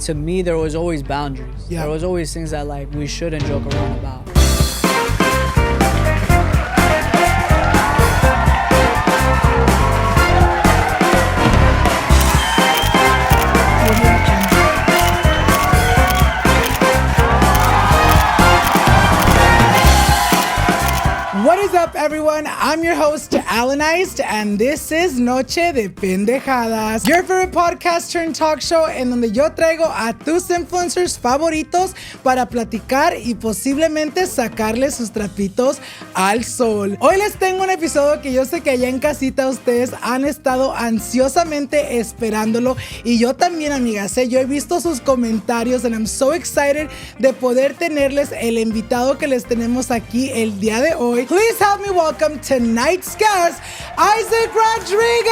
to me, there was always boundaries. Yeah. There was always things that like we shouldn't joke around about. What is up, everyone? I'm your host, Alannized, and this is Noche de Pendejadas, your favorite podcast turned talk show en donde yo traigo a tus influencers favoritos para platicar y posiblemente sacarles sus trapitos al sol. Hoy les tengo un episodio que yo sé que allá en casita ustedes han estado ansiosamente esperándolo y yo también, amigas, yo he visto sus comentarios and I'm so excited de poder tenerles el invitado que les tenemos aquí el día de hoy. Please help me welcome tonight's guest, Isaac Rodriguez.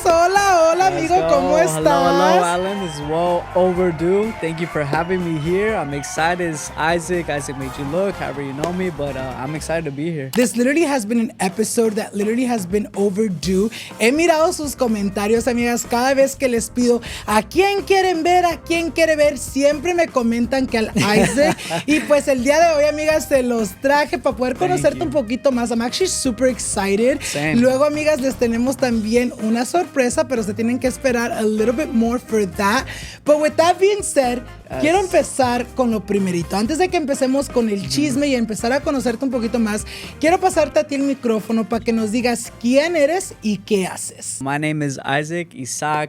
Hola, hola, amigo, ¿cómo estás? Hello, Alan. This is well overdue. Thank you for having me here. I'm excited. It's Isaac. Isaac made you look, however you know me, but I'm excited to be here. This literally has been an episode that literally has been overdue. He mirado sus comentarios, amigas, cada vez que les pido a quién quieren ver, a quién quiere ver, siempre me comentan que al Isaac. Y pues el día de hoy, amigas, se los traje para poder conocerte un poquito más. I'm actually super excited. Same. Luego, amigas, les tenemos también una sorpresa, pero se tienen que esperar a little bit more for that. But with that being said, quiero empezar con lo primerito. Antes de que empecemos con el chisme y empezar a conocerte un poquito más, quiero pasarte a ti el micrófono para que nos digas quién eres y qué haces. My name is Isaac,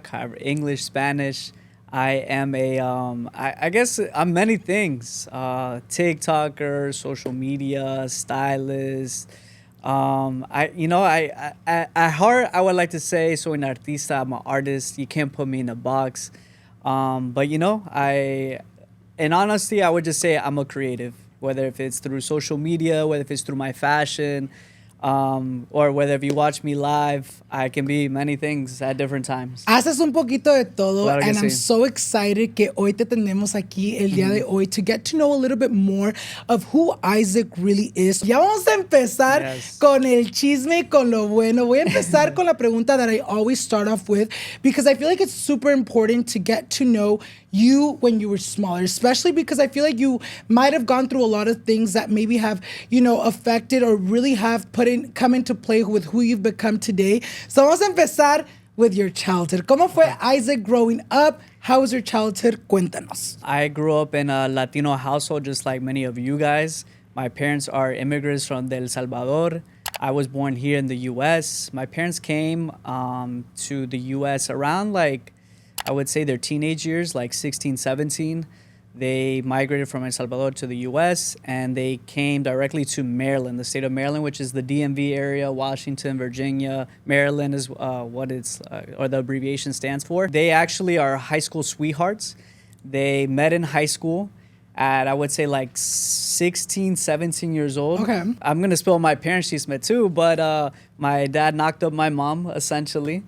however, English, Spanish. I am I guess I'm many things. TikToker, social media, stylist. At heart, I would like to say soy un artista. I'm an artist. You can't put me in a box. But in honesty, I would just say I'm a creative. Whether if it's through social media, whether if it's through my fashion, or whether if you watch me live, I can be many things at different times. Haces un poquito de todo, Claro que and I'm sí. so excited que hoy te tenemos aquí el día de hoy to get to know a little bit more of who Isaac really is. Ya vamos a empezar con el chisme y con lo bueno. Voy a empezar con la pregunta that I always start off with because I feel like it's super important to get to know you when you were smaller, especially because I feel like you might have gone through a lot of things that maybe have, affected or really have come into play with who you've become today. So vamos a empezar with your childhood. ¿Cómo fue Isaac growing up? How was your childhood? Cuéntanos. I grew up in a Latino household, just like many of you guys. My parents are immigrants from El Salvador. I was born here in the U.S. My parents came to the U.S. around I would say their teenage years, like 16, 17. They migrated from El Salvador to the U.S. and they came directly to Maryland, the state of Maryland, which is the DMV area, Washington, Virginia. Maryland is what it's, or the abbreviation stands for. They actually are high school sweethearts. They met in high school at, I would say, 16, 17 years old. Okay. I'm going to spill my parents' chisme too, but my dad knocked up my mom, essentially.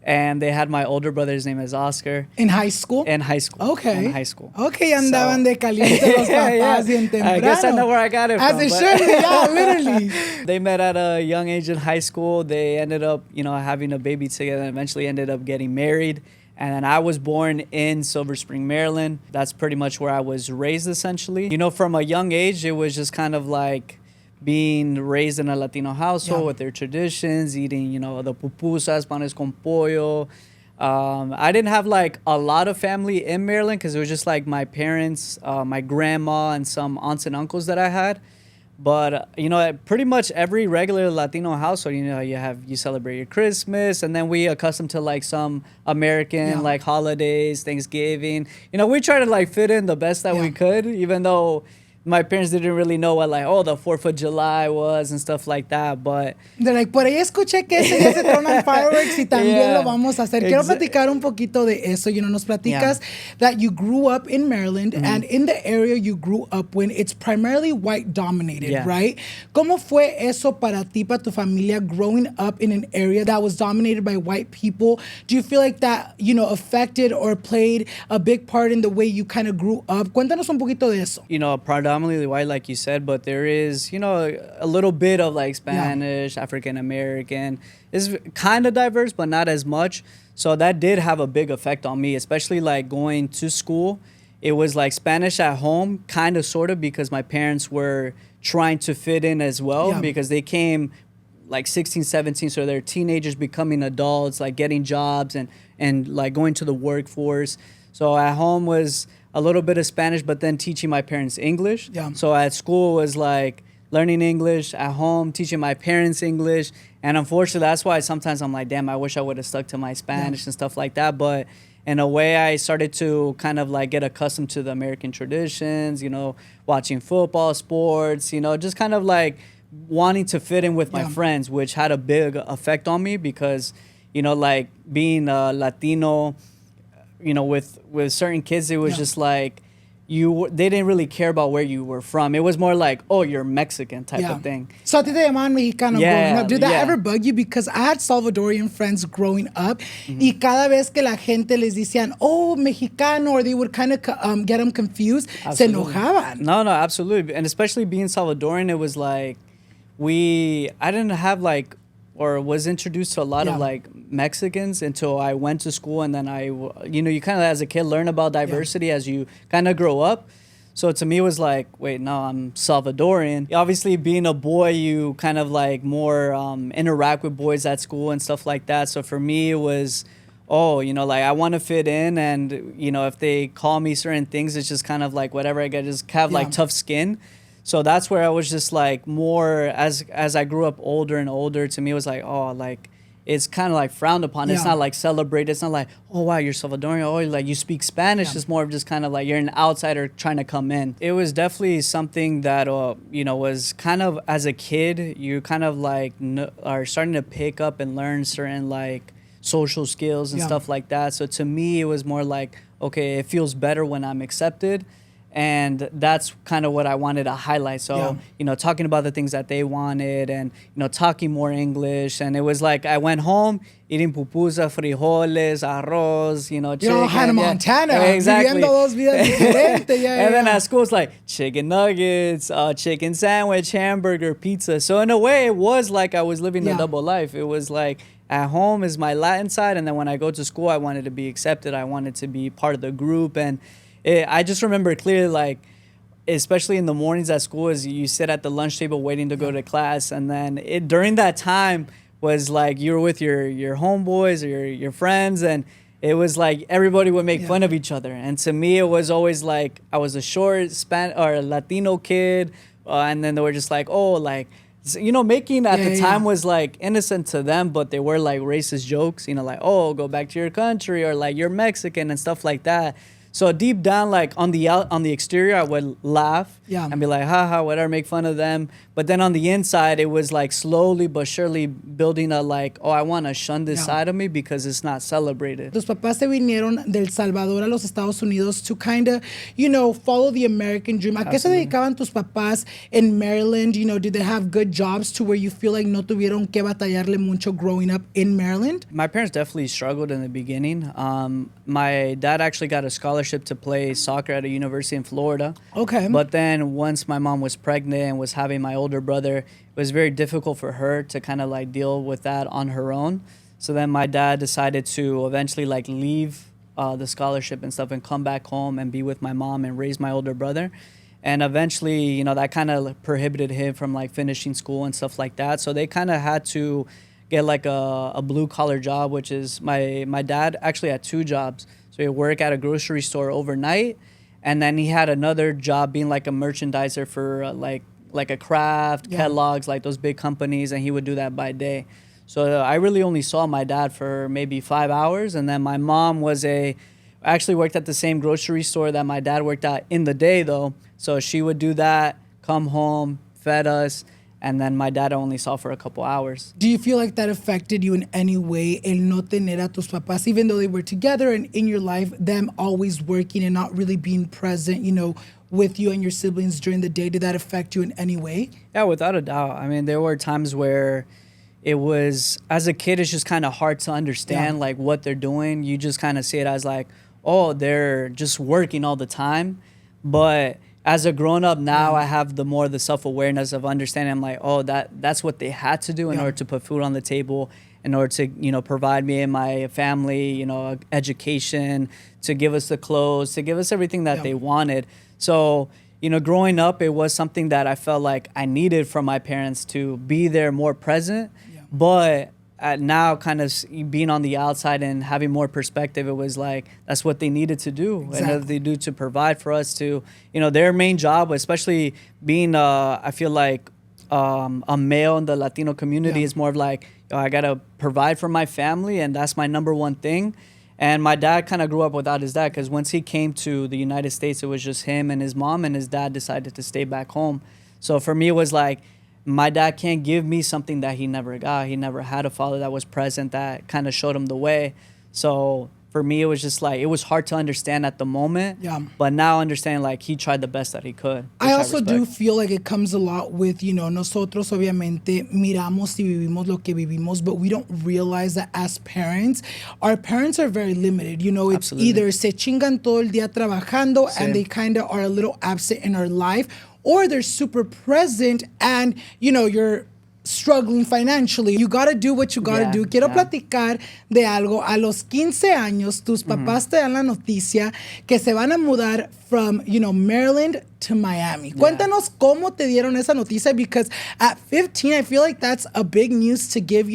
And they had my older brother, his name is Oscar. In high school? In high school. Okay. In high school. Okay, andaban de caliente los papás bien temprano. I guess I know where I got it As from. it should be, yeah, literally. They met at a young age in high school. They ended up, having a baby together and eventually ended up getting married. And then I was born in Silver Spring, Maryland. That's pretty much where I was raised, essentially. From a young age, it was just kind of like being raised in a Latino household with their traditions, eating, the pupusas, panes con pollo. I didn't have a lot of family in Maryland because it was just my parents, my grandma, and some aunts and uncles that I had. But, pretty much every regular Latino household, you celebrate your Christmas, and then we accustomed to some American holidays, Thanksgiving. We try to fit in the best that we could, even though my parents didn't really know what the 4th of July was and stuff like that, but They're like, por ahí escuché que ese día se tronan fireworks y también lo vamos a hacer. Quiero platicar un poquito de eso. Nos platicas that you grew up in Maryland and in the area you grew up in, it's primarily white dominated, right? ¿Cómo fue eso para ti, para tu familia, growing up in an area that was dominated by white people? Do you feel like that, affected or played a big part in the way you kind of grew up? Cuéntanos un poquito de eso. Predominantly white, like you said, but there is, a little bit of Spanish, African American. It's kind of diverse, but not as much. So that did have a big effect on me, especially like going to school. It was like Spanish at home, kind of, sort of, because my parents were trying to fit in as well, because they came like 16, 17, so they're teenagers becoming adults, like getting jobs and like going to the workforce. So at home was a little bit of Spanish, but then teaching my parents English. So at school was like learning English, at home teaching my parents English. And unfortunately, that's why sometimes I'm like, damn, I wish I would have stuck to my Spanish and stuff like that. But in a way, I started to kind of like get accustomed to the American traditions, you know, watching football, sports, you know, just kind of like wanting to fit in with my friends, which had a big effect on me because, you know, like being a Latino, you know, with certain kids, it was just like, they didn't really care about where you were from. It was more like, oh, you're Mexican type of thing. So a ti te llamaban mexicano growing up. Did that ever bug you? Because I had Salvadorian friends growing up, y cada vez que la gente les decían, oh, mexicano, or they would kind of get them confused, se enojaban. No, absolutely. And especially being Salvadorian, it was like, I didn't have like, or was introduced to a lot of like Mexicans until I went to school, and then you kind of as a kid learn about diversity as you kind of grow up. So to me it was like, wait, no, I'm Salvadorian. Obviously being a boy, you kind of like more interact with boys at school and stuff like that. So for me it was, oh, you know, like I want to fit in, and you know, if they call me certain things, it's just kind of like whatever, I get, just have like tough skin. So that's where I was just like more, as I grew up older and older, to me it was like, oh, like it's kind of like frowned upon. It's not like celebrated. It's not like, oh wow, you're Salvadorian, oh, like you speak Spanish. It's more of just kind of like you're an outsider trying to come in. It was definitely something that you know, was kind of, as a kid, you kind of like are starting to pick up and learn certain like social skills and stuff like that. So to me it was more like, okay, it feels better when I'm accepted. And that's kind of what I wanted to highlight. So, you know, talking about the things that they wanted, and, you know, talking more English. And it was like I went home eating pupusa, frijoles, arroz, you know, chicken. You're Hannah Montana. Exactly. Those videos diferentes. And then at school, it's like chicken nuggets, chicken sandwich, hamburger, pizza. So in a way, it was like I was living a double life. It was like at home is my Latin side. And then when I go to school, I wanted to be accepted. I wanted to be part of the group. And I just remember clearly, like, especially in the mornings at school, is you sit at the lunch table waiting to go to class, and then during that time was like you were with your homeboys or your friends, and it was like everybody would make fun of each other. And to me, it was always like I was a short Latino kid, and then they were just like, oh, like, you know, making at the time was like innocent to them, but they were like racist jokes, you know, like, oh, go back to your country, or like you're Mexican and stuff like that. So deep down, like on the exterior, I would laugh and be like, haha, whatever, make fun of them. But then on the inside, it was like slowly but surely building a like, oh, I want to shun this side of me because it's not celebrated. Tus papás se vinieron del Salvador a los Estados Unidos to kind of, you know, follow the American dream. ¿A qué se dedicaban tus papás in Maryland? You know, did they have good jobs to where you feel like no tuvieron que batallarle mucho growing up in Maryland? My parents definitely struggled in the beginning. My dad actually got a scholarship to play soccer at a university in Florida. Okay. But then once my mom was pregnant and was having my older brother, it was very difficult for her to kind of like deal with that on her own. So then my dad decided to eventually like leave the scholarship and stuff and come back home and be with my mom and raise my older brother. And eventually, you know, that kind of prohibited him from like finishing school and stuff like that. So they kind of had to get like a blue collar job, which is my dad actually had two jobs. So he'd work at a grocery store overnight, and then he had another job being like a merchandiser for like a Kraft, Kellogg's, like those big companies, and he would do that by day. So I really only saw my dad for maybe 5 hours, and then my mom actually worked at the same grocery store that my dad worked at in the day though. So she would do that, come home, fed us, and then my dad only saw for a couple hours. Do you feel like that affected you in any way, el no tener a tus papás, even though they were together and in your life, them always working and not really being present, you know, with you and your siblings during the day? Did that affect you in any way? Yeah, without a doubt. I mean, there were times where it was, as a kid, it's just kind of hard to understand like what they're doing. You just kind of see it as like, oh, they're just working all the time. But as a grown-up now, I have the self-awareness of understanding. I'm like, oh, that's what they had to do in order to put food on the table. in order to, provide me and my family, education, to give us the clothes, to give us everything that they wanted. So, growing up, it was something that I felt like I needed from my parents to be there more present. But now kind of being on the outside and having more perspective, it was like that's what they needed to do. And what they do to provide for us to, their main job, especially being, I feel like, a male in the Latino community is more of like, I got to provide for my family, and that's my number one thing. And my dad kind of grew up without his dad, because once he came to the United States, it was just him and his mom, and his dad decided to stay back home. So for me, it was like, my dad can't give me something that he never got. He never had a father that was present, that kind of showed him the way. So for me, it was just like, it was hard to understand at the moment. But now understanding, like, he tried the best that he could. I also do feel like it comes a lot with, nosotros obviamente miramos y vivimos lo que vivimos, but we don't realize that as parents, our parents are very limited. It's either se chingan todo el día trabajando and they kind of are a little absent in our life, or they're super present and, you're struggling financially. You got to do what you got to do. Quiero platicar de algo. A los 15 años, tus papás te dan la noticia que se van a mudar from, Maryland to Miami. Cuéntanos cómo te dieron esa noticia, because at 15, I feel like that's a big news to give,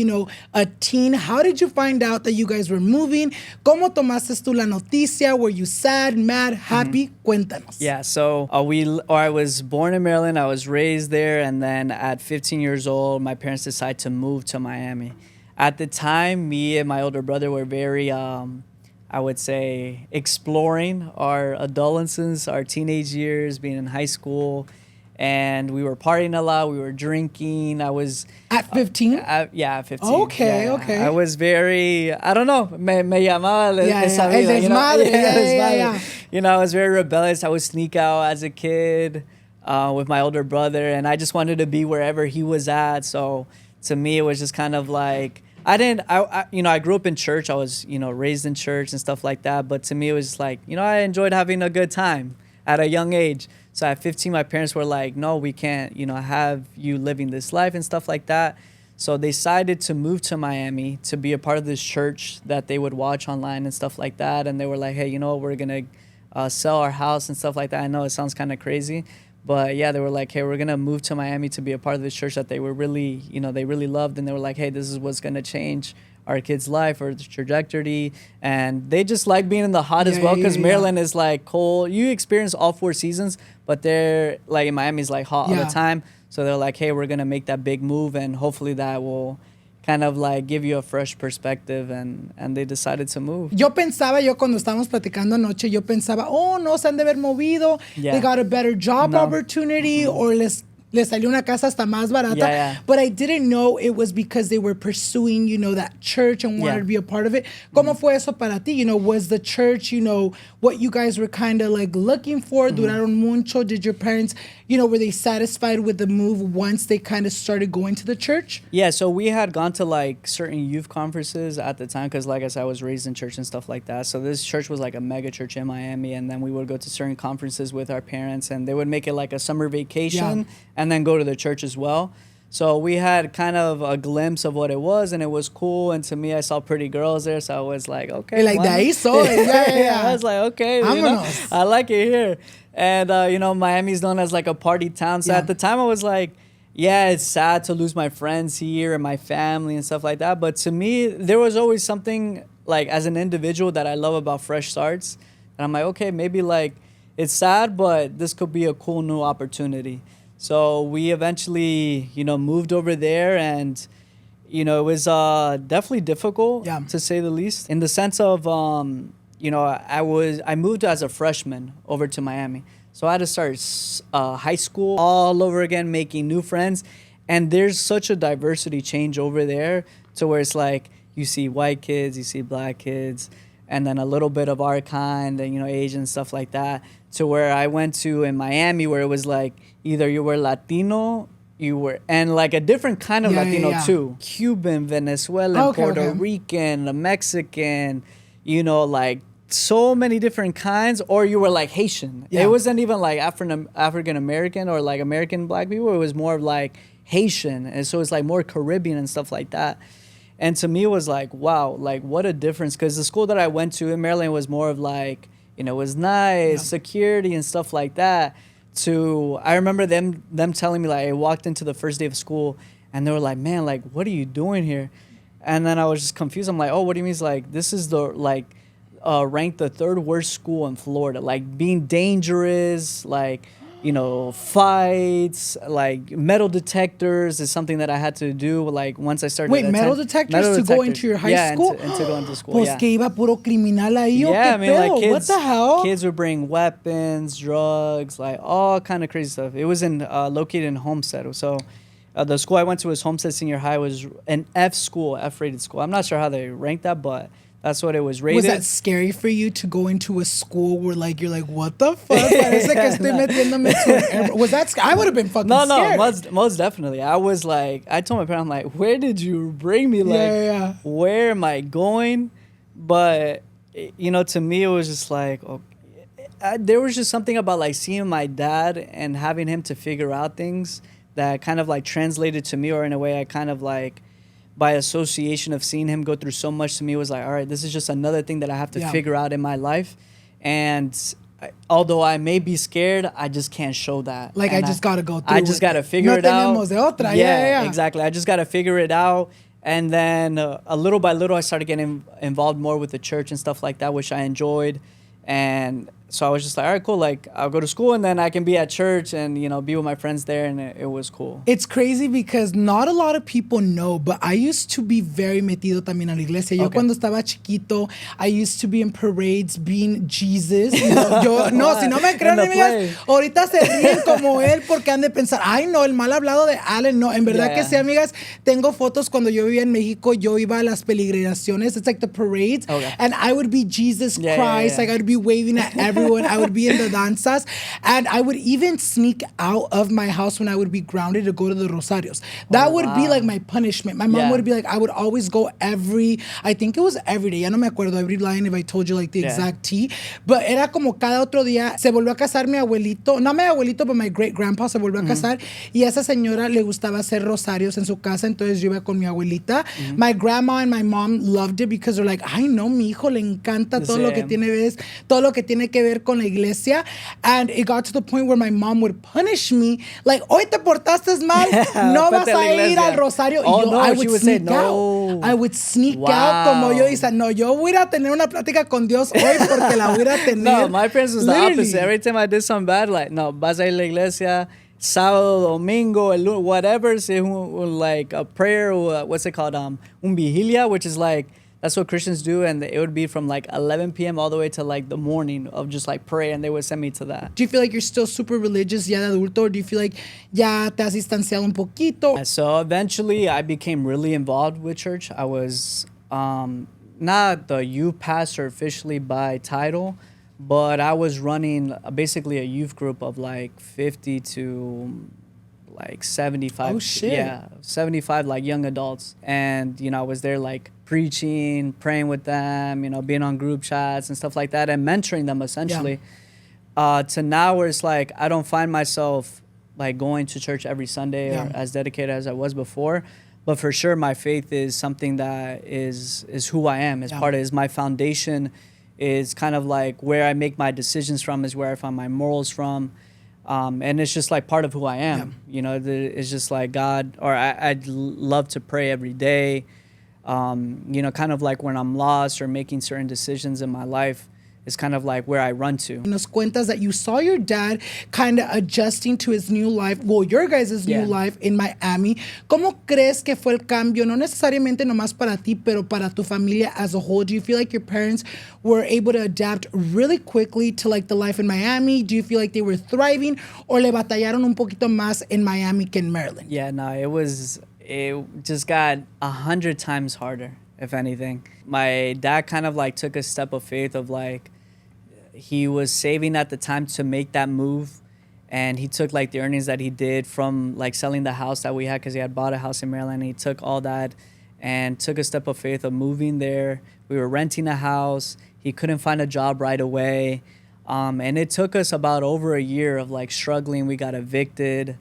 a teen. How did you find out that you guys were moving? ¿Cómo tomaste tú la noticia? Were you sad, mad, happy? Cuéntanos. Yeah, so I was born in Maryland. I was raised there, and then at 15 years old, my parents decided to move to Miami. At the time, me and my older brother were very, I would say, exploring our adolescence, our teenage years, being in high school. And we were partying a lot. We were drinking. I was... At 15? At 15. Okay. I was very... I don't know. Me llamaba esa vida, el desmadre. I was very rebellious. I would sneak out as a kid with my older brother. And I just wanted to be wherever he was at. So to me, it was just kind of like... I grew up in church. I was, raised in church and stuff like that. But to me, it was just like, I enjoyed having a good time at a young age. So at 15, my parents were like, no, we can't, have you living this life and stuff like that. So they decided to move to Miami to be a part of this church that they would watch online and stuff like that. And they were like, hey, we're going to sell our house and stuff like that. I know it sounds kind of crazy. But yeah, they were like, hey, we're going to move to Miami to be a part of this church that they were really, they really loved. And they were like, hey, this is what's going to change our kid's life or the trajectory. And they just like being in the hot as well, because Maryland is like cold. You experience all 4 seasons, but they're like in Miami is like hot all the time. So they're like, hey, we're going to make that big move, and hopefully that will kind of like give you a fresh perspective, and they decided to move. Yo cuando estábamos platicando anoche, yo pensaba, oh, no, se han de haber movido. They got a better job opportunity, or les salió una casa hasta más barata. But I didn't know it was because they were pursuing, that church and wanted to be a part of it. ¿Cómo fue eso para ti? Was the church, what you guys were kind of like looking for? Duraron mucho? Did your parents, were they satisfied with the move once they kind of started going to the church? Yeah, so we had gone to like certain youth conferences at the time, because like I said, I was raised in church and stuff like that. So this church was like a mega church in Miami, and then we would go to certain conferences with our parents, and they would make it like a summer vacation. And then go to the church as well. So we had kind of a glimpse of what it was, and it was cool. And to me, I saw pretty girls there, so I was like, okay. Like de ahí soy. I was like, okay, I like it here. And, Miami's known as like a party town. So at the time, I was like, yeah, it's sad to lose my friends here and my family and stuff like that. But to me, there was always something, like, as an individual that I love about fresh starts. And I'm like, okay, maybe like it's sad, but this could be a cool new opportunity. So we eventually, moved over there, and, it was definitely difficult, to say the least, in the sense of, I moved as a freshman over to Miami. So I had to start high school all over again, making new friends. And there's such a diversity change over there, to where it's like you see white kids, you see black kids, and then a little bit of our kind and, Asian stuff like that. To where I went to in Miami, where it was like either you were Latino, and like a different kind of Latino too. Cuban, Venezuelan, Puerto Rican, Mexican, like so many different kinds, or you were like Haitian. It wasn't even like African American or like American black people. It was more of like Haitian. And so it's like more Caribbean and stuff like that. And to me, it was like, wow, like what a difference. Because the school that I went to in Maryland was more of like, you know, it was nice, security and stuff like that. I remember them telling me, like, I walked into the first day of school and they were like, man, like, what are you doing here? And then I was just confused. I'm like, oh, what do you mean? It's like, this is the, like, ranked the third worst school in Florida. Like, being dangerous, like, you know, fights, like metal detectors is something that I had to do. Like once I started. Wait, metal detectors to go into your high school? And to go into school. Pues que iba puro criminal ahí. Yeah, I mean, like kids. What the hell? Kids would bring weapons, drugs, like all kind of crazy stuff. It was located in Homestead. So the school I went to was Homestead Senior High. Was an F school, F-rated school. I'm not sure how they ranked that, but that's what it was rated. Was that scary for you to go into a school where like you're like, what the fuck? Parece que estoy metiéndome to was that I would have been fucking scared. No, most definitely. I was like, I told my parents, I'm like, where did you bring me? Like, where am I going? But, you know, to me, it was just like, there was just something about like seeing my dad and having him to figure out things that kind of like translated to me, or in a way I kind of like, by association of seeing him go through so much, to me was like, all right, this is just another thing that I have to figure out in my life. And although I may be scared, I just can't show that. Like, I just got to go through I just got to figure it out. No tenemos de otra. Yeah, exactly. I just got to figure it out. And then a little by little, I started getting involved more with the church and stuff like that, which I enjoyed. And so I was just like, all right, cool. Like, I'll go to school and then I can be at church and, you know, be with my friends there. And it was cool. It's crazy because not a lot of people know, but I used to be very metido también a la iglesia. Yo cuando estaba chiquito, I used to be in parades being Jesus. You know, si no me creen, amigas, ahorita se ríen como él porque han de pensar, ay, no, el mal hablado de Allen. No, en verdad que sí, amigas. Tengo fotos cuando yo vivía en México. Yo iba a las peregrinaciones. It's like the parades. And I would be Jesus Christ. Like, I would be waving at everyone. I would be in the danzas, and I would even sneak out of my house when I would be grounded to go to the rosarios. That would be like my punishment. My mom would be like, I would always go I think it was every day. Ya no me acuerdo. I'd be lying if I told you like the exact tea. But era como cada otro día. Se volvió a casar mi abuelito. No mi abuelito, but my great grandpa se volvió a casar. Y a esa señora le gustaba hacer rosarios en su casa. Entonces yo iba con mi abuelita. My grandma and my mom loved it because they're like, ay no, mi hijo le encanta todo lo que tiene que ver con la iglesia. And it got to the point where my mom would punish me, like, hoy te portaste mal, no vas a ir al rosario. I would sneak out. I would sneak out como yo dice, no, yo voy a tener una plática con Dios hoy porque la voy a tener. No, my parents was the opposite. Every time I did something bad, like, no, vas a ir a la iglesia, sábado, domingo, whatever, like a prayer, or what's it called? Un vigilia, which is like, that's what Christians do, and it would be from like 11 p.m. all the way to like the morning of just like pray, and they would send me to that. Do you feel like you're still super religious ya de adulto, or do you feel like ya te has distanciado un poquito? So eventually I became really involved with church. I was not the youth pastor officially by title, but I was running basically a youth group of like 50 to like 75. Oh shit. Yeah, 75 like young adults. And, you know, I was there like preaching, praying with them, you know, being on group chats and stuff like that, and mentoring them essentially. To now where it's like I don't find myself like going to church every Sunday or as dedicated as I was before. But for sure, my faith is something that is who I am. Is part of, is my foundation, is kind of like where I make my decisions from, is where I find my morals from. And it's just like part of who I am. You know, it's just like God, or I'd love to pray every day. You know, kind of like when I'm lost or making certain decisions in my life, is kind of like where I run to. Nos cuentas that you saw your dad kind of adjusting to his new life, well, your guys' new life in Miami. ¿Cómo crees que fue el cambio? No necesariamente nomás para ti, pero para tu familia as a whole. Do you feel like your parents were able to adapt really quickly to like the life in Miami? Do you feel like they were thriving, or le batallaron un poquito más in Miami que en Maryland? Yeah, no, it just got 100 times harder, if anything. My dad kind of like took a step of faith of like, he was saving at the time to make that move, and he took like the earnings that he did from like selling the house that we had, because he had bought a house in Maryland, and he took all that and took a step of faith of moving there. We were renting a house. He couldn't find a job right away, and it took us about over a year of like struggling. We got evicted.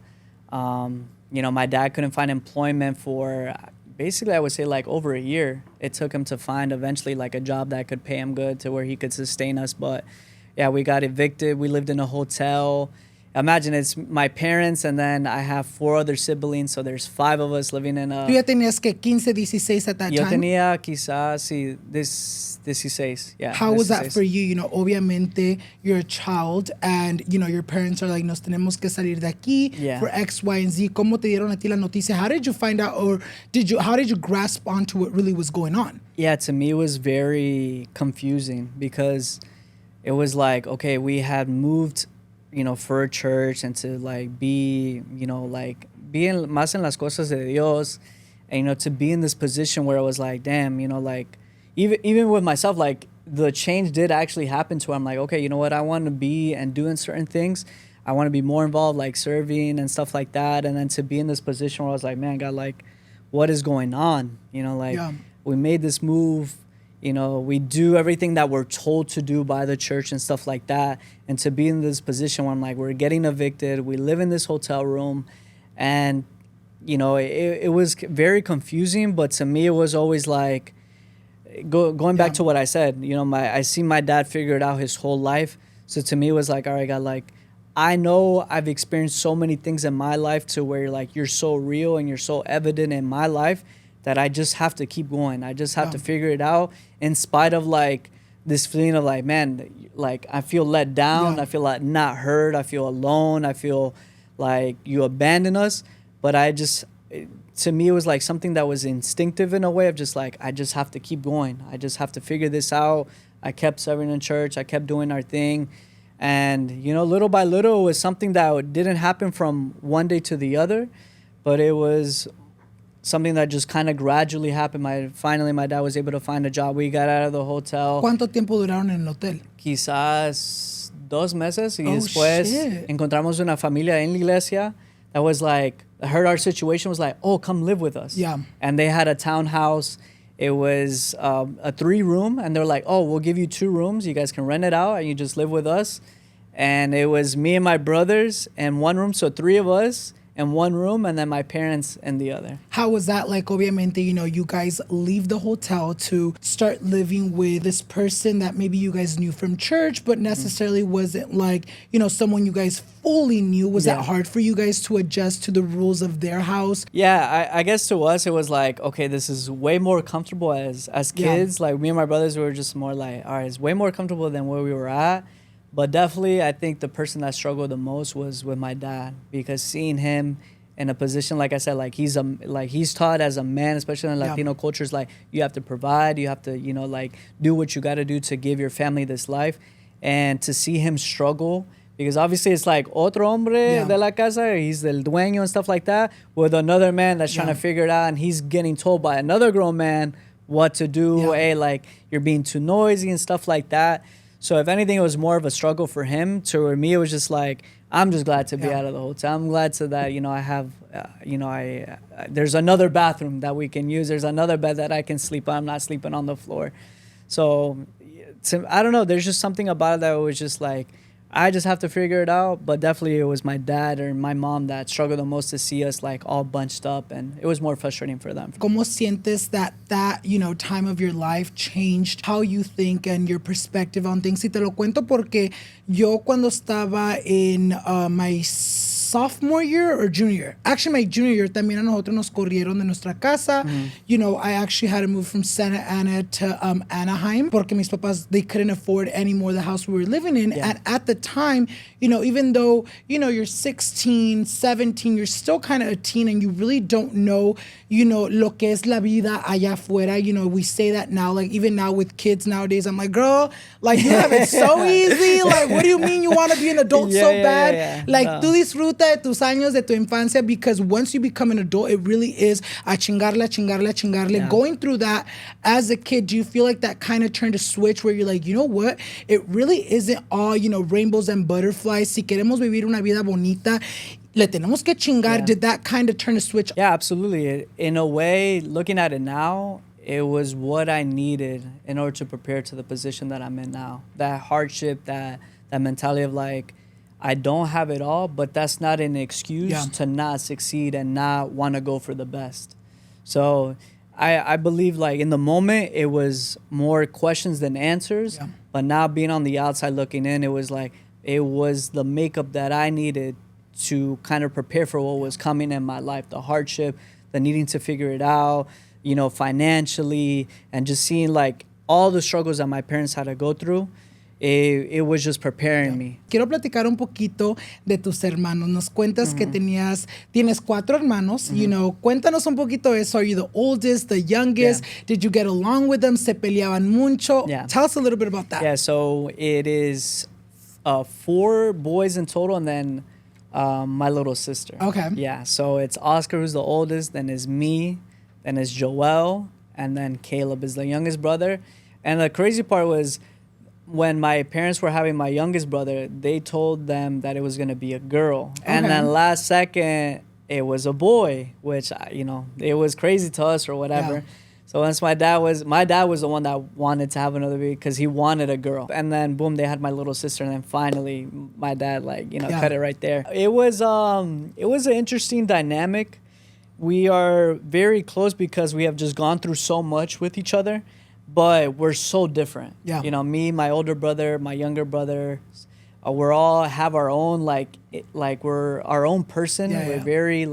You know, my dad couldn't find employment for basically I would say like over a year. It took him to find eventually like a job that could pay him good to where he could sustain us. But yeah, we got evicted. We lived in a hotel. Imagine it's my parents and then I have 4 other siblings, so there's 5 of us living in a... Tú ya tenías que 15, 16 at that Yo time? tenía quizás, sí, 16, yeah. How was that 16. for you? You know, obviamente you're a child and, you know, your parents are like, nos tenemos que salir de aquí for X, Y, and Z. ¿Cómo te dieron a ti la noticia? How did you find out, or how did you grasp onto what really was going on? Yeah, to me it was very confusing because it was like, okay, we had moved, you know, for a church and to like be, you know, like being más en las cosas de Dios, and, you know, to be in this position where I was like, damn, you know, like even with myself, like the change did actually happen to where I'm like, okay, you know what, I want to be and doing certain things. I want to be more involved, like serving and stuff like that. And then to be in this position where I was like, man, God, like, what is going on? You know, like we made this move. You know, we do everything that we're told to do by the church and stuff like that. And to be in this position where I'm like, we're getting evicted. We live in this hotel room. And, you know, it was very confusing. But to me, it was always like, going back to what I said, you know, I see my dad figure it out his whole life. So to me, it was like, all right, God, like, I know I've experienced so many things in my life to where, like, you're so real and you're so evident in my life that I just have to keep going. I just have to figure it out in spite of like this feeling of like, man, like I feel let down. I feel like not heard. I feel alone. I feel like you abandon us. But to me, it was like something that was instinctive in a way of just like, I just have to keep going. I just have to figure this out. I kept serving in church. I kept doing our thing. And, you know, little by little, it was something that didn't happen from one day to the other, but it was something that just kind of gradually happened. Finally, my dad was able to find a job. We got out of the hotel. ¿Cuánto tiempo duraron en el hotel? Quizás 2 meses. Y después encontramos una familia en la iglesia that was like, heard our situation, was like, oh, come live with us. Yeah. And they had a townhouse. It was a 3-room. And they were like, oh, we'll give you 2 rooms. You guys can rent it out and you just live with us. And it was me and my brothers in 1 room. So 3 of us in 1 room, and then my parents in the other. How was that like? Obviamente, you know, you guys leave the hotel to start living with this person that maybe you guys knew from church, but necessarily wasn't like, you know, someone you guys fully knew. Was that hard for you guys to adjust to the rules of their house? Yeah, I guess to us, it was like, okay, this is way more comfortable as kids. Like me and my brothers were just more like, all right, it's way more comfortable than where we were at. But definitely, I think the person that struggled the most was with my dad, because seeing him in a position, like I said, like he's taught as a man, especially in Latino cultures, like you have to provide, you have to, you know, like do what you got to do to give your family this life. And to see him struggle, because obviously it's like otro hombre de la casa, he's el dueño and stuff like that, with another man that's trying to figure it out, and he's getting told by another grown man what to do. Hey, like you're being too noisy and stuff like that. So if anything, it was more of a struggle for him. To me, it was just like, I'm just glad to be out of the hotel. I'm glad to that, you know, I have, you know, there's another bathroom that we can use. There's another bed that I can sleep on. I'm not sleeping on the floor. So I don't know. There's just something about it that was just like, I just have to figure it out. But definitely it was my dad or my mom that struggled the most to see us like all bunched up, and it was more frustrating for them. ¿Cómo sientes that, you know, time of your life changed how you think and your perspective on things? Y te lo cuento porque yo cuando estaba in my sophomore year or junior year. Actually, my junior year, también a nosotros nos corrieron de nuestra casa. You know, I actually had to move from Santa Ana to Anaheim porque mis papás, they couldn't afford anymore the house we were living in. And at the time, you know, even though, you know, you're 16, 17, you're still kind of a teen and you really don't know, you know, lo que es la vida allá afuera. You know, we say that now, like even now with kids nowadays, I'm like, girl, like you have it so easy. Like, what do you mean you want to be an adult so bad? Like, tú disfruta de tus años, de tu infancia, because once you become an adult, it really is a chingarle, a chingarle, a chingarle. Yeah. Going through that as a kid, do you feel like that kind of turned a switch where you're like, you know what? It really isn't all, you know, rainbows and butterflies. Si queremos vivir una vida bonita, le tenemos que chingar. Did that kind of turn a switch? Yeah, absolutely. In a way, looking at it now, it was what I needed in order to prepare to the position that I'm in now. That hardship, that mentality of like, I don't have it all, but that's not an excuse to not succeed and not want to go for the best. So I believe like in the moment it was more questions than answers. Yeah. But now being on the outside looking in, it was like it was the makeup that I needed to kind of prepare for what was coming in my life, the hardship, the needing to figure it out, you know, financially, and just seeing like all the struggles that my parents had to go through. It was just preparing me. Quiero platicar un poquito de tus hermanos. Nos cuentas que tienes 4 hermanos. You know, cuéntanos un poquito eso. Are you the oldest, the youngest? Yeah. Did you get along with them? ¿Se peleaban mucho? Yeah. Tell us a little bit about that. Yeah, so it is 4 boys in total, and then my little sister. Okay. Yeah, so it's Oscar who's the oldest, then is me, then is Joel, and then Caleb is the youngest brother. And the crazy part was when my parents were having my youngest brother, they told them that it was going to be a girl. Okay. And then last second, it was a boy, which, you know, it was crazy to us or whatever. Yeah. So once my dad was the one that wanted to have another baby because he wanted a girl. And then boom, they had my little sister, and then finally my dad cut it right there. It was an interesting dynamic. We are very close because we have just gone through so much with each other, but we're so different. Yeah. You know, me, my older brother, my younger brother, we're all have our own we're our own person. Yeah, we're very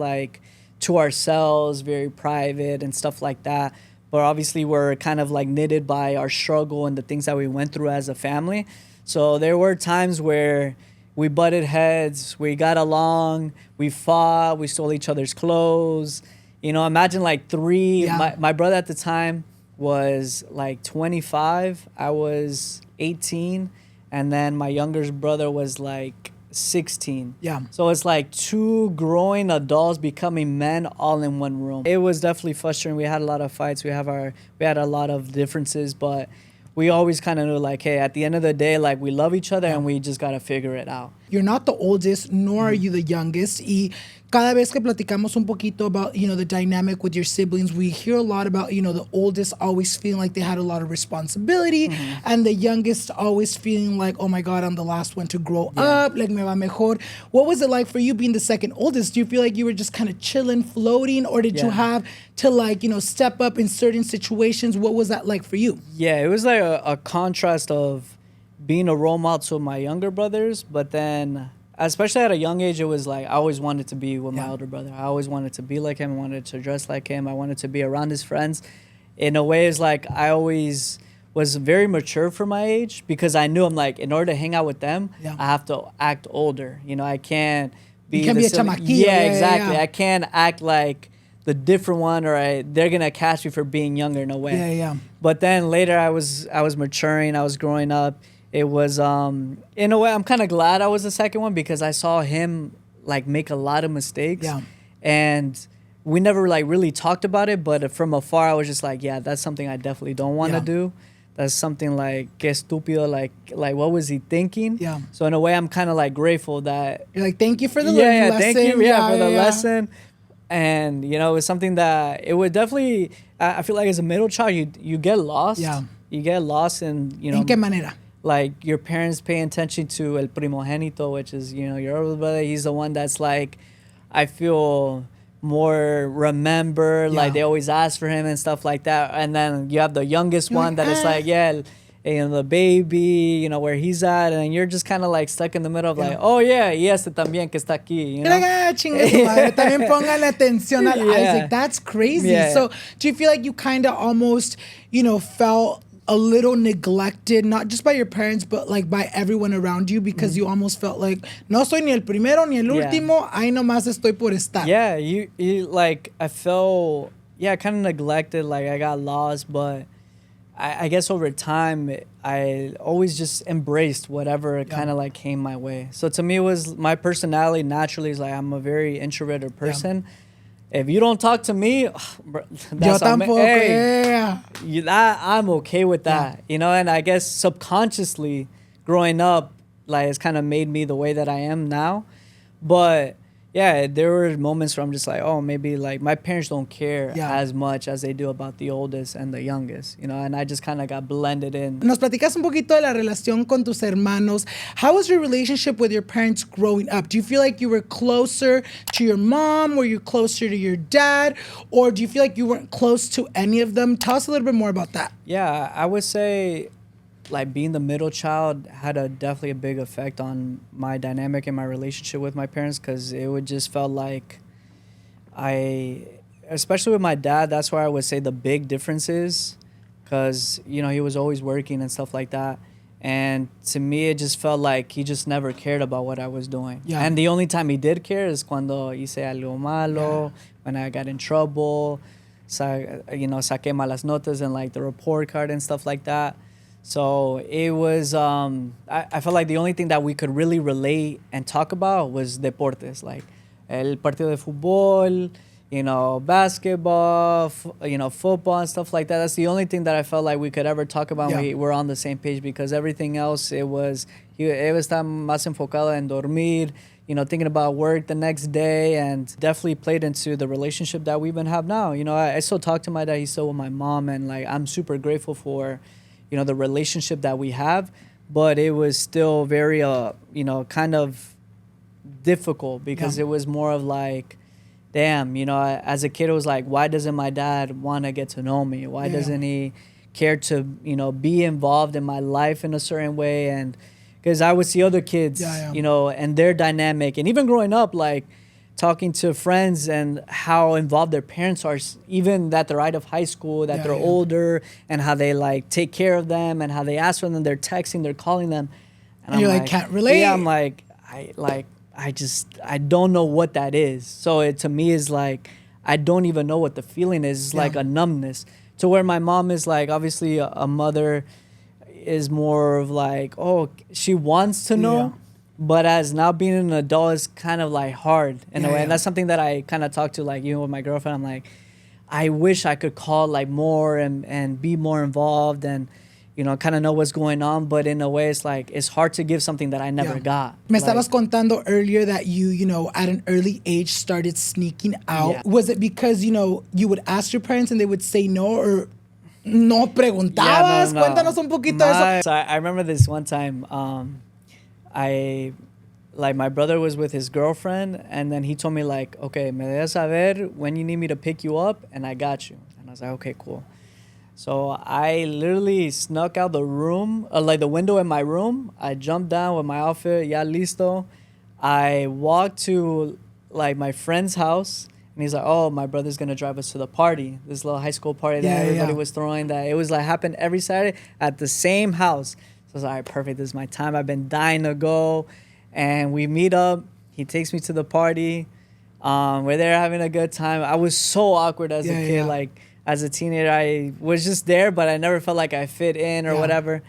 to ourselves, very private and stuff like that. But obviously we're kind of knitted by our struggle and the things that we went through as a family. So there were times where we butted heads, we got along, we fought, we stole each other's clothes. You know, imagine 3, my brother at the time was 25, I was 18, and then my younger brother was 16. Yeah. So it's 2 growing adults becoming men all in one room. It was definitely frustrating. We had a lot of fights. We had a lot of differences, but we always kind of knew hey, at the end of the day, we love each other and we just got to figure it out. You're not the oldest, nor are you the youngest. Y cada vez que platicamos un poquito about, the dynamic with your siblings, we hear a lot about, the oldest always feeling like they had a lot of responsibility, and the youngest always feeling like, oh my God, I'm the last one to grow up, me va mejor. What was it like for you being the second oldest? Do you feel like you were just kind of chilling, floating, or did you have to step up in certain situations? What was that like for you? Yeah, it was a contrast of being a role model to my younger brothers, but then especially at a young age, it was I always wanted to be with my older brother. I always wanted to be like him. I wanted to dress like him. I wanted to be around his friends. In a way, it's I always was very mature for my age because I knew I'm in order to hang out with them, I have to act older. You know, I can't be you can't be a chamaquillo. Yeah, exactly. I can't act like the different one, or they're gonna catch me for being younger in a way. Yeah, yeah. But then later, I was maturing. I was growing up. It was, in a way, I'm kind of glad I was the second one because I saw him, make a lot of mistakes. Yeah. And we never, really talked about it, but from afar, I was just yeah, that's something I definitely don't want to do. That's something que estúpido, what was he thinking? Yeah. So in a way, I'm kind of, grateful that... You're thank you for the learning lesson. Thank you, for the lesson. And, it was something that it would definitely... I feel as a middle child, you get lost. Yeah. You get lost in, ¿En qué manera? Your parents paying attention to el primogénito, which is, your older brother. He's the one that's I feel more remember, they always ask for him and stuff like that. And then you have the youngest one that is the baby, where he's at. And you're just kind of stuck in the middle of oh yeah, y este también que está aquí, you know? Chingue su madre, también pongan atención al Isaac. That's crazy. Yeah. So do you feel like you kind of almost, felt a little neglected, not just by your parents, but by everyone around you, because you almost felt no soy ni el primero ni el último, ahí nomás estoy por estar. Yeah, you I felt, kind of neglected, I got lost, but I guess over time, I always just embraced whatever kind of came my way. So to me, it was my personality naturally is I'm a very introverted person. Yeah. If you don't talk to me, that's I'm okay with that, And I guess subconsciously, growing up, it's kind of made me the way that I am now. But yeah, there were moments where I'm just like, oh, maybe like my parents don't care Yeah. as much as they do about the oldest and the youngest, you know, and I just kind of got blended in. Nos platicas un poquito de la relación con tus hermanos. How was your relationship with your parents growing up? Do you feel like you were closer to your mom? Were you closer to your dad? Or do you feel like you weren't close to any of them? Tell us a little bit more about that. Yeah, I would say like being the middle child had definitely a big effect on my dynamic and my relationship with my parents, because it would just felt like especially with my dad, that's where I would say the big difference is, because, you know, he was always working and stuff like that. And to me, it just felt like he just never cared about what I was doing. Yeah. And the only time he did care is cuando hice algo malo, when I got in trouble, you know, saqué malas notas and like the report card and stuff like that. So it was, I felt like the only thing that we could really relate and talk about was deportes, like el partido de fútbol, you know, basketball, you know, football and stuff like that. That's the only thing that I felt like we could ever talk about. Yeah. We were on the same page, because everything else, it was tan más enfocado en dormir, you know, thinking about work the next day, and definitely played into the relationship that we even have now. You know, I still talk to my dad, he's still with my mom, and like I'm super grateful for, you know, the relationship that we have, but it was still very, you know, kind of difficult, because it was more of like, damn, you know, as a kid, it was like, why doesn't my dad want to get to know me? Why doesn't he care to, you know, be involved in my life in a certain way? And because I would see other kids, you know, and their dynamic, and even growing up, like talking to friends and how involved their parents are, even that they're out of high school, that they're older, and how they like take care of them, and how they ask for them, they're texting, they're calling them. And you're like, can't relate. Yeah, I'm like, I don't know what that is. So it to me is like, I don't even know what the feeling is. It's like a numbness. To where my mom is like, obviously a mother is more of like, oh, she wants to know. But as now being an adult is kind of like hard in a way. And that's something that I kind of talk to, like, you know, with my girlfriend. I'm like, I wish I could call like more and be more involved and, you know, kind of know what's going on. But in a way, it's like, it's hard to give something that I never got. Me estabas contando earlier that you know, at an early age started sneaking out. Yeah. Was it because, you know, you would ask your parents and they would say no, or no preguntabas? No. Cuéntanos un poquito de eso. So I remember this one time, my brother was with his girlfriend, and then he told me like, okay, me dejas saber when you need me to pick you up, and I got you. And I was like, okay, cool. So I literally snuck out the room, like the window in my room. I jumped down with my outfit, ya listo. I walked to like my friend's house, and he's like, oh, my brother's gonna drive us to the party, this little high school party that everybody was throwing, that it was like happened every Saturday at the same house. So I was like, all right, perfect, this is my time. I've been dying to go. And we meet up. He takes me to the party. We're there having a good time. I was so awkward as a kid. Like, as a teenager, I was just there, but I never felt like I fit in or whatever.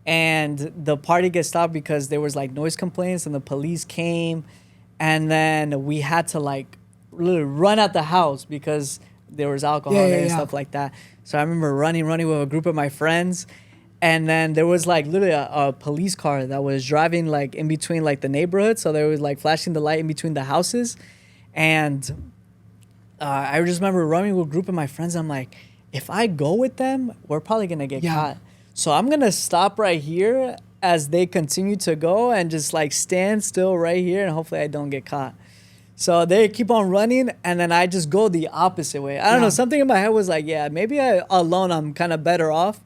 And the party gets stopped because there was like noise complaints, and the police came. And then we had to like literally run out the house because there was alcohol there and stuff like that. So I remember running with a group of my friends. And then there was like literally a police car that was driving like in between like the neighborhood. So they was like flashing the light in between the houses. And I just remember running with a group of my friends. I'm like, if I go with them, we're probably going to get caught. So I'm going to stop right here as they continue to go and just like stand still right here. And hopefully I don't get caught. So they keep on running. And then I just go the opposite way. I don't know. Something in my head was like, yeah, maybe alone I'm kind of better off.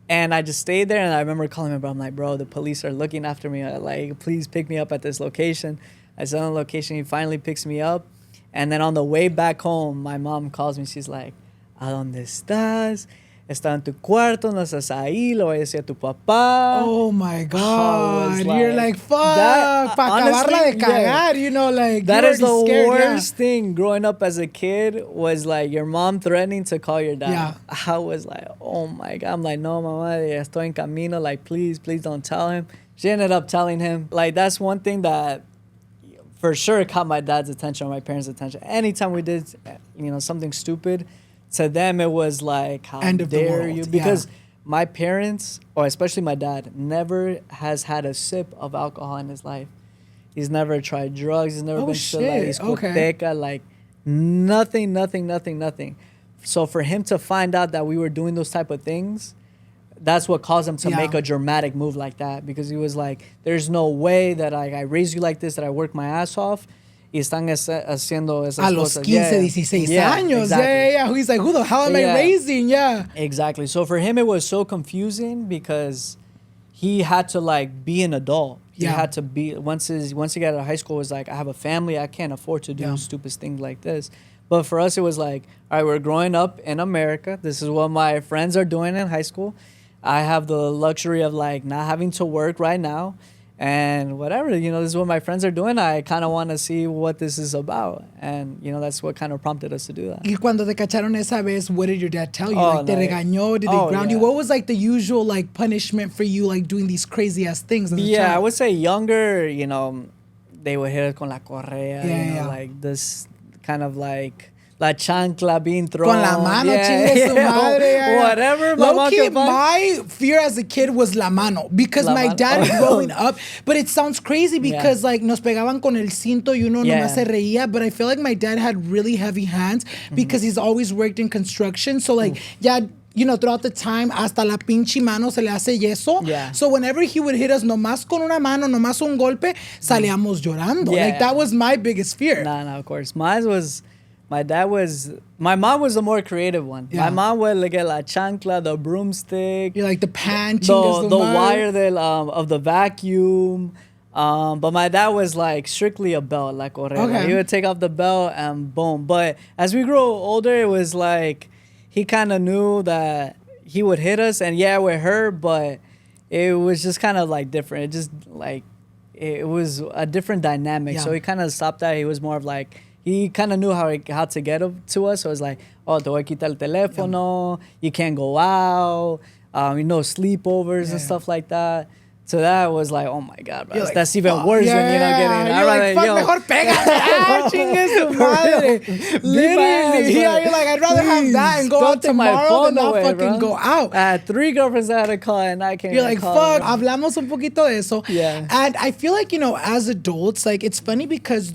And I just stayed there, and I remember calling my bro. I'm like, bro, the police are looking after me. Like, please pick me up at this location. I said on the location. He finally picks me up. And then on the way back home, my mom calls me. She's like, ¿a dónde estás? Está en tu cuarto, no estás ahí, lo voy a decir a tu papá. Oh my God. You're like, fuck, pa acabarla de cagar, you know, like, that is the scared, worst thing growing up as a kid, was like your mom threatening to call your dad. Yeah. I was like, oh my God. I'm like, no, mamá, ya estoy en camino. Like, please don't tell him. She ended up telling him. Like, that's one thing that for sure caught my dad's attention or my parents' attention. Anytime we did, you know, something stupid, to them it was like, how dare you? Because my parents, or especially my dad, never has had a sip of alcohol in his life. He's never tried drugs. He's never been to like discoteca, like nothing. So for him to find out that we were doing those type of things, that's what caused him to make a dramatic move like that, because he was like, there's no way that I raised you like this, that I work my ass off. Y están haciendo esas a los 15, 16 años. Exactly. Yeah. He's like, who the hell am I raising? Yeah. Exactly. So for him, it was so confusing because he had to like be an adult. He had to be, once he got out of high school, it was like, I have a family. I can't afford to do stupid things like this. But for us, it was like, all right, we're growing up in America. This is what my friends are doing in high school. I have the luxury of like not having to work right now. And whatever, you know, this is what my friends are doing. I kind of want to see what this is about. And, you know, that's what kind of prompted us to do that. Y cuando te cacharon esa vez, what did your dad tell you? Like, te regañó? Did they ground you? What was like the usual like punishment for you, like doing these crazy ass things as a child? I would say younger, you know, they would hit us con la correa, you know, like this kind of like la chancla being thrown. Con la mano, chingue su madre. Whatever. Low-key, my fear as a kid was la mano. Because my dad growing up, but it sounds crazy because like nos pegaban con el cinto y uno nomás se reía. But I feel like my dad had really heavy hands because he's always worked in construction. So like, you know, throughout the time, hasta la pinche mano se le hace yeso. So whenever he would hit us, nomás con una mano, nomás un golpe, salíamos llorando. Like, that was my biggest fear. Nah, of course. My mom was the more creative one. My mom would like la chancla, the broomstick. You're like the pan, the wire of the vacuum. But my dad was like strictly a belt, like correa. He would take off the belt and boom. But as we grew older, it was like he kind of knew that he would hit us, and with her, but it was just kind of like different. It just like it was a different dynamic. So he kind of stopped that. He was more of like, he kind of knew how to get to us. So it was like, oh, te voy a quitar el teléfono. You can't go out. You know, sleepovers and stuff like that. So that was like, oh my God, bro. Like, that's even worse than, you know, getting... You're like, mejor pégame. Chingue su madre. Literally. You're like, I'd rather have that and go out tomorrow than not fucking go out. I had 3 girlfriends I had to call, and I can't You're like, fuck, hablamos un poquito de eso. Yeah. And I feel like, you know, as adults, like, it's funny because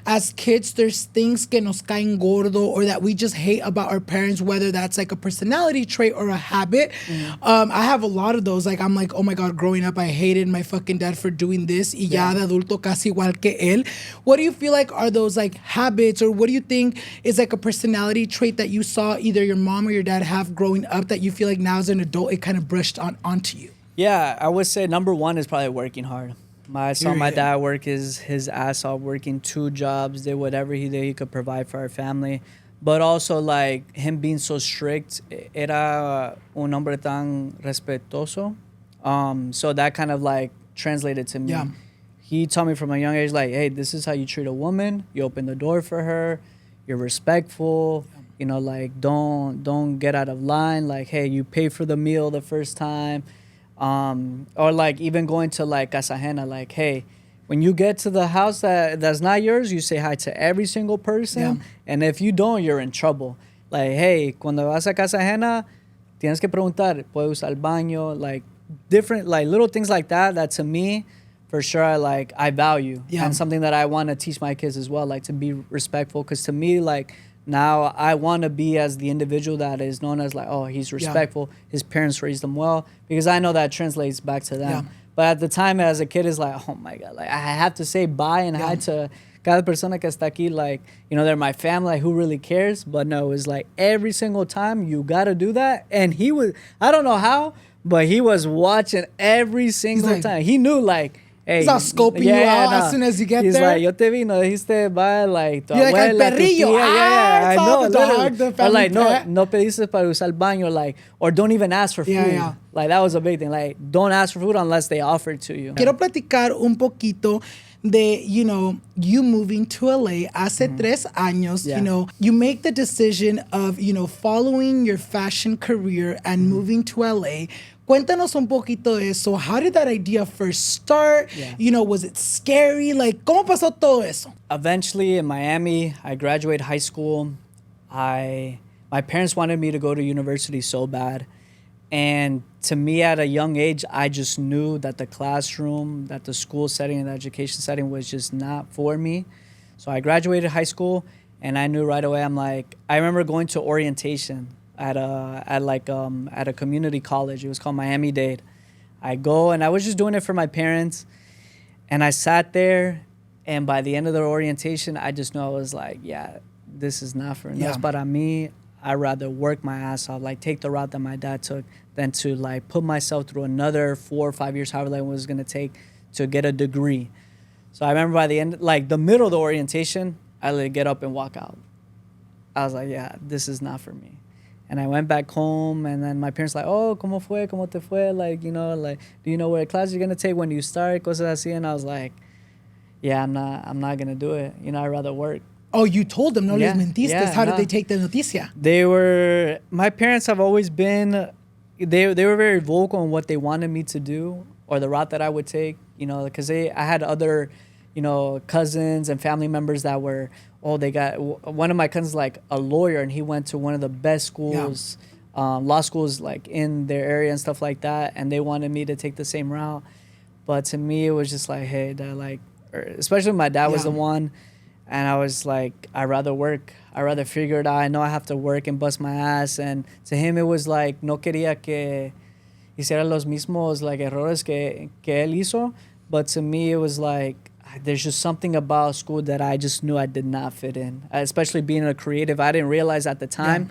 as kids, there's things que nos caen gordo or that we just hate about our parents, whether that's like a personality trait or a habit. I have a lot of those. Like, I'm like, oh my God, growing up, I hated my fucking dad for doing this, y ya de adulto casi igual que él. What do you feel like are those like habits, or what do you think is like a personality trait that you saw either your mom or your dad have growing up that you feel like now as an adult it kind of brushed onto you? Yeah, I would say number one is probably working hard. I saw my dad work his ass off, working 2 jobs, did whatever he could provide for our family. But also, like, him being so strict, era un hombre tan respetuoso. So that kind of like translated to me. He taught me from a young age, like, hey, this is how you treat a woman. You open the door for her. You're respectful. You know, like, don't get out of line. Like, hey, you pay for the meal the first time. Or like even going to like casa ajena, like, hey, when you get to the house that's not yours, you say hi to every single person. And if you don't, you're in trouble. Like, hey, cuando vas a casa ajena, tienes que preguntar, ¿puedo usar el baño? Like, different, like, little things like that to me, for sure, I value. And something that I want to teach my kids as well, like, to be respectful. Because to me, like, now I want to be as the individual that is known as, like, oh, he's respectful. His parents raised him well. Because I know that translates back to them. But at the time, as a kid, it's like, oh, my God. Like, I have to say bye and hi to cada persona que está aquí. Like, you know, they're my family. Like, who really cares? But no, it was like every single time you got to do that. And he was, I don't know how, but he was watching every single time. He knew, like, hey, he's not scoping you out as soon as you get he's there. He's like, yo te vi, no dijiste bye, like, tu you're abuela, like, el perrillo. I know, the dog, the or like, pet. no pediste para usar el baño, like, or don't even ask for food. Like, that was a big thing. Like, don't ask for food unless they offer it to you. Quiero platicar un poquito de, you know, you moving to LA hace 3 años, you know, you make the decision of, you know, following your fashion career and moving to LA. Cuéntanos un poquito de eso. How did that idea first start? You know, was it scary? Like, ¿cómo pasó todo eso? Eventually, in Miami, I graduated high school. My parents wanted me to go to university so bad. And to me, at a young age, I just knew that the classroom, that the school setting and the education setting was just not for me. So I graduated high school, and I knew right away. I'm like, I remember going to orientation at a community college. It was called Miami-Dade. I go, and I was just doing it for my parents. And I sat there, and by the end of the orientation, I just know I was like, yeah, this is not for me. Yeah. But me, I'd rather work my ass off, like take the route that my dad took, than to like put myself through another 4 or 5 years, however long it was gonna take to get a degree. So I remember by the end, like the middle of the orientation, I let get up and walk out. I was like, yeah, this is not for me. And I went back home, and then my parents like, oh, ¿cómo fue? ¿Cómo te fue? Like, you know, like, do you know what class you're gonna take when you start? Cosas así. And I was like, yeah, I'm not gonna do it. You know, I'd rather work. Oh, you told them, no les mentiste. How did no. they take the noticia? My parents have always been, they were very vocal on what they wanted me to do or the route that I would take, you know, because I had other, you know, cousins and family members that were, one of my cousins like a lawyer, and he went to one of the best schools, law schools like in their area and stuff like that, and they wanted me to take the same route. But to me, it was just like, hey, Dad, like, especially when my dad was the one, and I was like, I'd rather work. I'd rather figure it out. I know I have to work and bust my ass. And to him, it was like, no quería que hiciera los mismos like errores que él hizo. But to me, it was like, there's just something about school that I just knew I did not fit in. Especially being a creative, I didn't realize at the time.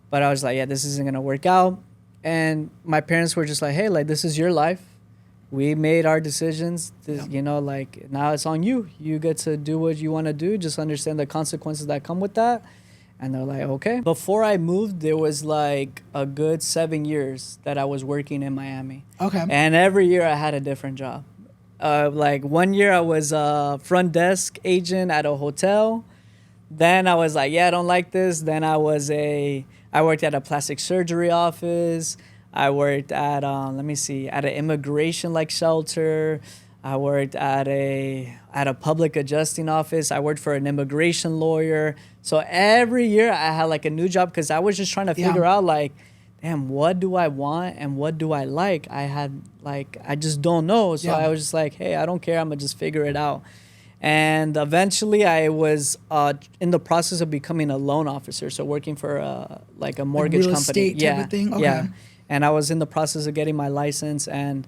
But I was like, yeah, this isn't going to work out. And my parents were just like, hey, like, this is your life. We made our decisions. You know, like, now it's on you. You get to do what you want to do. Just understand the consequences that come with that. And they're like, okay. Before I moved, there was like a good 7 years that I was working in Miami. Okay. And every year I had a different job. Like 1 year I was a front desk agent at a hotel. Then I was like, yeah, I don't like this. Then I worked at a plastic surgery office. I worked at, at an immigration like shelter. I worked at a public adjusting office. I worked for an immigration lawyer. So every year I had like a new job because I was just trying to figure out like, damn, what do I want and what do I like? I just don't know. So I was just like, hey, I don't care. I'm going to just figure it out. And eventually I was in the process of becoming a loan officer. So working for a mortgage real company. Estate type of thing? Okay. Yeah. And I was in the process of getting my license, and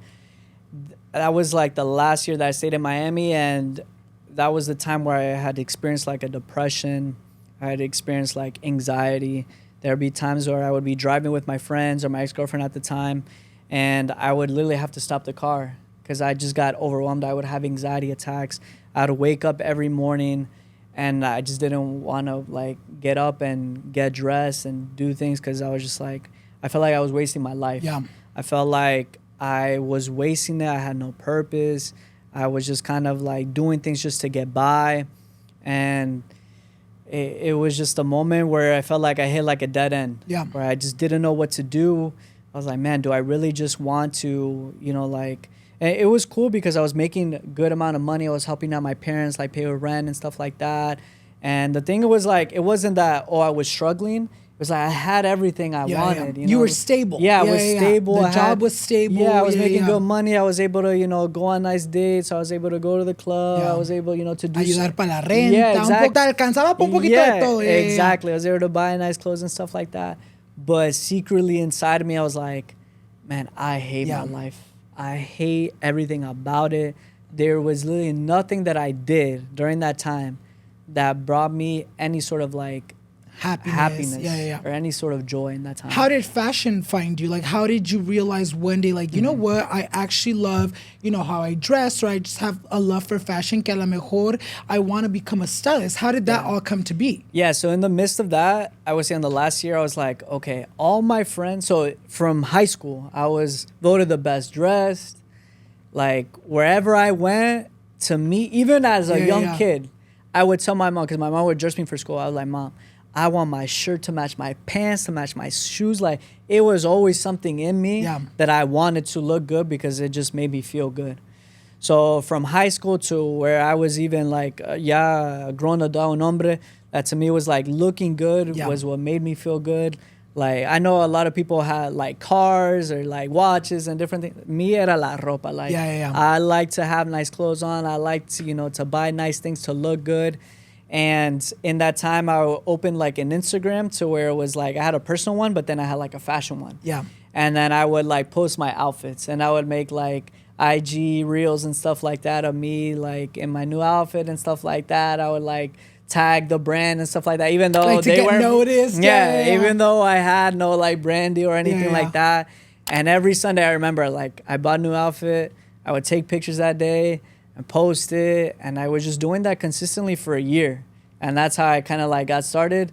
that was like the last year that I stayed in Miami, and that was the time where I had experienced like a depression. I had experienced like anxiety. There'd be times where I would be driving with my friends or my ex-girlfriend at the time, and I would literally have to stop the car because I just got overwhelmed. I would have anxiety attacks. I would wake up every morning, and I just didn't want to like get up and get dressed and do things because I was just like, I felt like I was wasting my life. Yeah. I felt like I was wasting it. I had no purpose. I was just kind of like doing things just to get by. And it was just a moment where I felt like I hit like a dead end. Yeah. Where I just didn't know what to do. I was like, man, do I really just want to, you know, like, it was cool because I was making a good amount of money. I was helping out my parents, like pay with rent and stuff like that. And the thing was like, it wasn't that, I was struggling. It was like I had everything I wanted. You were stable. Yeah, I was stable. The job was stable. Yeah, I was making good money. I was able to, you know, go on nice dates. I was able to go to the club. I was able, you know, to do ayudar para la renta. Yeah, exactly. Te alcanzaba por un poquito de todo. Exactly. I was able to buy nice clothes and stuff like that. But secretly inside of me, I was like, man, I hate my life. I hate everything about it. There was literally nothing that I did during that time that brought me any sort of like happiness or any sort of joy in that time. How did fashion find you? Like, how did you realize one day, like, you know what, I actually love, you know, how I dress, or I just have a love for fashion, que a lo mejor I want to become a stylist. How did that all come to be? Yeah, so in the midst of that, I would say in the last year, I was like, okay, all my friends, so from high school, I was voted the best dressed. Like, wherever I went, to me, even as a young kid, I would tell my mom, because my mom would dress me for school, I was like, Mom, I want my shirt to match my pants, to match my shoes. Like, it was always something in me that I wanted to look good because it just made me feel good. So from high school to where I was even like, a grown adult, un hombre, that to me was like looking good was what made me feel good. Like, I know a lot of people had like cars or like watches and different things. Me era la ropa. Like, I like to have nice clothes on. I like to, to buy nice things to look good. And in that time, I opened like an Instagram to where it was like I had a personal one, but then I had like a fashion one. Yeah. And then I would like post my outfits, and I would make like IG reels and stuff like that of me like in my new outfit and stuff like that. I would like tag the brand and stuff like that, even though like they weren't noticed. Even though I had no like brand deal or anything like that. And every Sunday I remember like I bought a new outfit, I would take pictures that day and post it, and I was just doing that consistently for a year. And that's how I kind of like got started,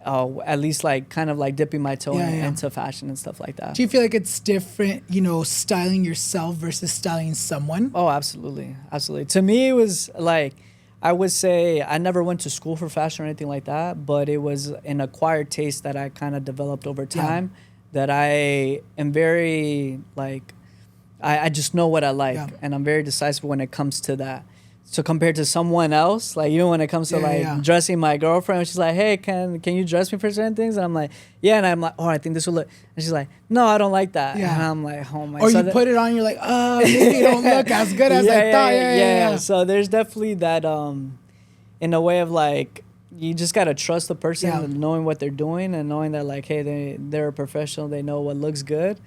at least like kind of like dipping my toe into fashion and stuff like that. Do you feel like it's different, styling yourself versus styling someone? Oh, absolutely. To me, it was like, I would say I never went to school for fashion or anything like that, but it was an acquired taste that I kind of developed over time that I am very, like, I just know what I like, and I'm very decisive when it comes to that. So compared to someone else, like even when it comes to dressing my girlfriend, she's like, hey, can you dress me for certain things? And I'm like, yeah. And I'm like, oh, I think this will look. And she's like, no, I don't like that. Yeah. And I'm like, oh my. Or you put it on, you're like, oh, maybe it don't look as good as I thought. Yeah. So there's definitely that in a way of like, you just got to trust the person knowing what they're doing and knowing that like, hey, they're a professional. They know what looks good.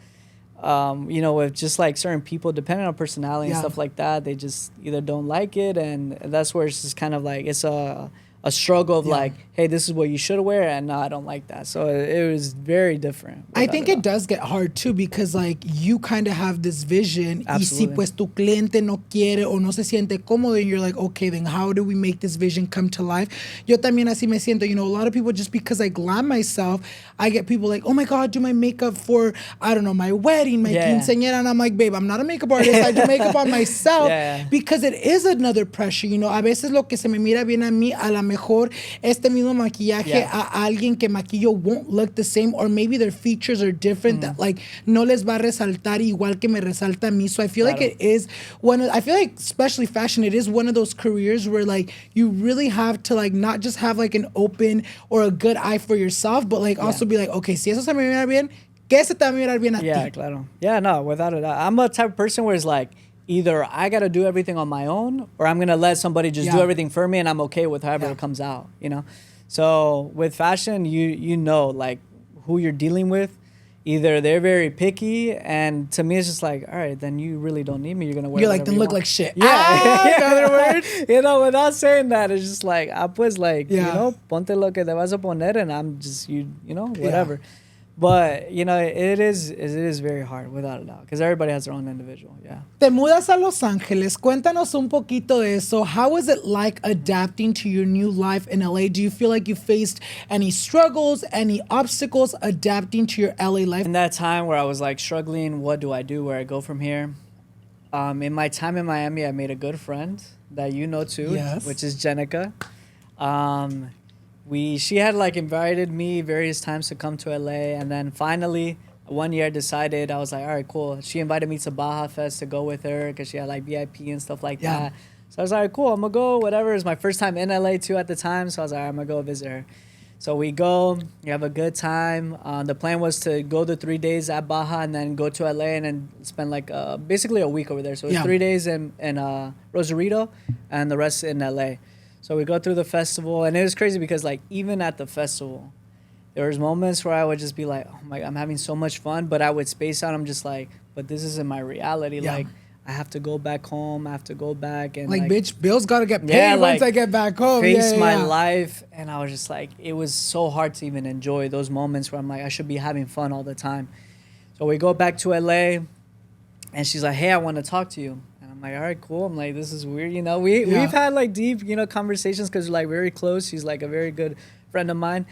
With just like certain people, depending on personality and stuff like that, they just either don't like it, and that's where it's just kind of like it's a struggle of like, hey, this is what you should wear, and no, I don't like that. So it was very different. I think it does get hard too, because like you kind of have this vision. Absolutely. Y si pues tu cliente no quiere o no se siente cómodo, and you're like, okay, then how do we make this vision come to life? Yo también así me siento. A lot of people, just because I glam myself, I get people like, oh my God, do my makeup for, I don't know, my wedding, my quinceañera. And I'm like, babe, I'm not a makeup artist. I do makeup on myself because it is another pressure. A veces lo que se me mira bien a mí, a la mejor este mismo maquillaje a alguien que maquillo won't look the same, or maybe their features are different that like no les va a resaltar igual que me resalta a mí. So I feel like it is I feel like especially fashion, it is one of those careers where like you really have to like not just have like an open or a good eye for yourself, but like also be like, okay, si eso se me mira bien, que se te va a mirar bien a ti. Yeah, claro. Yeah, no, without a doubt. I'm a type of person where it's like, either I got to do everything on my own, or I'm going to let somebody just do everything for me, and I'm okay with however it comes out, So with fashion, you know like who you're dealing with. Either they're very picky, and to me it's just like, all right, then you really don't need me. You're going to wear You're like, then you look want. like shit. Yeah. Another word. Without saying that, it's just like, pues like, ponte lo que te vas a poner, and I'm just, whatever. Yeah. But, it is very hard, without a doubt, because everybody has their own individual, Te mudas a Los Ángeles. Cuéntanos un poquito de eso. How was it like adapting to your new life in LA? Do you feel like you faced any struggles, any obstacles adapting to your LA life? In that time where I was like struggling, what do I do, where I go from here? In my time in Miami, I made a good friend that you know too, which is Jenica. She had like invited me various times to come to LA, and then finally one year I decided, I was like, all right, cool. She invited me to Baja Fest to go with her because she had like VIP and stuff like that. So I was like, all right, cool, I'm gonna go, whatever. It was my first time in LA too at the time, so I was like, all right, I'm gonna go visit her. So we go, we have a good time. The plan was to go the 3 days at Baja and then go to LA and then spend like basically a week over there. So it was 3 days in Rosarito and the rest in LA. So we go through the festival, and it was crazy because like even at the festival, there was moments where I would just be like, oh my God, I'm having so much fun, but I would space out. I'm just like, but this isn't my reality. Like I have to go back home. I have to go back and like bitch, bills gotta get paid once I get back home. Face my life, and I was just like, it was so hard to even enjoy those moments where I'm like, I should be having fun all the time. So we go back to LA, and she's like, hey, I want to talk to you. I'm like, all right, cool. I'm like, this is weird, We've had like deep, conversations because we're like very close. She's like a very good friend of mine.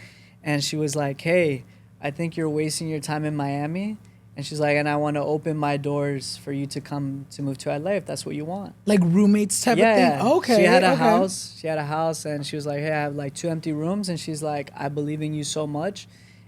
And she was like, hey, I think you're wasting your time in Miami. And she's like, and I want to open my doors for you to come to move to LA if that's what you want. Like roommates type of thing? Yeah. Okay. She had a house. She had a house, and she was like, hey, I have like 2 empty rooms. And she's like, I believe in you so much.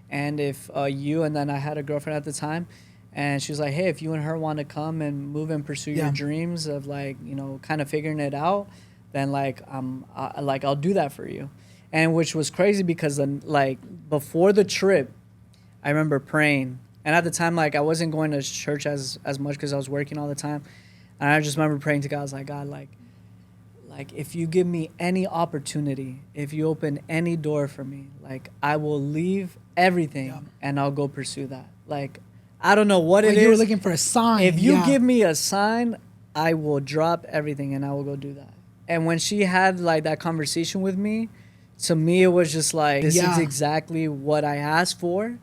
And if and then I had a girlfriend at the time. And she was like, hey, if you and her want to come and move and pursue your dreams of like, kind of figuring it out, then like, I'll do that for you. And which was crazy because then like before the trip, I remember praying. And at the time, like, I wasn't going to church as much because I was working all the time. And I just remember praying to God. I was like, God, like if you give me any opportunity, if you open any door for me, like, I will leave everything and I'll go pursue that. Like, I don't know what it is. You were looking for a sign. If you give me a sign, I will drop everything and I will go do that. And when she had, like, that conversation with me, to me, it was just like, this is exactly what I asked for.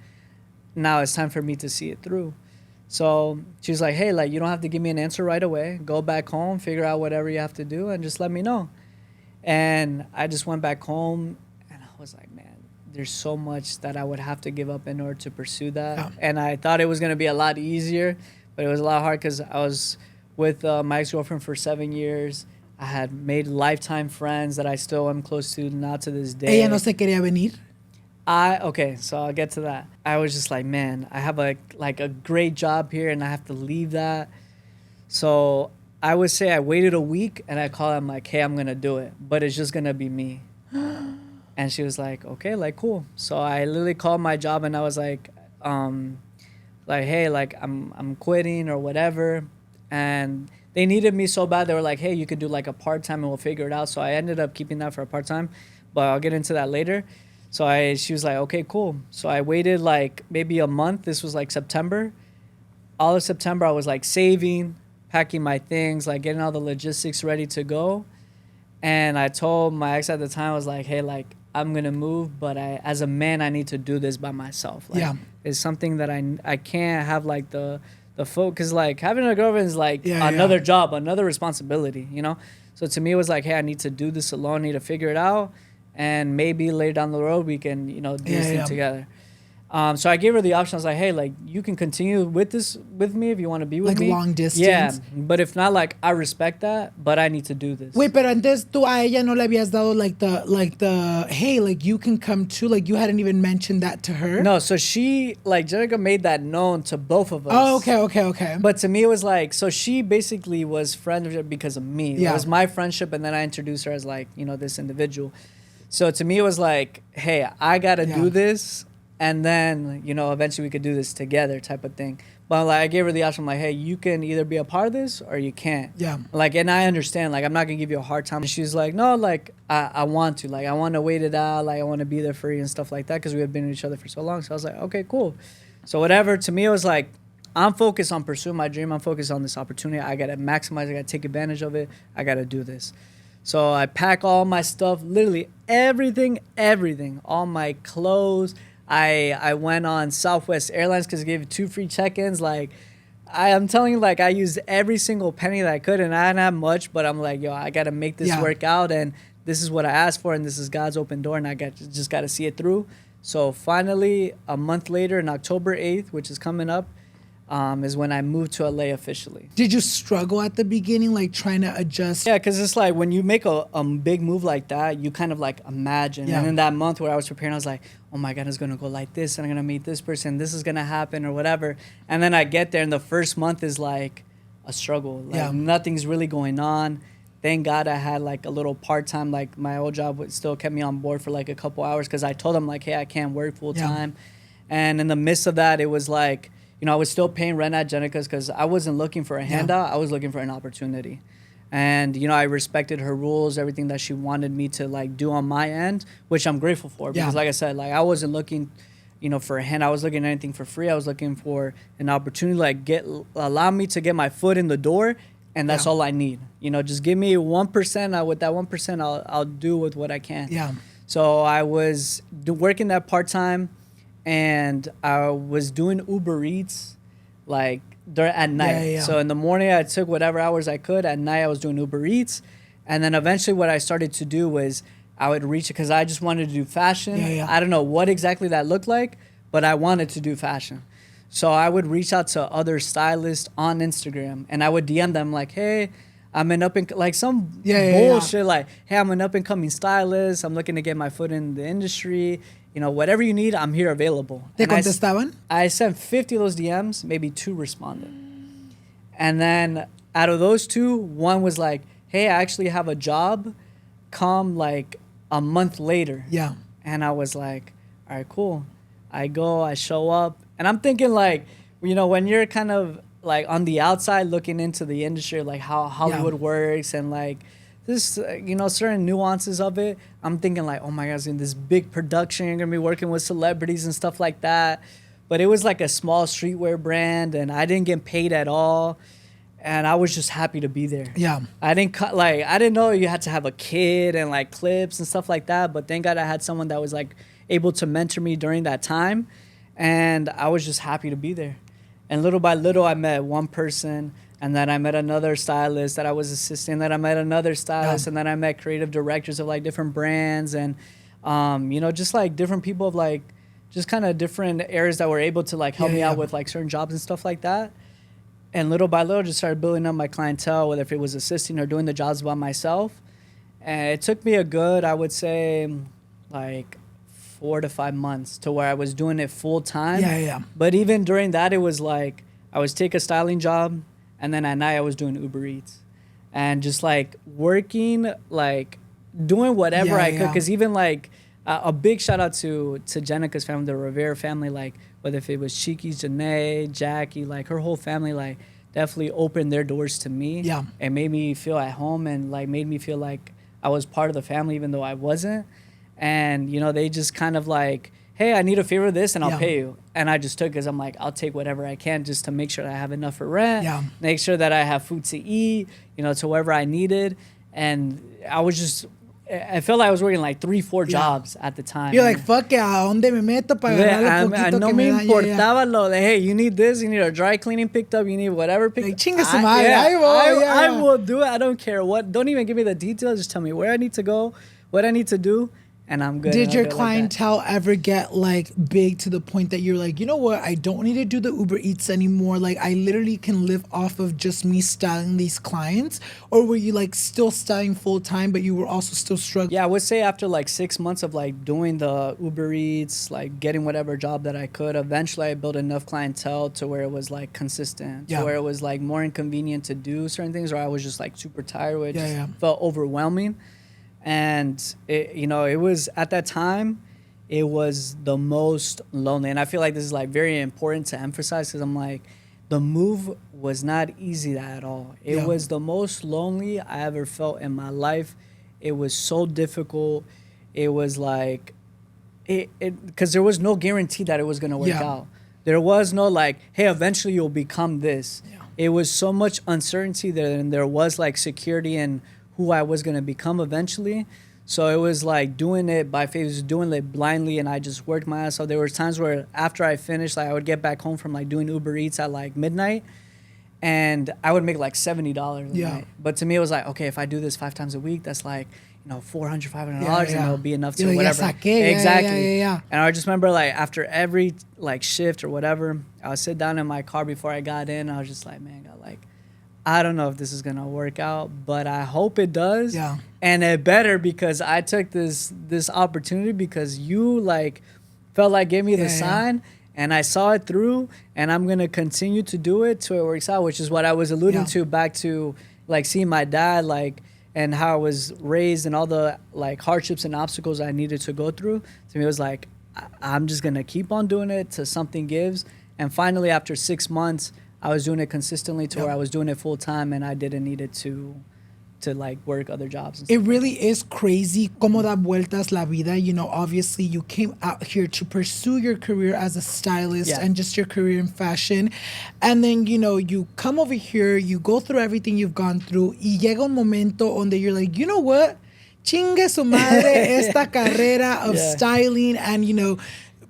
Now it's time for me to see it through. So she's like, hey, like, you don't have to give me an answer right away. Go back home, figure out whatever you have to do, and just let me know. And I just went back home, and I was like, man, there's so much that I would have to give up in order to pursue that. Yeah. And I thought it was going to be a lot easier, but it was a lot hard because I was with my ex-girlfriend for 7 years. I had made lifetime friends that I still am close to now to this day. Ella no se quería venir. Okay, so I'll get to that. I was just like, man, I have a great job here and I have to leave that. So I would say I waited a week and I called him like, hey, I'm going to do it, but it's just going to be me. And she was like, okay, like, cool. So I literally called my job and I was like, hey, like, I'm quitting or whatever. And they needed me so bad. They were like, hey, you could do like a part-time and we'll figure it out. So I ended up keeping that for a part-time, but I'll get into that later. So she was like, okay, cool. So I waited like maybe a month. This was like September. All of September, I was like saving, packing my things, like getting all the logistics ready to go. And I told my ex at the time, I was like, hey, like, I'm going to move, but as a man, I need to do this by myself. Like, it's something that I can't have like the focus, like having a girlfriend is like another job, another responsibility, you know? So to me, it was like, hey, I need to do this alone, I need to figure it out. And maybe later down the road, we can, you know, do this thing together. So I gave her the option. I was like, hey, like, you can continue with this with me if you want to be with me. Like long distance? Yeah, but if not, like, I respect that, but I need to do this. Wait, pero antes tú a ella no le habías dado like the hey, like, you can come too? Like, you hadn't even mentioned that to her? No, so she, like, Jenica made that known to both of us. Oh, okay. But to me, it was like, so she basically was friends because of me. Yeah. It was my friendship, and then I introduced her as, like, you know, this individual. So to me, it was like, hey, I got to do this. And then, you know, eventually we could do this together type of thing. But like, I gave her the option, like, hey, you can either be a part of this or you can't. Yeah. Like, and I understand, like, I'm not going to give you a hard time. And she's like, no, like, I want to. Like, I want to wait it out. Like, I want to be there for you and stuff like that because we had been with each other for so long. So I was like, okay, cool. So whatever. To me, it was like, I'm focused on pursuing my dream. I'm focused on this opportunity. I got to maximize. I got to take advantage of it. I got to do this. So I pack all my stuff, literally everything, all my clothes. I went on Southwest Airlines because it gave 2 free check-ins. Like, I'm telling you, like, I used every single penny that I could, and I didn't have much, but I'm like, yo, I got to make this work out, and this is what I asked for, and this is God's open door, and I just got to see it through. So finally, a month later, on October 8th, which is coming up, is when I moved to LA officially. Did you struggle at the beginning, like trying to adjust? Yeah, because it's like when you make a big move like that, you kind of like imagine. And in that month where I was preparing, I was like, oh my God, it's going to go like this, and I'm going to meet this person, this is going to happen or whatever. And then I get there, and the first month is like a struggle. Like nothing's really going on. Thank God I had like a little part-time, like my old job still kept me on board for like a couple hours because I told them like, hey, I can't work full-time. And in the midst of that, it was like, you know, I was still paying rent at Jenica's because I wasn't looking for a handout. I was looking for an opportunity. And, you know, I respected her rules, everything that she wanted me to, like, do on my end, which I'm grateful for. Because, like I said, like, I wasn't looking, you know, for a hand. I was looking at anything for free. I was looking for an opportunity, like, allow me to get my foot in the door, and that's all I need. You know, just give me 1%. With that 1%, I'll do with what I can. Yeah. So I was working that part-time. And I was doing Uber Eats, like, at night. So in the morning, I took whatever hours I could. At night, I was doing Uber Eats. And then eventually what I started to do was I would reach it because I just wanted to do fashion. I don't know what exactly that looked like, but I wanted to do fashion. So I would reach out to other stylists on Instagram. And I would DM them like, hey, I'm an like some bullshit. Like, hey, I'm an up-and-coming stylist. I'm looking to get my foot in the industry. You know, whatever you need, I'm here available. ¿Te contestaban? I sent 50 of those DMs, maybe 2 responded. And then out of those 2, one was like, hey, I actually have a job. Come like a month later. Yeah. And I was like, all right, cool. I go, I show up, and I'm thinking like, you know, when you're kind of like on the outside looking into the industry, like how Hollywood works and like this, you know, certain nuances of it. I'm thinking like, oh my gosh, in this big production, you're gonna be working with celebrities and stuff like that. But it was like a small streetwear brand, and I didn't get paid at all. And I was just happy to be there. Yeah. I didn't know you had to have a kid and like clips and stuff like that. But thank God I had someone that was like able to mentor me during that time. And I was just happy to be there. And little by little, I met one person. And then I met another stylist that I was assisting. Then I met another stylist. And then I met creative directors of like different brands. And, you know, just like different people of like, just kind of different areas that were able to like help me out with like certain jobs and stuff like that. And little by little, just started building up my clientele, whether if it was assisting or doing the jobs by myself. And it took me a good, I would say, like 4 to 5 months to where I was doing it full time. Yeah. But even during that, it was like I would take a styling job, and then at night I was doing Uber Eats, and just like working, like doing whatever I could. Because even like a big shout out to Jenica's family, the Rivera family, like whether if it was Chiquis, Janae, Jackie, like her whole family, like definitely opened their doors to me. Yeah. And made me feel at home and like made me feel like I was part of the family even though I wasn't. And, you know, they just kind of like, hey, I need a favor of this and I'll pay you. And I just took it because I'm like, I'll take whatever I can just to make sure that I have enough for rent, make sure that I have food to eat, you know, to wherever I needed. And I felt like I was working like 3-4 jobs at the time. You're like, fuck it, ¿a dónde me meto para ganar lo poquito no que me me da? importaba lo de, hey, you need this, you need a dry cleaning picked up, you need whatever picked like, up. Chinga su madre, I will do it. I don't care what. Don't even give me the details. Just tell me where I need to go, what I need to do, and I'm good. Did your clientele ever get like big to the point that you're like, you know what, I don't need to do the Uber Eats anymore, like I literally can live off of just me styling these clients? Or were you like still styling full time but you were also still struggling? Yeah, I would say after like 6 months of like doing the Uber Eats, like getting whatever job that I could, eventually I built enough clientele to where it was like consistent, to where it was like more inconvenient to do certain things, or I was just like super tired, which felt overwhelming. And it, you know, it was at that time, it was the most lonely. And I feel like this is like very important to emphasize because I'm like, the move was not easy at all. It was the most lonely I ever felt in my life. It was so difficult. It was like, because there was no guarantee that it was going to work out. There was no like, hey, eventually you'll become this. It was so much uncertainty there, and there was like security in who I was going to become eventually. So it was like doing it by faith, doing it blindly, and I just worked my ass off. There were times where after I finished, like I would get back home from like doing Uber Eats at like midnight, and I would make like $70 a night. But to me, it was like, okay, if I do this 5 times a week, that's like, you know, $400, $500, and it'll be enough to whatever. Exactly. And I just remember like after every like shift or whatever, I would sit down in my car before I got in. I was just like, man, I don't know if this is gonna work out, but I hope it does. And it better, because I took this opportunity because you like felt like gave me the sign, and I saw it through, and I'm gonna continue to do it till it works out, which is what I was alluding to back to like seeing my dad, like, and how I was raised and all the like hardships and obstacles I needed to go through. To me, it was like, I'm just gonna keep on doing it till something gives. And finally, after 6 months, I was doing it consistently to where I was doing it full time, and I didn't need it to like work other jobs. And it really is crazy como da vueltas la vida. You know, obviously you came out here to pursue your career as a stylist and just your career in fashion. And then, you know, you come over here, you go through everything you've gone through, y llega un momento donde you're like, you know what? Chingue su madre esta carrera of styling and, you know,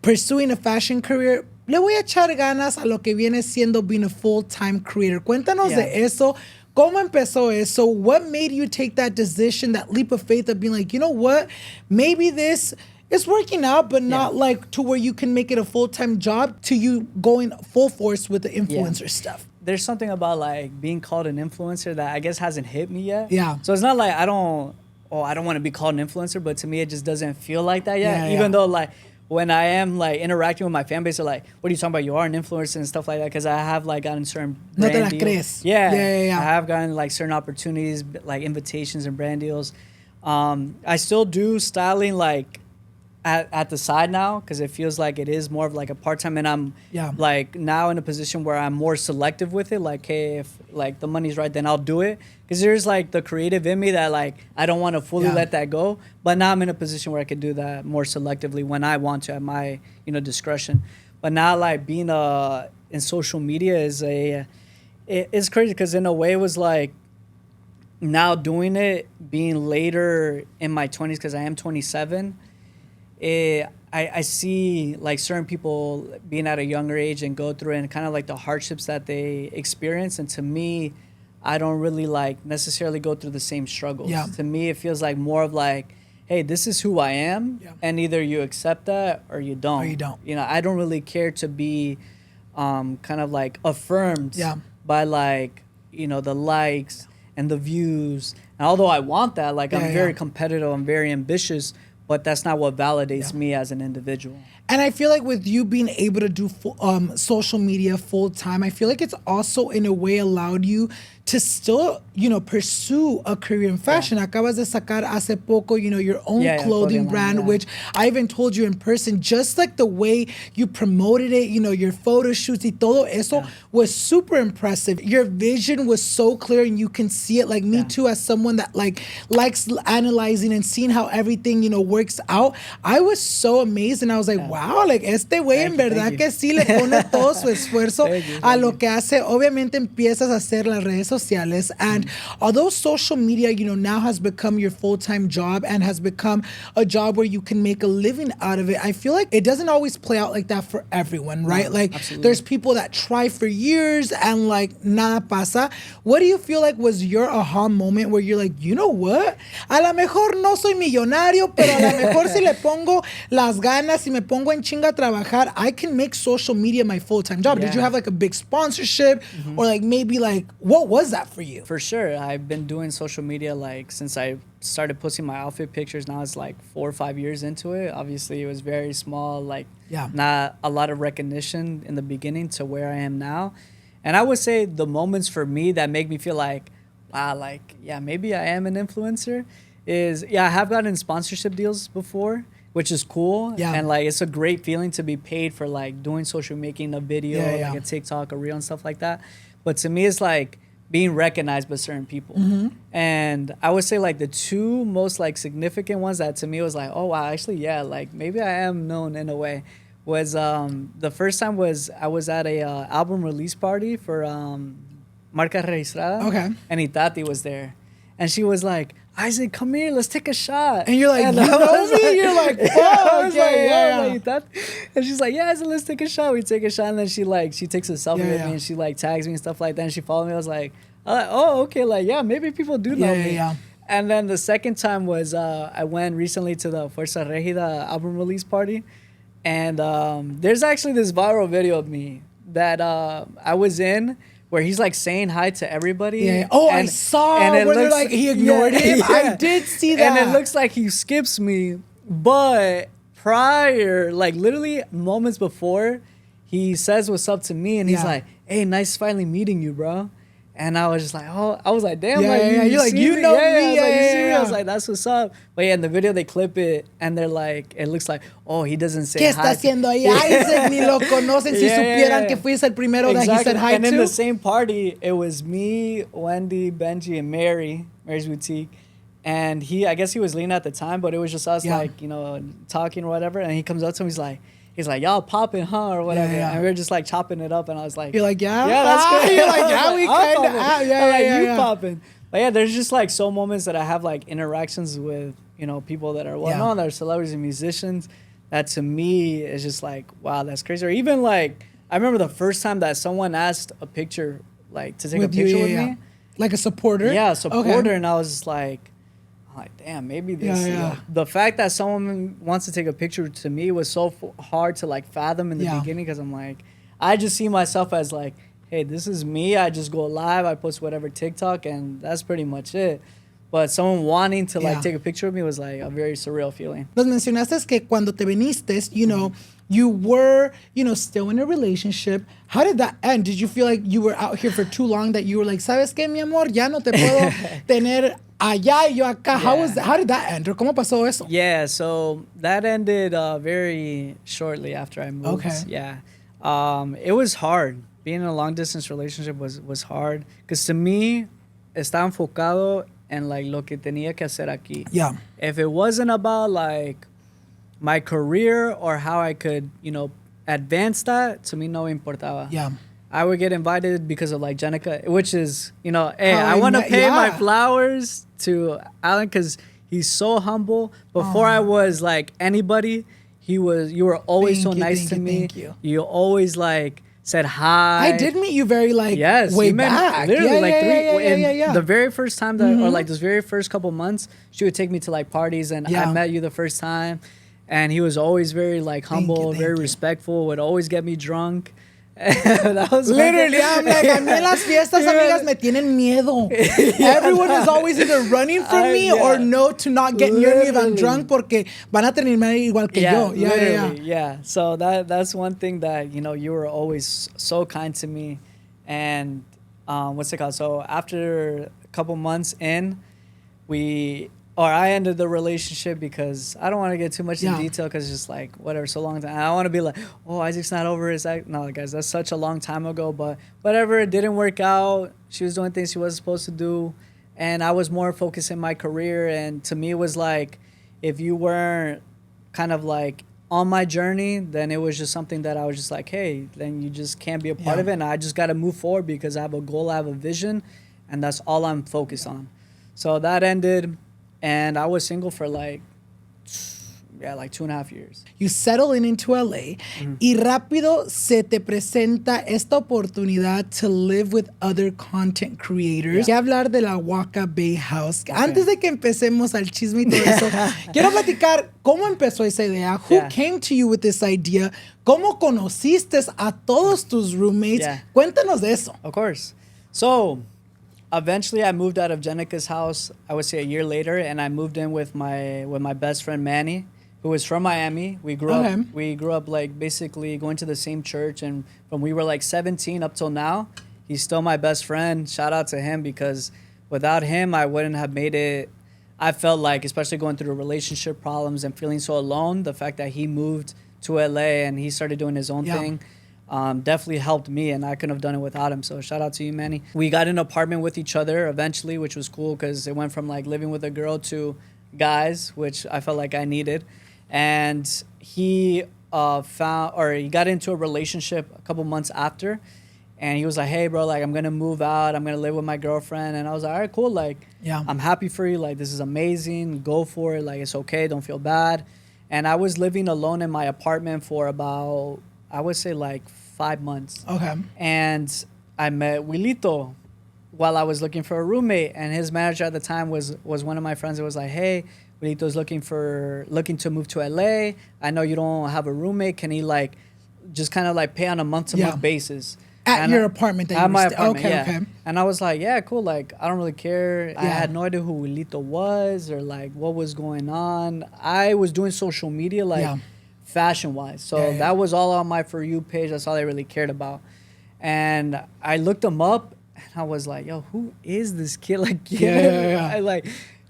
pursuing a fashion career. Le voy a echar ganas a lo que viene siendo being a full-time creator. Cuéntanos de eso. ¿Cómo empezó eso? What made you take that decision, that leap of faith of being like, you know what? Maybe this is working out, but not like to where you can make it a full-time job, to you going full force with the influencer stuff. There's something about like being called an influencer that I guess hasn't hit me yet. So it's not like I don't want to be called an influencer, but to me it just doesn't feel like that yet. Even though like, when I am like interacting with my fan base, they're like, what are you talking about? You are an influencer and stuff like that. Because I have like gotten certain brand deals. No te la crees. I have gotten like certain opportunities, like invitations and brand deals. I still do styling like at the side now because it feels like it is more of like a part-time, and I'm like now in a position where I'm more selective with it. Like, hey, if like the money's right, then I'll do it, because there's like the creative in me that like I don't want to fully let that go. But now I'm in a position where I can do that more selectively when I want to at my discretion. But now like being in social media is it's crazy, because in a way it was like now doing it being later in my 20s, because I am 27. I see like certain people being at a younger age and go through it, and kind of like the hardships that they experience. And to me, I don't really like necessarily go through the same struggles. To me, it feels like more of like, hey, this is who I am, and either you accept that or you don't. I don't really care to be kind of like affirmed by like, the likes and the views. And although I want that, like I'm very competitive, I'm very ambitious, but that's not what validates me as an individual. And I feel like with you being able to do social media full time, I feel like it's also in a way allowed you to still, pursue a career in fashion. Acabas de sacar hace poco, your own clothing brand, which I even told you in person, just like the way you promoted it, your photo shoots y todo eso was super impressive. Your vision was so clear and you can see it. Like me too, as someone that like likes analyzing and seeing how everything, works out. I was so amazed, and I was like, wow, like este güey en verdad que sí le pone todo su esfuerzo a lo que hace. Obviamente empiezas a hacer las redes sociales, and although social media, now has become your full-time job and has become a job where you can make a living out of it, I feel like it doesn't always play out like that for everyone, right? No, like absolutely. There's people that try for years and like nada pasa. What do you feel like was your aha moment where you're like, you know what? A lo mejor no soy millonario, pero a lo mejor si le pongo las ganas, si me pongo en chinga a trabajar, I can make social media my full-time job. Did you have like a big sponsorship or like maybe like, what was that for you? For sure. I've been doing social media like since I started posting my outfit pictures. Now it's like 4 or 5 years into it. Obviously it was very small, like not a lot of recognition in the beginning to where I am now. And I would say the moments for me that make me feel like, wow, like, maybe I am an influencer is, I have gotten sponsorship deals before, which is cool. And like, it's a great feeling to be paid for like doing social, making a video, like a TikTok, a reel and stuff like that. But to me, it's like being recognized by certain people. And I would say like the two most like significant ones that to me was like, oh wow, actually, like maybe I am known in a way, was the first time was I was at a album release party for Marca Registrada. Okay. And Itati was there. And she was like, Isaac, come here, let's take a shot. And you're like, you know me? You're like, fuck, And she's like, Isaac, let's take a shot. We take a shot, and then she takes a selfie with me, and she like tags me and stuff like that, and she followed me. I was like, oh, okay, like, maybe people do know me. And then the second time was I went recently to the Fuerza Regida album release party, and there's actually this viral video of me that I was in, where he's like saying hi to everybody. Oh, and I saw where they're like, he ignored him. I did see that. And it looks like he skips me. But prior, like literally moments before, he says what's up to me. And he's like, hey, nice finally meeting you, bro. And I was just like, oh, I was like, damn, you're like, you know me. I was like, that's what's up. But in the video they clip it and they're like, it looks like, oh, he doesn't say ¿Qué hi. está haciendo ahí? Isaac, ni lo conocen si supieran que fuiste el primero that he said hi to. And in the same party, it was me, Wendy, Benji, and Mary's Boutique. And I guess he was lean at the time, but it was just us like, talking or whatever. And he comes up to me, he's like, y'all popping, huh, or whatever. And we were just like chopping it up, and I was like, you're like, that's good. You're like, we kind of, you popping. But there's just like so moments that I have like interactions with, people that are well known, that are celebrities and musicians, that to me is just like, wow, that's crazy. Or even like, I remember the first time that someone asked a picture, like to take a picture with me. Like a supporter? Yeah, a supporter. And I was just like, damn, maybe this. The fact that someone wants to take a picture to me was so hard to like fathom in the beginning, because I'm like, I just see myself as like, hey, this is me. I just go live, I post whatever TikTok, and that's pretty much it. but someone wanting to like Yeah. take a picture of me was like a very surreal feeling. Nos mencionaste que cuando te viniste, you know, you were, you know, still in a relationship. How did that end? Did you feel like you were out here for too long that you were like, ¿sabes qué, mi amor? Ya no te puedo tener allá y yo acá. Yeah. How did that end? Or ¿Cómo pasó eso? Yeah, so that ended very shortly after I moved. Okay. Yeah. It was hard. Being in a long distance relationship was hard because to me, estaba enfocado en like lo que tenía que hacer aquí. Yeah. If it wasn't about like my career or how I could, you know, advance that, to me no importaba. Yeah. I would get invited because of like Jenica, which is, you know, hey, How I I want to met- pay my yeah. flowers to Alan because he's so humble. Before I was like anybody, you were always so nice to me. Thank you. You always like said hi. I did meet you very like Yes, way you met me back. literally yeah, like yeah, three. yeah, and yeah, yeah. The very first time that, or like those very first couple months, she would take me to like parties, and Yeah. I met you the first time, and he was always very like humble, thank very you. respectful. Would always get me drunk. That was Literally, I'm like, a mí en las fiestas, amigas, me tienen miedo. Everyone is always either running from me yeah. or no to not get near me if I'm Literally. drunk porque van a terminar igual que yo. Yeah, yeah, literally, yeah. yeah. So that's one thing that, you know, you were always so kind to me. And what's it called? So after a couple months in, I ended the relationship because I don't want to get too much in Yeah. detail because it's just like whatever, so long time. I don't want to be like, oh, Isaac's not over his act. No, guys, that's such a long time ago. But whatever, it didn't work out. She was doing things she wasn't supposed to do, and I was more focused in my career. And to me, it was like, if you weren't kind of like on my journey, then it was just something that I was just like, hey, then you just can't be a part Yeah. of it. And I just got to move forward because I have a goal, I have a vision, and that's all I'm focused on. So that ended. And I was single for like 2.5 years. You settle into LA y rápido se te presenta esta oportunidad to live with other content creators. Yeah. Quiero hablar de la WakaBae House. Antes de que empecemos al chisme y todo eso, quiero platicar cómo empezó esa idea. Who Yeah. came to you with this idea? ¿Cómo conociste a todos tus roommates? Yeah. Cuéntanos de eso. Of course. So eventually I moved out of Jenica's house, I would say a year later, and I moved in with my best friend Manny, who is from Miami. We grew up like basically going to the same church, and from we were like 17 up till now, he's still my best friend. Shout out to him because without him I wouldn't have made it. I felt like, especially going through relationship problems and feeling so alone, the fact that he moved to LA and he started doing his own thing definitely helped me, and I couldn't have done it without him. So shout out to you, Manny. We got an apartment with each other eventually, which was cool because it went from like living with a girl to guys, which I felt like I needed. And he he got into a relationship a couple months after, and he was like, hey bro, like I'm gonna move out, I'm gonna live with my girlfriend. And I was like, all right, cool, like I'm happy for you, like this is amazing, go for it, like it's okay, don't feel bad. And I was living alone in my apartment for about, I would say like 5 months. Okay. And I met Wilito while I was looking for a roommate, and his manager at the time was one of my friends that was like, hey, Wilito's looking to move to LA. I know you don't have a roommate. Can he like just kind of like pay on a month-to-month basis? At your apartment that you at were my sta- apartment, okay, yeah. okay. And I was like, yeah, cool. Like, I don't really care. I Yeah. had no idea who Wilito was or like what was going on. I was doing social media like fashion-wise. So that was all on my For You page. That's all I really cared about. And I looked him up and I was like, yo, who is this kid? Like, I like,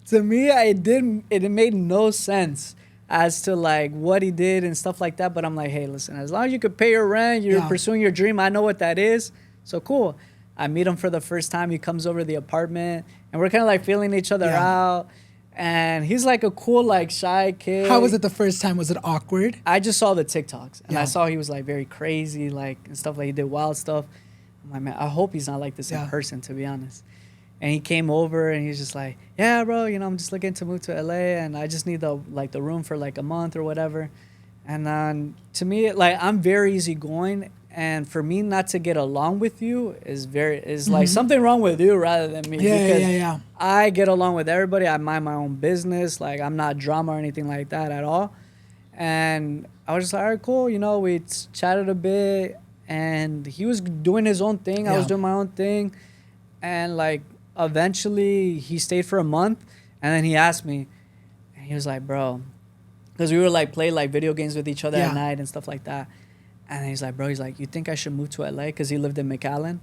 to me, it made no sense as to like what he did and stuff like that. But I'm like, hey, listen, as long as you could pay your rent, you're pursuing your dream, I know what that is. So cool. I meet him for the first time. He comes over to the apartment and we're kind of like feeling each other out. And he's like a cool, like shy kid. How was it the first time? Was it awkward? I just saw the TikToks and I saw he was like very crazy, like and stuff, like he did wild stuff. I'm like, man, I hope he's not like this in person, to be honest. And he came over and he's just like, yeah, bro, you know, I'm just looking to move to LA and I just need the room for like a month or whatever. And then to me, like, I'm very easygoing, and for me not to get along with you is like something wrong with you rather than me. Because I get along with everybody. I mind my own business. Like, I'm not drama or anything like that at all. And I was just like, all right, cool. You know, we chatted a bit and he was doing his own thing. I was doing my own thing. And like eventually he stayed for a month, and then he asked me, and he was like, bro, because we were like play like video games with each other at night and stuff like that. And he's like, bro, he's like, you think I should move to LA? Because he lived in McAllen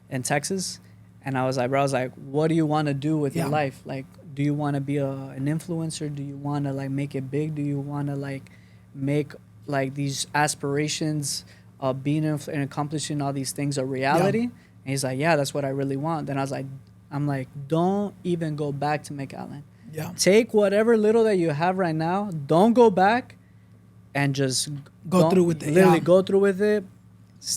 in Texas. And I was like, bro, I was like, what do you want to do with your life? Like, do you want to be an influencer? Do you want to like make it big? Do you want to like make like these aspirations of being and accomplishing all these things a reality? And he's like, yeah, that's what I really want. Then I was like, I'm like, don't even go back to McAllen. Yeah. Take whatever little that you have right now. Don't go back and just go through with it. Literally go through with it.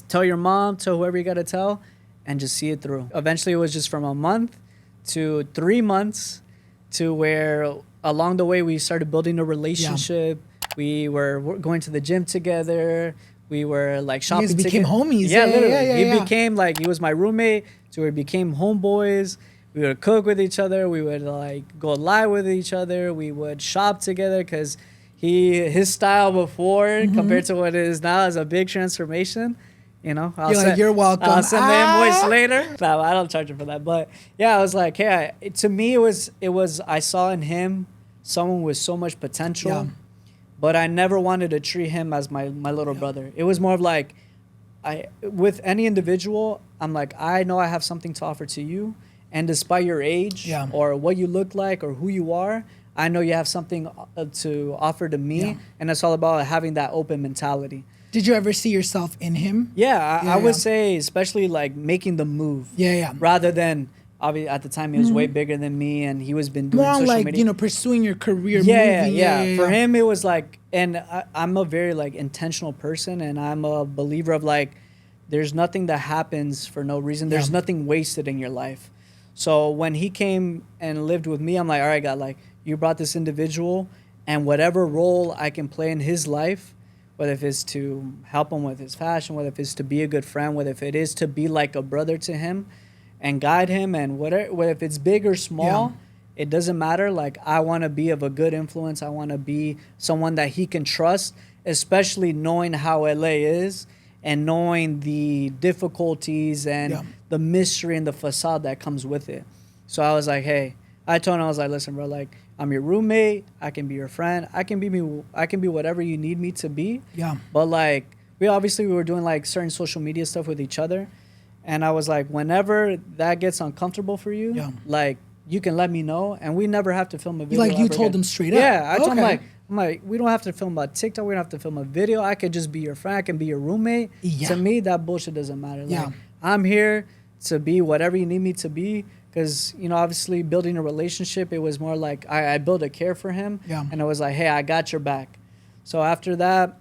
Tell your mom, tell whoever you got to tell, and just see it through. Eventually, it was just from a month to 3 months to where along the way we started building a relationship. We were going to the gym together. We were like shopping together. You guys became homies. Yeah, literally. He became like, he was my roommate. So we became homeboys. We would cook with each other. We would like go live with each other. We would shop together because his style before compared to what it is now is a big transformation. You know, you're welcome. I'll send the invoice later. No, I don't charge him for that. But yeah, I was like, hey, to me, it was I saw in him someone with so much potential, but I never wanted to treat him as my little brother. It was more of like, with any individual, I'm like, I know I have something to offer to you. And despite your age or what you look like or who you are, I know you have something to offer to me. Yeah. And it's all about having that open mentality. Did you ever see yourself in him? Yeah, I would say especially like making the move. Yeah. Rather than, obviously at the time he was way bigger than me and he was been doing more social like, media. Pursuing your career. Yeah. For him, it was like, and I'm a very like intentional person, and I'm a believer of like, there's nothing that happens for no reason. There's nothing wasted in your life. So when he came and lived with me, I'm like, all right, God, like you brought this individual, and whatever role I can play in his life, whether if it's to help him with his fashion, whether if it's to be a good friend, whether if it is to be like a brother to him and guide him, and whether if it's big or small, it doesn't matter. Like, I want to be of a good influence. I want to be someone that he can trust, especially knowing how LA is and knowing the difficulties and the mystery and the facade that comes with it. So I was like, hey, I told him, I was like, listen, bro, like, I'm your roommate. I can be your friend. I can be whatever you need me to be. Yeah. But like, we were doing like certain social media stuff with each other. And I was like, whenever that gets uncomfortable for you, like, you can let me know. And we never have to film a video. Like, you told him straight up. Yeah. I told him I'm like, we don't have to film about TikTok. We don't have to film a video. I could just be your friend. I can be your roommate. Yeah. To me, that bullshit doesn't matter. Like, I'm here to be whatever you need me to be. Because, obviously building a relationship, it was more like I built a care for him. Yeah. And I was like, hey, I got your back. So after that,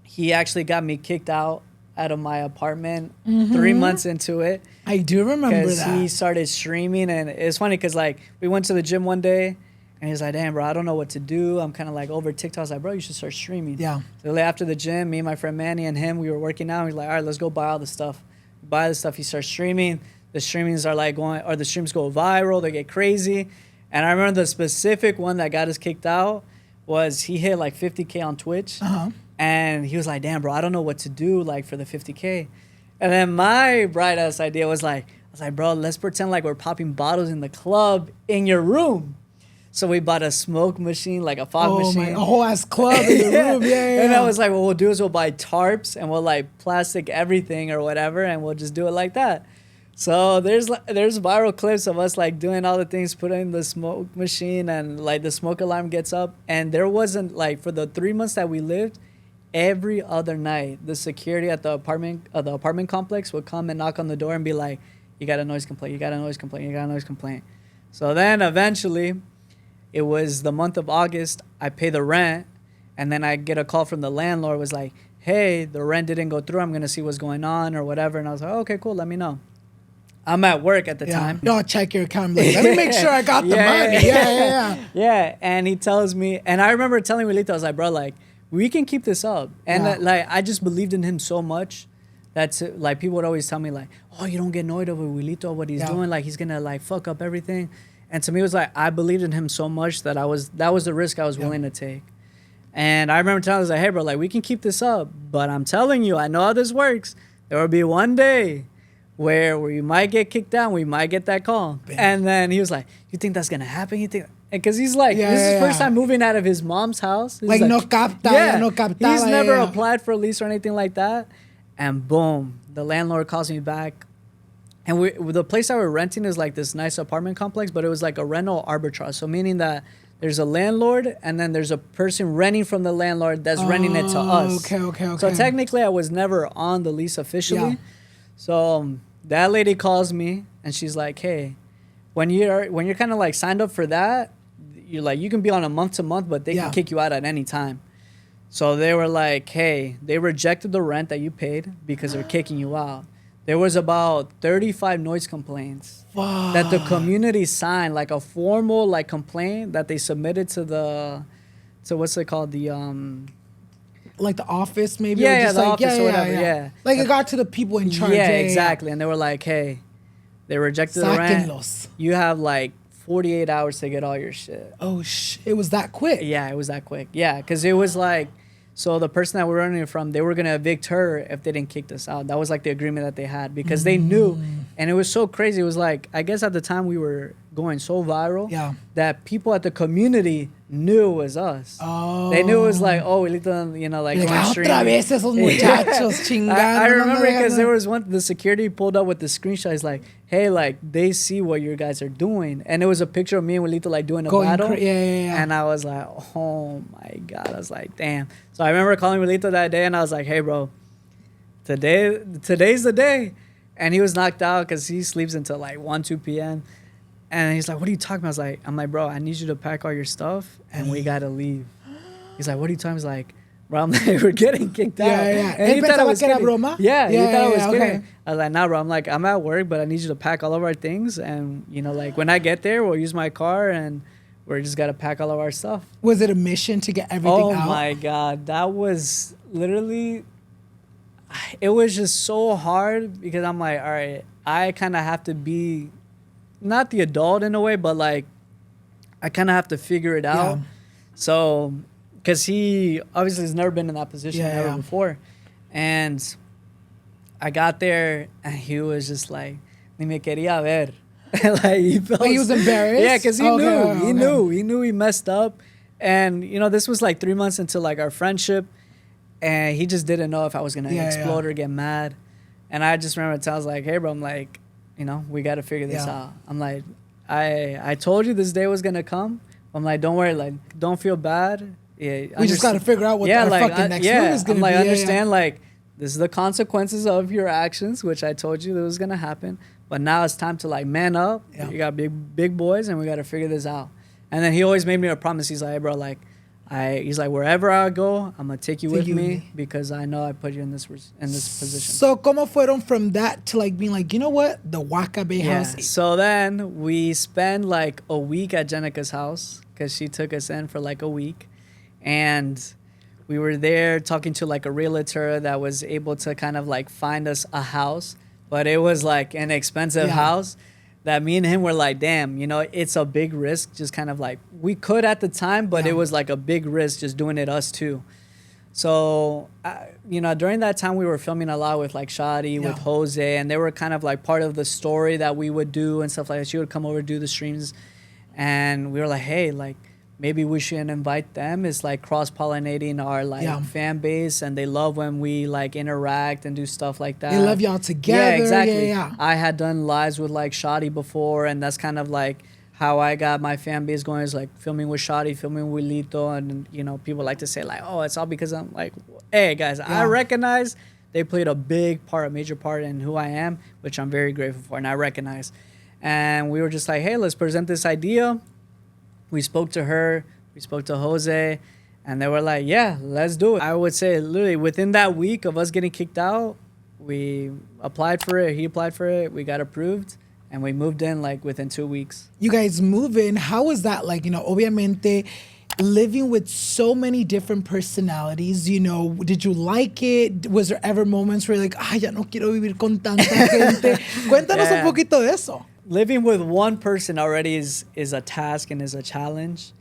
he actually got me kicked out of my apartment 3 months into it. I do remember that. Because he started streaming. And it's funny because, like, we went to the gym one day. And he's like, damn, bro, I don't know what to do. I'm kind of like over TikTok. I was like, bro, you should start streaming. Yeah. So after the gym, me and my friend Manny and him, we were working out. He's like, all right, let's go buy all the stuff. Buy the stuff. He starts streaming. The streamings are like the streams go viral. They get crazy. And I remember the specific one that got us kicked out was he hit like 50K on Twitch. And he was like, damn, bro, I don't know what to do like for the 50K. And then my bright ass idea was like, bro, let's pretend like we're popping bottles in the club in your room. So we bought a smoke machine, like a fog machine. A whole ass club in the room, And I was like, what we'll do is we'll buy tarps and we'll like plastic everything or whatever, and we'll just do it like that. So there's viral clips of us like doing all the things, putting in the smoke machine, and like the smoke alarm gets up. And there wasn't like, for the 3 months that we lived, every other night the security at the apartment complex would come and knock on the door and be like, you got a noise complaint, you got a noise complaint, you got a noise complaint. So then eventually, it was the month of August, I pay the rent, and then I get a call from the landlord, was like, hey, the rent didn't go through, I'm going to see what's going on or whatever. And I was like, oh, okay, cool, let me know. I'm at work at the time. No, check your account. Like, let me make sure I got the money. Yeah, and he tells me, and I remember telling Wilito, I was like, bro, like, we can keep this up. And like, I just believed in him so much that like, people would always tell me like, oh, you don't get annoyed over Wilito, what he's doing. Like, he's going to like fuck up everything. And to me, it was like, I believed in him so much that that was the risk I was willing to take. And I remember telling him, I was like, hey, bro, like, we can keep this up. But I'm telling you, I know how this works. There will be one day where we might get kicked out, we might get that call. And then he was like, you think that's gonna happen? You think? Because he's like, this is his first time moving out of his mom's house. He's like no capta, no capta. He's never applied for a lease or anything like that. And boom, the landlord calls me back. And the place that we're renting is like this nice apartment complex, but it was like a rental arbitrage. So meaning that there's a landlord and then there's a person renting from the landlord that's renting it to us. Okay. So technically I was never on the lease officially. Yeah. So that lady calls me and she's like, hey, when you're kind of like signed up for that, you're like, you can be on a month to month, but they can kick you out at any time. So they were like, hey, they rejected the rent that you paid because they're kicking you out. There was about 35 noise complaints that the community signed, like a formal like complaint that they submitted to what's it called? Like the office maybe? Yeah, or just the office or whatever, yeah. Like it got to the people in charge. Yeah, exactly. And they were like, hey, they rejected the rent. You have like 48 hours to get all your shit. Oh, it was that quick? Yeah, it was that quick. Yeah, because it was like... So the person that we're running it from, they were going to evict her if they didn't kick us out. That was like the agreement that they had because they knew. And it was so crazy. It was like, I guess at the time we were going so viral that people at the community knew it was us. Oh. They knew it was like, oh, you know, like otra vez esos muchachos chingando. I remember because there was the security pulled up with the screenshot. He's like, hey, like they see what you guys are doing. And it was a picture of me and Wilito like doing a battle. And I was like, oh my God. I was like, damn. So I remember calling Wilito that day and I was like, hey, bro, today's the day. And he was knocked out because he sleeps until like 1, 2 p.m. And he's like, what are you talking about? I'm like, bro, I need you to pack all your stuff and we got to leave. He's like, what are you talking about? He's like, bro, I'm like, we're getting kicked out. And he thought I was kidding. Broma? Yeah, he thought I was kidding. Okay. I was like, nah, bro. I'm like, I'm at work, but I need you to pack all of our things. And, you know, like when I get there, we'll use my car and we're just got to pack all of our stuff. Was it a mission to get everything out? Oh, my God. That was literally... It was just so hard because I'm like, all right, I kind of have to be not the adult in a way, but like I kind of have to figure it out. So, because he obviously has never been in that position ever before. And I got there and he was just like, ni me quería ver. Like he was embarrassed? Yeah, because he knew he messed up. And, you know, this was like 3 months into like our friendship. And he just didn't know if I was going to explode or get mad. And I just remember I was like, hey, bro, I'm like, you know, we got to figure this out. I'm like, I told you this day was going to come. I'm like, don't worry. Like, don't feel bad. Yeah, we just got to figure out what our fucking next move is going to be. I'm like, understand, like, this is the consequences of your actions, which I told you that was going to happen. But now it's time to, like, man up. Yeah. You got big boys, and we got to figure this out. And then he always made me a promise. He's like, hey, bro, like, he's like, wherever I go, I'm gonna take you with me because I know I put you in this position. So, ¿cómo fueron from that to like being like, you know what, the WakaBae house? So then we spent like a week at Jenica's house because she took us in for like a week, and we were there talking to like a realtor that was able to kind of like find us a house, but it was like an expensive house. That me and him were like, damn, you know, it's a big risk. Just kind of like, we could at the time, but it was like a big risk just doing it us two. So, you know, during that time, we were filming a lot with like Shadi, with Jose, and they were kind of like part of the story that we would do and stuff like that. She would come over do the streams. And we were like, hey, like, maybe we should invite them. It's like cross-pollinating our like fan base, and they love when we like interact and do stuff like that. They love y'all together. Yeah, exactly. I had done lives with like Shadi before, and that's kind of like how I got my fan base going, is like filming with Shadi, filming with Lito, and you know, people like to say like, oh, it's all because I'm like, hey guys, I recognize they played a major part in who I am, which I'm very grateful for, and I recognize. And we were just like, hey, let's present this idea. We spoke to her, we spoke to Jose, and they were like, yeah, let's do it. I would say literally within that week of us getting kicked out, we applied for it, he applied for it, we got approved, and we moved in like within 2 weeks. You guys move in, how was that? Like, you know, obviamente, living with so many different personalities, you know, did you like it? Was there ever moments where you're like, ay, ya no quiero vivir con tanta gente? Cuéntanos un poquito de eso. Living with one person already is a task and is a challenge.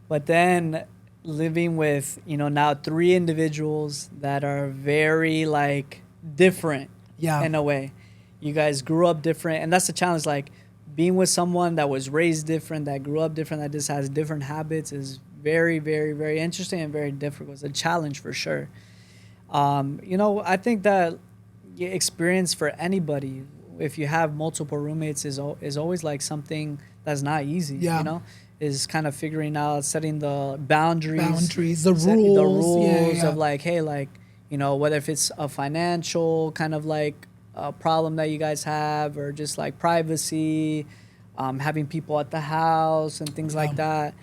But then living with, you know, now 3 individuals that are very like different in a way. you guys grew up different, and that's the challenge. Like being with someone that was raised different, that grew up different, that just has different habits is very, very, very interesting and very difficult. It's a challenge for sure. I think that experience for anybody, if you have multiple roommates, is always like something that's not easy. Yeah. Is kind of figuring out, setting the boundaries, the rules, of like, hey, like, whether if it's a financial kind of like a problem that you guys have, or just like privacy, having people at the house and things like that.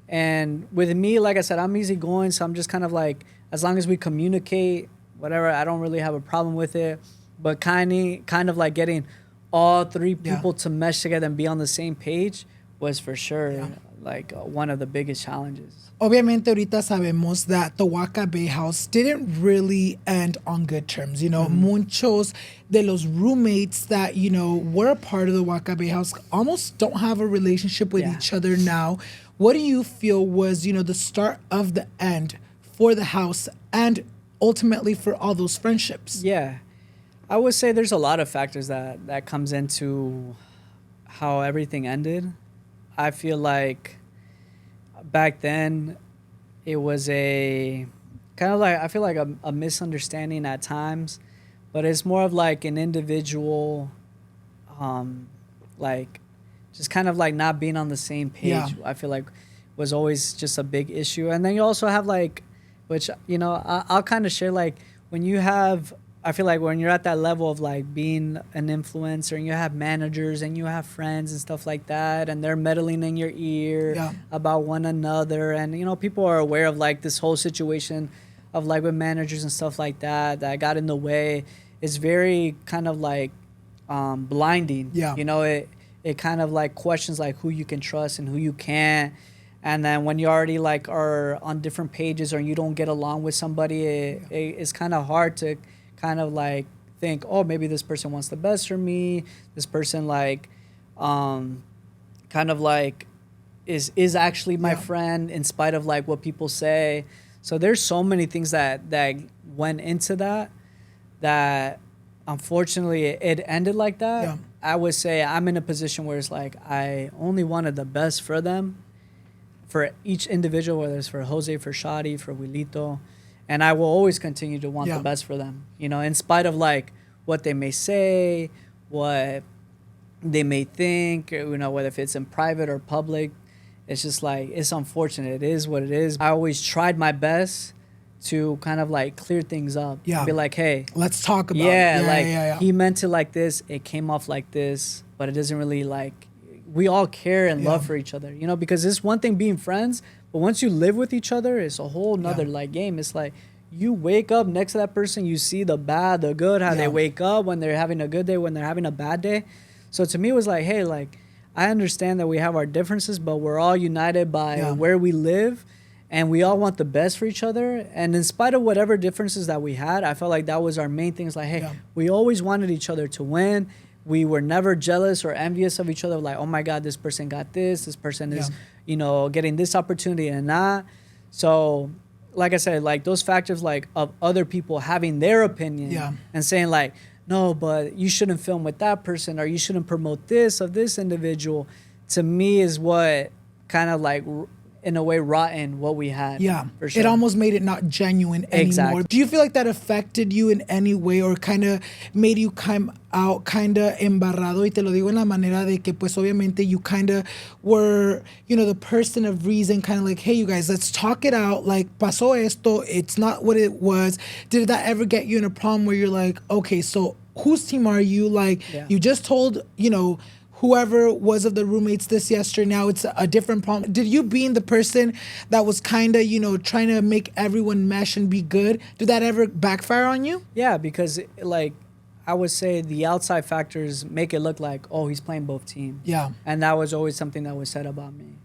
And with me, like I said, I'm easygoing, so I'm just kind of like, as long as we communicate, whatever, I don't really have a problem with it. But kind of like getting all three people to mesh together and be on the same page was for sure like one of the biggest challenges. Obviamente, ahorita sabemos that the WakaBae house didn't really end on good terms. Muchos de los roommates that, were a part of the WakaBae house almost don't have a relationship with each other now. What do you feel was, the start of the end for the house and ultimately for all those friendships? Yeah. I would say there's a lot of factors that comes into how everything ended. I feel like back then it was a kind of like, I feel like a misunderstanding at times, but it's more of like an individual, like just kind of like not being on the same page. Yeah. I feel like was always just a big issue. And then you also have like, which, I'll kind of share, like when you have, I feel like when you're at that level of like being an influencer and you have managers and you have friends and stuff like that, and they're meddling in your ear about one another, and people are aware of like this whole situation of like with managers and stuff like that got in the way. It's very kind of like blinding. It kind of like questions like who you can trust and who you can't. And then when you already like are on different pages or you don't get along with somebody, it's kind of hard to kind of like think, oh, maybe this person wants the best for me. This person like kind of like is actually my friend in spite of like what people say. So there's so many things that went into that unfortunately it ended like that. Yeah. I would say I'm in a position where it's like I only wanted the best for them, for each individual, whether it's for Jose, for Shadi, for Wilito. And I will always continue to want the best for them, in spite of like what they may say, what they may think, whether if it's in private or public. It's just like, it's unfortunate. It is what it is. I always tried my best to kind of like clear things up. Yeah. Be like, hey, let's talk about it. He meant it like this. It came off like this, but it doesn't really like, we all care and love for each other, because it's one thing being friends, but once you live with each other, it's a whole nother like game. It's like you wake up next to that person, you see the bad, the good, how they wake up when they're having a good day, when they're having a bad day. So to me, it was like, hey, like I understand that we have our differences, but we're all united by where we live, and we all want the best for each other. And in spite of whatever differences that we had, I felt like that was our main thing. It's like, hey, we always wanted each other to win. We were never jealous or envious of each other. Like, oh my God, this person got this. This person is, getting this opportunity and not. So, like I said, like those factors, like of other people having their opinion and saying like, no, but you shouldn't film with that person, or you shouldn't promote this of this individual, to me is what kind of like in a way rotten what we had. Yeah, for sure. It almost made it not genuine anymore. Exactly. Do you feel like that affected you in any way, or kind of made you come out kind of embarrado? Y te lo digo en la manera de que pues obviamente you kind of were, the person of reason, kind of like, hey, you guys, let's talk it out. Like, pasó esto, it's not what it was. Did that ever get you in a problem where you're like, okay, so whose team are you? Like, you just told, whoever was of the roommates this yesterday, now it's a different problem. Did you, being the person that was kind of, trying to make everyone mesh and be good, did that ever backfire on you? Yeah, because like I would say the outside factors make it look like, oh, he's playing both teams. Yeah. And that was always something that was said about me.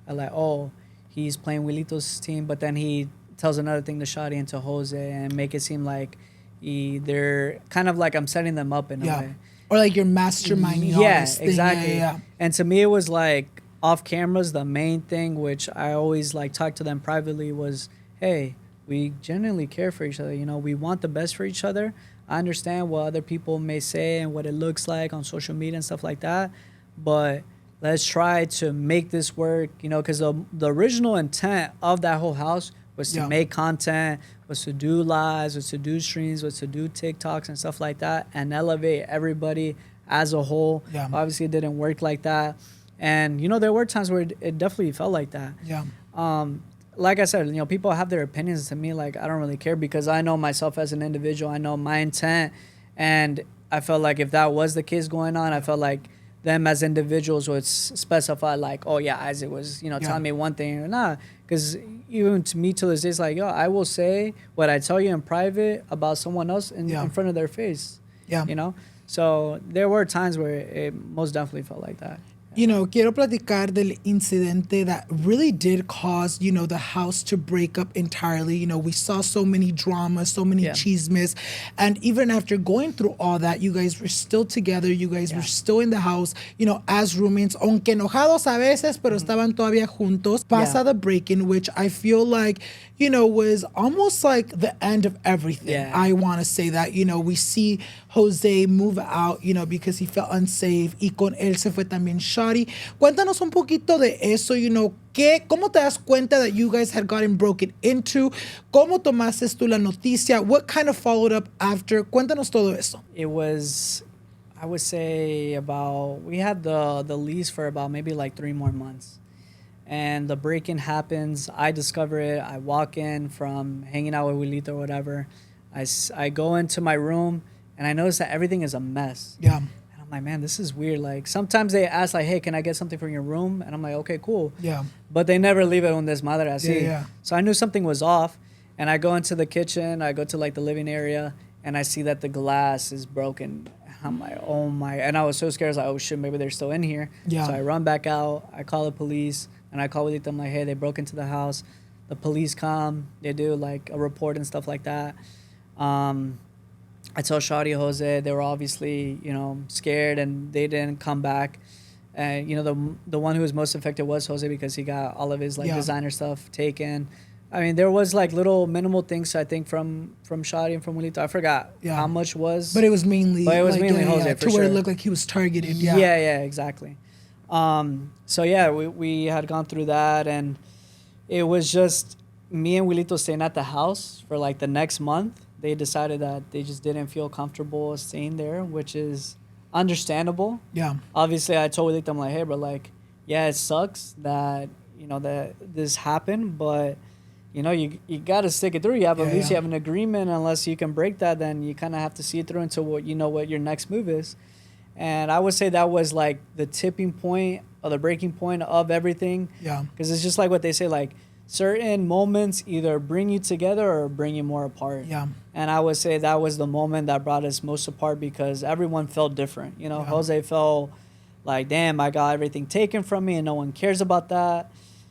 I like, oh, he's playing Wilito's team, but then he tells another thing to Shadi and to Jose and make it seem like they're kind of like I'm setting them up in a way. Or like you're masterminding all this thing. Exactly. Yeah. And to me, it was like off cameras, the main thing, which I always like talk to them privately, was, hey, we genuinely care for each other. You know, we want the best for each other. I understand what other people may say and what it looks like on social media and stuff like that, but let's try to make this work, you know, because the original intent of that whole house was to make content, was to do lives, was to do streams, was to do TikToks and stuff like that, and elevate everybody as a whole. Yeah. Obviously, it didn't work like that. And, you know, there were times where it definitely felt like that. Yeah. Like I said, you know, people have their opinions. To me, like, I don't really care because I know myself as an individual. I know my intent. And I felt like if that was the case going on, I felt like them as individuals would specify like, oh, yeah, Isaac was, you know, telling me one thing or not. Because even to me to this day, it's like, yo, I will say what I tell you in private about someone else in front of their face. Yeah. You know? So there were times where it most definitely felt like that. You know, quiero platicar del incidente that really did cause, you know, the house to break up entirely. You know, we saw so many dramas, so many chismes. And even after going through all that, you guys were still together. You guys were still in the house, you know, as roommates, aunque enojados a veces, pero estaban todavía juntos. Pasa the break-in, which I feel like, you know, was almost like the end of everything. Yeah. I want to say that, you know, we see Jose move out, you know, because he felt unsafe. Y con él se fue también Shawty. Cuéntanos un poquito de eso, you know, ¿cómo te das cuenta that you guys had gotten broken into? ¿Cómo tomaste tú la noticia? What kind of followed up after? Cuéntanos todo eso. It was, I would say we had the lease for about maybe like 3 more months. And the break-in happens. I discover it. I walk in from hanging out with Wilito or whatever. I go into my room, and I notice that everything is a mess. Yeah. And I'm like, man, this is weird. Like, sometimes they ask, like, hey, can I get something from your room? And I'm like, okay, cool. Yeah. But they never leave it on this madre así. Yeah. So I knew something was off. And I go into the kitchen. I go to, like, the living area. And I see that the glass is broken. I'm like, oh, my. And I was so scared. I was like, oh, shit, maybe they're still in here. Yeah. So I run back out. I call the police. And I call with them like, hey, they broke into the house. The police come. They do like a report and stuff like that. I tell Shawty, Jose, they were obviously, you know, scared and they didn't come back. And, you know, the one who was most affected was Jose because he got all of his like designer stuff taken. I mean, there was like little minimal things, I think, from Shawty and from Wilito. I forgot how much was. But it was mainly Jose, for to sure. where it looked like he was targeted. Yeah, exactly. So yeah, we had gone through that, and it was just me and Wilito staying at the house for like the next month. They decided that they just didn't feel comfortable staying there, which is understandable. Yeah. Obviously, I told Wilito, I'm like, hey, bro, like, yeah, it sucks that, you know, that this happened, but, you know, you got to stick it through. You have at least you have an agreement. Unless you can break that, then you kind of have to see it through until what your next move is. And I would say that was like the tipping point or the breaking point of everything. Yeah. Because it's just like what they say, like certain moments either bring you together or bring you more apart. Yeah. And I would say that was the moment that brought us most apart because everyone felt different. You know, Jose felt like, damn, I got everything taken from me and no one cares about that.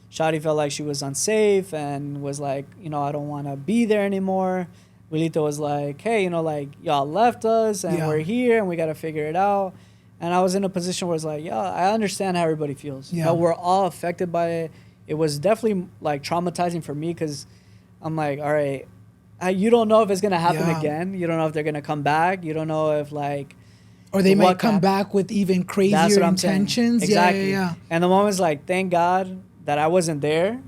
Shawty felt like she was unsafe and was like, you know, I don't want to be there anymore. Wilito was like, hey, you know, like, y'all left us and we're here and we got to figure it out. And I was in a position where it's like, yeah, I understand how everybody feels. Yeah. You know, we're all affected by it. It was definitely, like, traumatizing for me because I'm like, all right, you don't know if it's going to happen again. You don't know if they're going to come back. You don't know if, like... Or they might come back with even crazier intentions. Exactly. Yeah. And the moment's like, thank God that I wasn't there.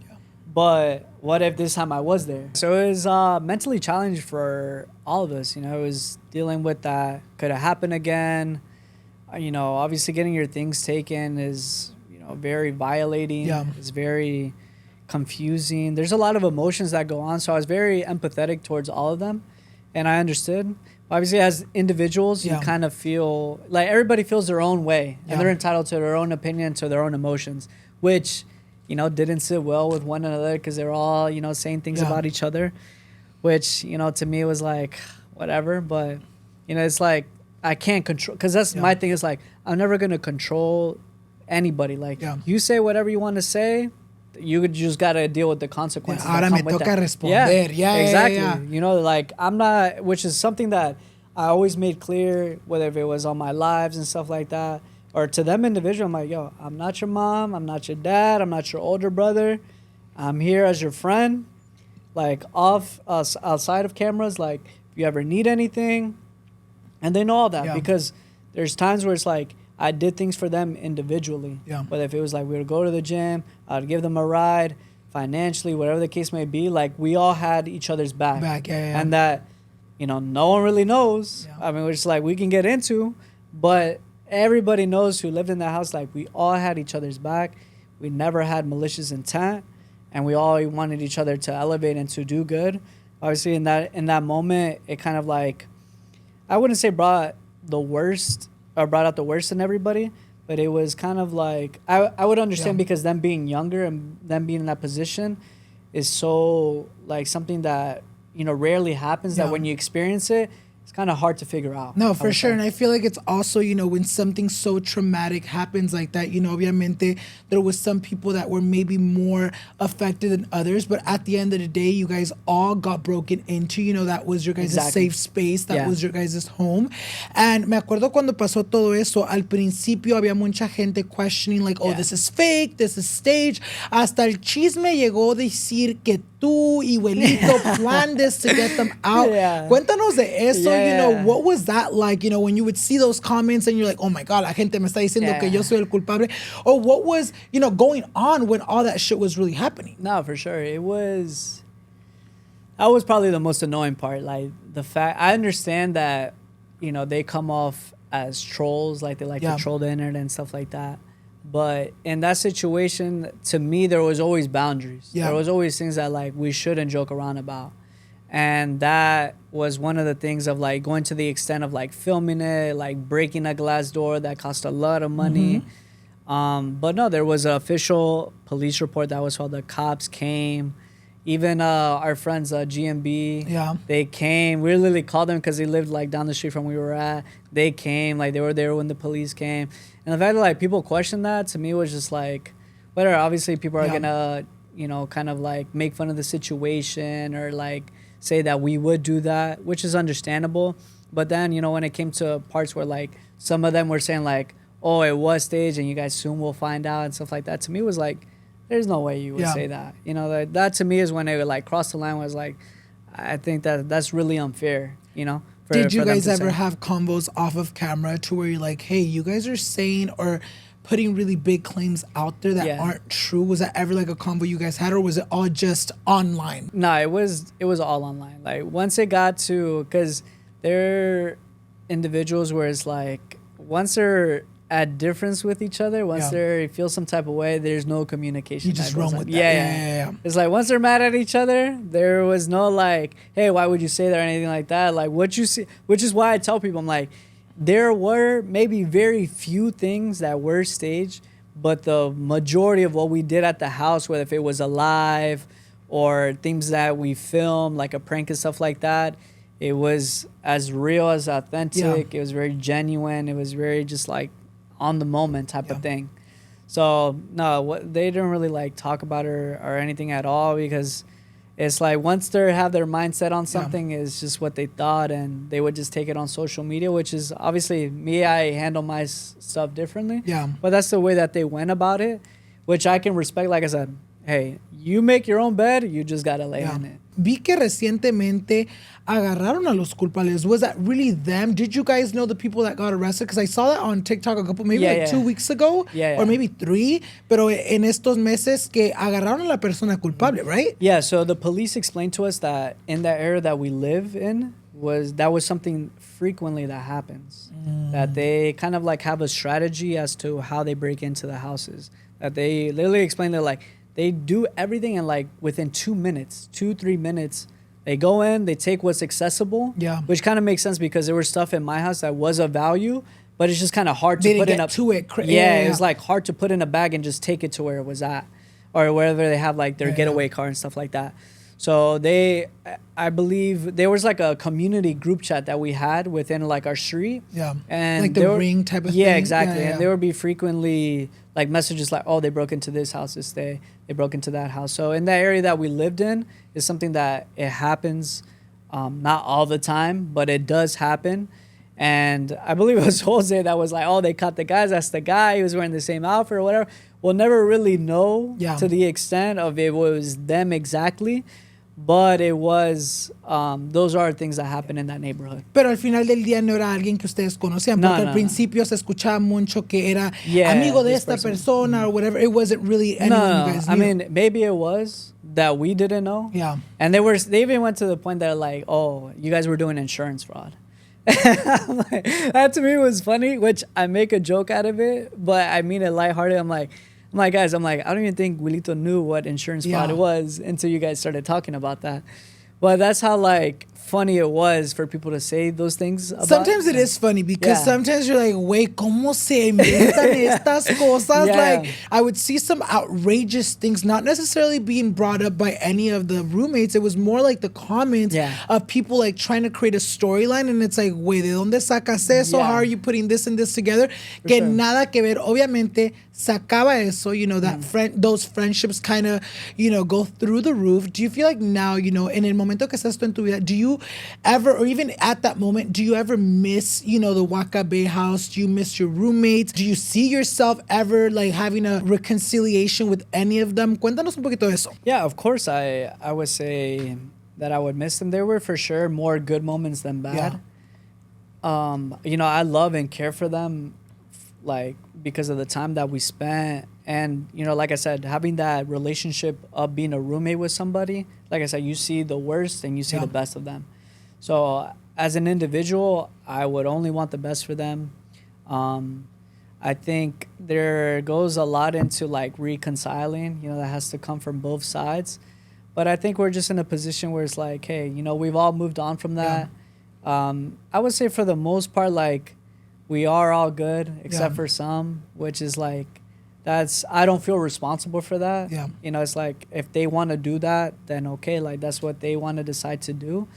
But what if this time I was there? So it was mentally challenged for all of us. You know, it was dealing with that. Could it happen again? You know, obviously getting your things taken is, you know, very violating. Yeah. It's very confusing. There's a lot of emotions that go on. So I was very empathetic towards all of them. And I understood. Obviously, as individuals, you kind of feel like everybody feels their own way. And they're entitled to their own opinion, to their own emotions, which... you know, didn't sit well with one another because they're all, you know, saying things about each other, which, you know, to me was like, whatever. But, you know, it's like, I can't control, because that's my thing is like, I'm never going to control anybody. Like, you say whatever you want to say, you just got to deal with the consequences. Ahora me toca responder. Yeah, exactly. You know, like, I'm not, which is something that I always made clear, whether if it was on my lives and stuff like that. Or to them individual, I'm like, yo, I'm not your mom. I'm not your dad. I'm not your older brother. I'm here as your friend. like off us outside of cameras, like if you ever need anything, and they know all that because there's times where it's like I did things for them individually. Yeah. But if it was like we would go to the gym, I'd give them a ride, financially, whatever the case may be, like we all had each other's back. And that, you know, no one really knows. I mean, which like we can get into, but everybody knows who lived in that house. Like we all had each other's back. We never had malicious intent, and we all wanted each other to elevate and to do good. Obviously, in that moment, it kind of like, I wouldn't say brought out the worst in everybody, but it was kind of like I would understand because them being younger and them being in that position is so like something that, you know, rarely happens, that when you experience it, it's kind of hard to figure out. No, for sure. And I feel like it's also, you know, when something so traumatic happens like that, you know, obviamente there was some people that were maybe more affected than others, but at the end of the day, you guys all got broken into, you know, that was your guys' safe space, that was your guys' home. And me acuerdo cuando pasó todo eso, al principio había mucha gente questioning like, oh, this is fake, this is staged. Hasta el chisme llegó a decir que tú y Huelito planned this to get them out. Cuéntanos de eso. You know, what was that like, you know, when you would see those comments and you're like, oh my God, la gente me está diciendo que yo soy el culpable? Or what was, you know, going on when all that shit was really happening? No, for sure. That was probably the most annoying part. Like the fact, I understand that, you know, they come off as trolls, like they like to troll the internet and stuff like that. But in that situation, to me, there was always boundaries. There was always things that like we shouldn't joke around about. And that was one of the things of like going to the extent of like filming it, like breaking a glass door that cost a lot of money. But no, there was an official police report that was called. The cops came. Even our friends, GMB, they came. We literally called them because they lived like down the street from where we were at. They came, like they were there when the police came. And the fact that like people question that, to me was just like, whatever. Obviously, people are gonna, you know, kind of like make fun of the situation or like say that we would do that, which is understandable. But then, you know, when it came to parts where like some of them were saying like, oh, it was staged and you guys soon will find out and stuff like that, to me was like, there's no way you would say that. You know, that to me is when it would like cross the line, was like, I think that's really unfair, you know. Did you guys ever have combos off of camera to where you're like, hey, you guys are saying or putting really big claims out there that aren't true? Was that ever like a combo you guys had, or was it all just online? No, it was all online. Like once it got to, because there are individuals where it's like once they're at difference with each other, once they feel some type of way, there's no communication. You just run with that. Yeah. It's like once they're mad at each other, there was no like, hey, why would you say that or anything like that? Like what you see, which is why I tell people, I'm like, there were maybe very few things that were staged, but the majority of what we did at the house, whether if it was a live or things that we filmed, like a prank and stuff like that, it was as real as authentic. It was very genuine. It was very just like on the moment type of thing. So no, they didn't really like talk about it or anything at all, because it's like once they have their mindset on something, it's just what they thought, and they would just take it on social media, which is obviously me. I handle my stuff differently. But that's the way that they went about it, which I can respect. Like I said, hey, you make your own bed, you just gotta lay on it. Vi que recientemente agarraron a los culpables. Was that really them? Did you guys know the people that got arrested? Because I saw that on TikTok a couple, maybe 2 weeks ago, or maybe 3. Pero en estos meses que agarraron a la persona culpable, right? Yeah. So the police explained to us that in that area that we live in, that was something frequently that happens. That they kind of like have a strategy as to how they break into the houses. That they literally explained that like they do everything in like within 2 minutes, 2-3 minutes. They go in, they take what's accessible, which kind of makes sense because there was stuff in my house that was of value, but it's just kind of hard to put in a it was like hard to put in a bag and just take it to where it was at, or wherever they have like their getaway car and stuff like that. So I believe there was like a community group chat that we had within like our street. And like the ring type of thing. Yeah, exactly. And there would be frequently like messages like, oh, they broke into this house this day. They broke into that house. So in that area that we lived in is something that it happens, not all the time, but it does happen. And I believe it was Jose that was like, oh, they caught the guys. That's the guy. He was wearing the same outfit or whatever. We'll never really know to the extent of it was them exactly. But it was, those are things that happen in that neighborhood. Pero al final del día no era alguien que ustedes conocían, porque al principio se escuchaba mucho que era amigo de esta persona or whatever. It wasn't really anyone you guys knew. I mean, maybe it was that we didn't know. Yeah. And they even went to the point that like, oh, you guys were doing insurance fraud. That to me was funny, which I make a joke out of it, but I mean it lighthearted. I'm like, guys, I don't even think Wilito knew what insurance fraud was until you guys started talking about that. But that's how like funny it was for people to say those things about. Sometimes it is funny because sometimes you're like, wait, ¿cómo se inventan estas cosas? Like, I would see some outrageous things, not necessarily being brought up by any of the roommates. It was more like the comments of people like trying to create a storyline, and it's like, wait, ¿de dónde sacas eso? How are you putting this and this together? Que nada que ver. Obviamente, sacaba eso, you know, that those friendships kind of, you know, go through the roof. Do you feel like now, you know, en el momento que estás tú en tu vida, do you ever, or even at that moment, do you ever miss, you know, the WakaBae house? Do you miss your roommates? Do you see yourself ever like having a reconciliation with any of them? Cuéntanos un poquito de eso. Yeah, of course, I would say that I would miss them. There were for sure more good moments than bad. You know, I love and care for them, like, because of the time that we spent. And, you know, like I said, having that relationship of being a roommate with somebody, like I said, you see the worst and you see the best of them. So as an individual, I would only want the best for them. I think there goes a lot into like reconciling, you know, that has to come from both sides. But I think we're just in a position where it's like, hey, you know, we've all moved on from that. I would say for the most part, like, we are all good except for some, which is like, I don't feel responsible for that. You know, it's like, if they want to do that, then okay, like, that's what they want to decide to do.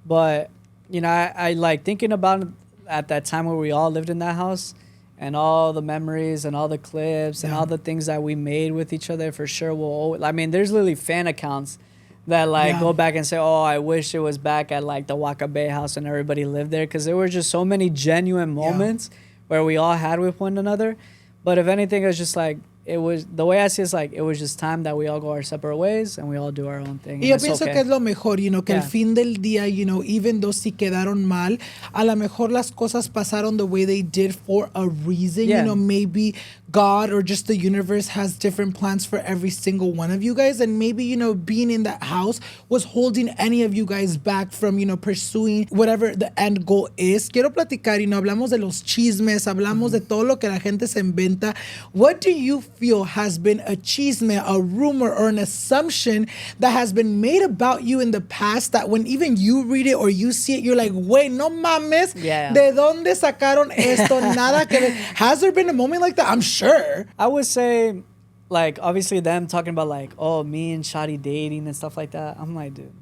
But, you know, I like thinking about it at that time where we all lived in that house and all the memories and all the clips and all the things that we made with each other for sure. I mean, there's literally fan accounts that like go back and say, oh, I wish it was back at like the WakaBae house and everybody lived there, because there were just so many genuine moments where we all had with one another. But if anything, it was just like, it was, the way I see it is like, it was just time that we all go our separate ways and we all do our own thing. Y yo pienso que es lo mejor, you know, que al fin del día, you know, even though si quedaron mal, a lo mejor las cosas pasaron the way they did for a reason. You know, maybe God or just the universe has different plans for every single one of you guys. And maybe, you know, being in that house was holding any of you guys back from, you know, pursuing whatever the end goal is. Quiero platicar, you know, hablamos de los chismes, hablamos de todo lo que la gente se inventa. What do you feel has been a chisme, a rumor, or an assumption that has been made about you in the past that when even you read it or you see it, you're like, wait, no mames, ¿de dónde sacaron esto? Nada que ver. Has there been a moment like that? I'm sure. I would say, like, obviously them talking about like, oh, me and Shadi dating and stuff like that. I'm like, dude,